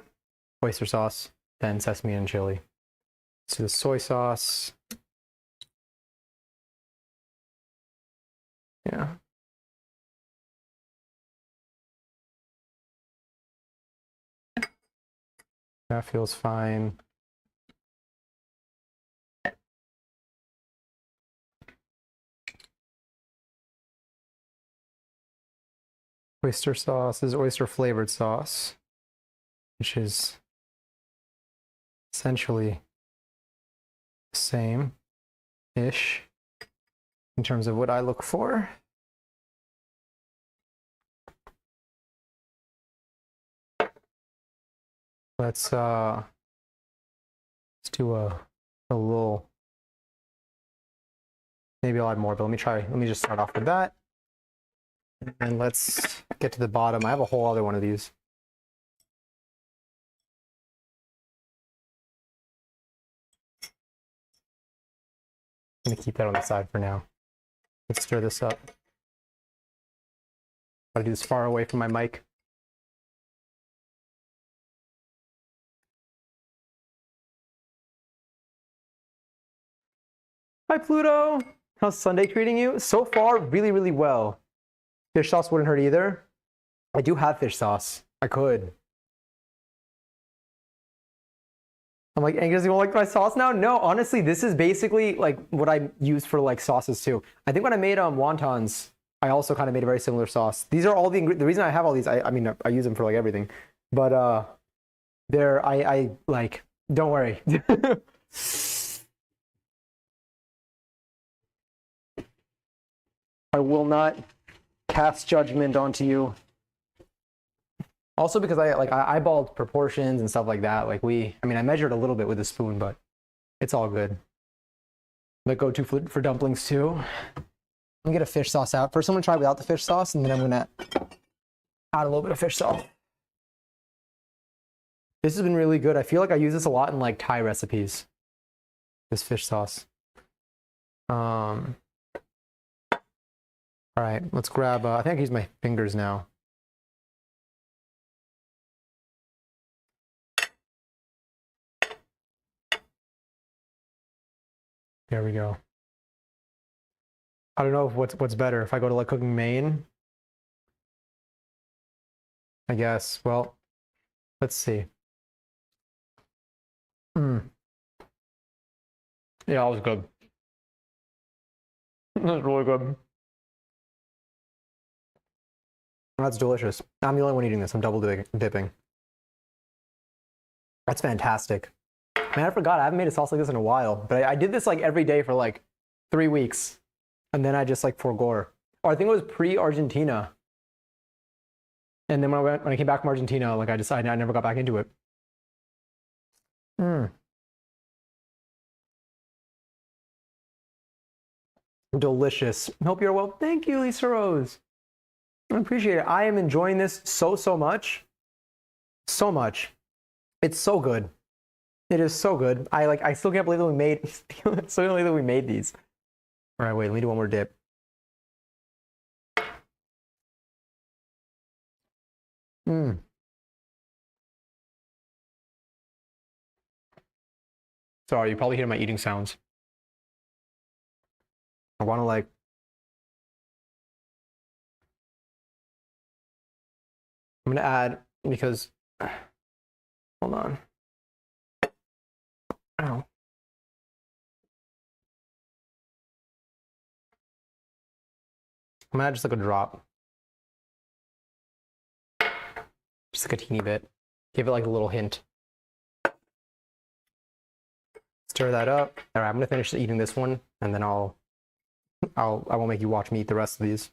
oyster sauce, then sesame and chili. So the soy sauce. Yeah. That feels fine. Oyster sauce is oyster flavored sauce, which is essentially the same. ish in terms of what I look for. Let's do a little, maybe I'll add more, but let me just start off with that. And let's get to the bottom. I have a whole other one of these. I'm gonna keep that on the side for now. Let's stir this up. Gotta do this far away from my mic. Hi, Pluto. How's Sunday treating you? So far, really, really well. Fish sauce wouldn't hurt either. I do have fish sauce. I could. I'm like, Angus, you won't like my sauce now? No, honestly, this is basically like what I use for like sauces too. I think when I made wontons, I also kind of made a very similar sauce. These are all the reason I have all these. I mean, I use them for like everything, but I like. Don't worry. I will not cast judgment onto you. Also because I eyeballed proportions and stuff like that. Like I measured a little bit with a spoon, but it's all good. Let go to for dumplings too. Let me get a fish sauce out. First I'm gonna try without the fish sauce, and then I'm gonna add a little bit of fish sauce. This has been really good. I feel like I use this a lot in like Thai recipes. This fish sauce. All right, let's grab, I think I can use my fingers now. There we go. I don't know what's better, if I go to like cooking main. I guess, well, let's see. Yeah, that was good. That's really good. That's delicious. I'm the only one eating this. I'm double dipping. That's fantastic. Man, I forgot. I haven't made a sauce like this in a while. But I did this like every day for like 3 weeks. And then I just like forgore. Or I think it was pre-Argentina. And then when I came back from Argentina, like I decided I never got back into it. Delicious. Hope you're well. Thank you, Lisa Rose. I appreciate it. I am enjoying this so much. So much. It's so good. It is so good. I still can't believe that we made still can't believe that we made these. All right, wait, let me do one more dip. Sorry, you probably hear my eating sounds. I want to like I'm gonna add because hold on. Ow. I'm gonna add just like a drop. Just like a teeny bit. Give it like a little hint. Stir that up. All right, I'm gonna finish eating this one, and then I won't make you watch me eat the rest of these.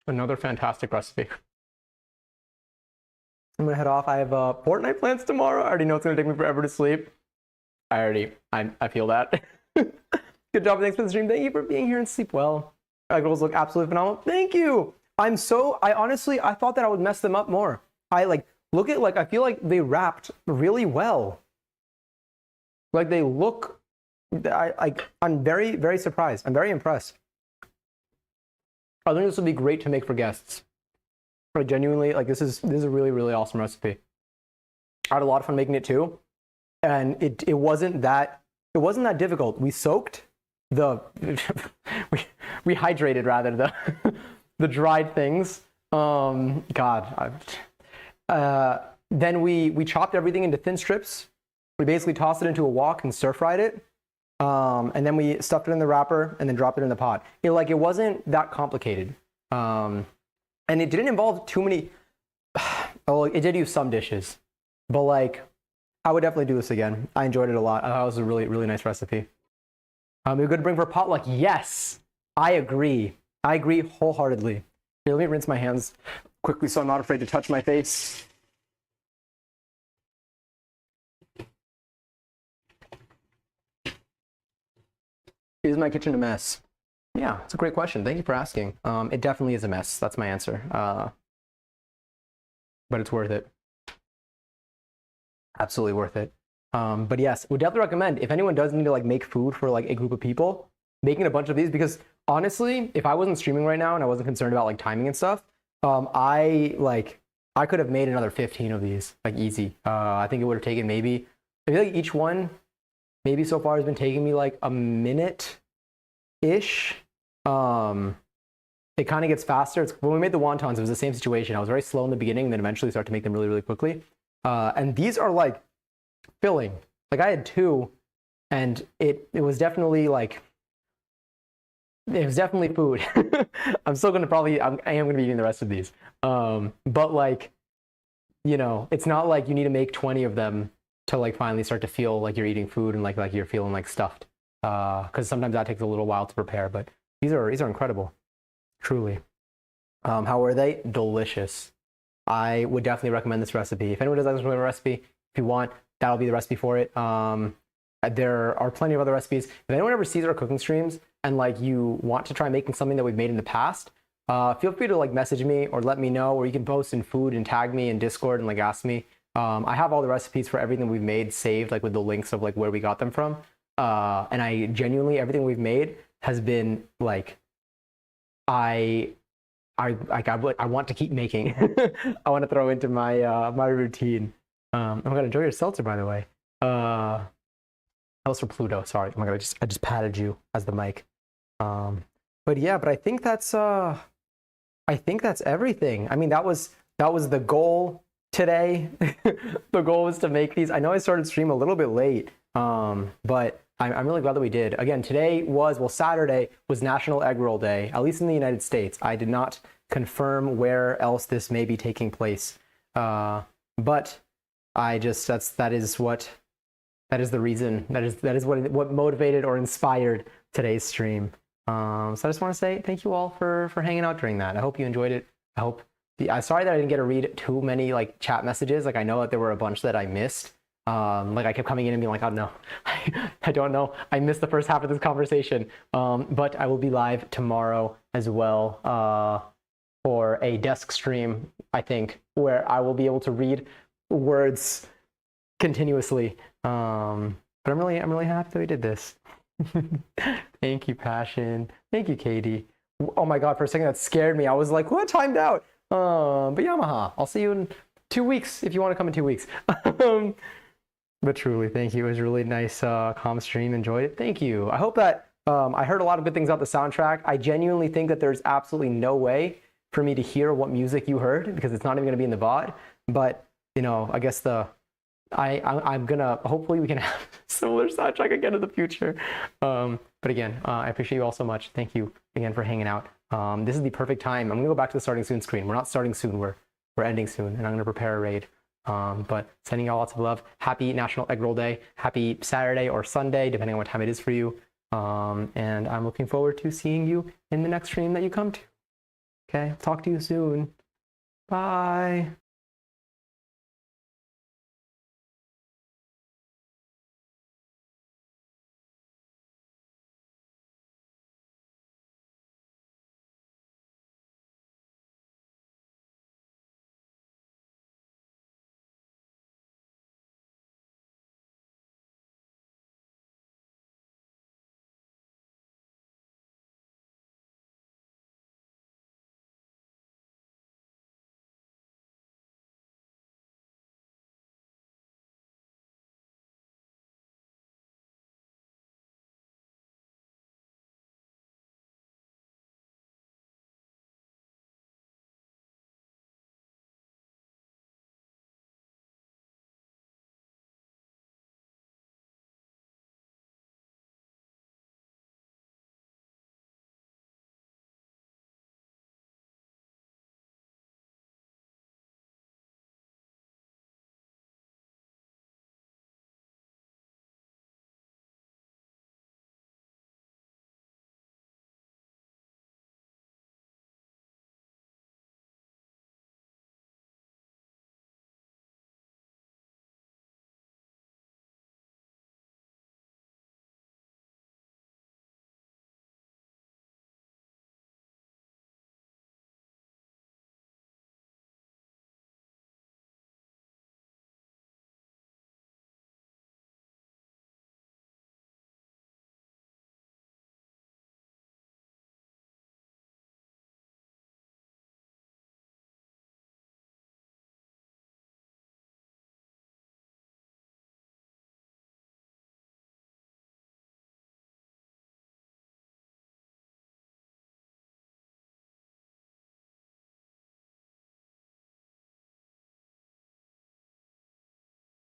Another fantastic recipe. I'm gonna head off. I have Fortnite plans tomorrow. I already know it's gonna take me forever to sleep. I feel that. Good job. Thanks for the stream. Thank you for being here and sleep well. My girls look absolutely phenomenal. Thank you. I honestly thought that I would mess them up more. I feel like they wrapped really well. Like they look, I'm very, very surprised. I'm very impressed. I think this would be great to make for guests. Like genuinely, like this is a really, really awesome recipe. I had a lot of fun making it too. And it wasn't that difficult. We soaked we hydrated rather the dried things. Then we chopped everything into thin strips. We basically tossed it into a wok and stir fried it. And then we stuffed it in the wrapper and then dropped it in the pot. It wasn't that complicated. And it didn't involve too many. Oh, it did use some dishes, but like I would definitely do this again. I enjoyed it a lot. I thought it was a really, really nice recipe. You're good to bring for potluck? Yes, I agree. I agree wholeheartedly. Here, let me rinse my hands quickly so I'm not afraid to touch my face. Is my kitchen a mess? Yeah, it's a great question. Thank you for asking. It definitely is a mess. That's my answer. But it's worth it. Absolutely worth it. But yes, would definitely recommend if anyone does need to like make food for like a group of people, making a bunch of these, because honestly, if I wasn't streaming right now and I wasn't concerned about like timing and stuff, I could have made another 15 of these like easy. I think it would have taken maybe, I feel like each one maybe so far has been taking me like a minute ish. It kind of gets faster. When we made the wontons, it was the same situation. I was very slow in the beginning and then eventually start to make them really, really quickly. And these are like filling. Like I had 2 and it was definitely like, it was definitely food. I'm still going to probably, I am going to be eating the rest of these. But like, you know, it's not like you need to make 20 of them to like finally start to feel like you're eating food and like you're feeling like stuffed. Because sometimes that takes a little while to prepare, but these are incredible, truly. How are they? Delicious. I would definitely recommend this recipe. If anyone does like this recipe, if you want, that'll be the recipe for it. There are plenty of other recipes. If anyone ever sees our cooking streams and like you want to try making something that we've made in the past, feel free to like message me or let me know, or you can post in food and tag me in Discord and like ask me. I have all the recipes for everything we've made saved, like with the links of like where we got them from. And I genuinely, everything we've made has been like, I want to keep making. I want to throw into my my routine. I'm gonna enjoy your seltzer, by the way. That was for Pluto. Sorry. Oh my god, I just patted you as the mic. But yeah, but I think that's everything. I mean, that was the goal today. The goal was to make these. I know I started stream a little bit late, but I'm really glad that we did. Again, Saturday was National Egg Roll Day, at least in the United States. I did not confirm where else this may be taking place, but that is the reason. That is what motivated or inspired today's stream. So I just want to say thank you all for hanging out during that. I hope you enjoyed it. I'm sorry that I didn't get to read too many like chat messages. Like I know that there were a bunch that I missed. Like I kept coming in and being like, oh no, I don't know. I missed the first half of this conversation. But I will be live tomorrow as well for a desk stream, I think, where I will be able to read words continuously. But I'm really happy that we did this. Thank you, Passion. Thank you, Katie. Oh my god, for a second that scared me. I was like, what? Timed out. But Yamaha, I'll see you in 2 weeks if you want to come in 2 weeks. But truly, thank you. It was a really nice calm stream. Enjoyed it. Thank you. I hope that I heard a lot of good things about the soundtrack. I genuinely think that there's absolutely no way for me to hear what music you heard because it's not even going to be in the VOD. But you know, I guess I'm gonna, hopefully we can have similar soundtrack again in the future. But again, I appreciate you all so much. Thank you again for hanging out. This is the perfect time. I'm gonna go back to the starting soon screen. We're not starting soon. We're ending soon, and I'm gonna prepare a raid. But sending y'all lots of love. Happy National Egg Roll Day. Happy Saturday or Sunday, depending on what time it is for you. And I'm looking forward to seeing you in the next stream that you come to. Okay, talk to you soon. Bye.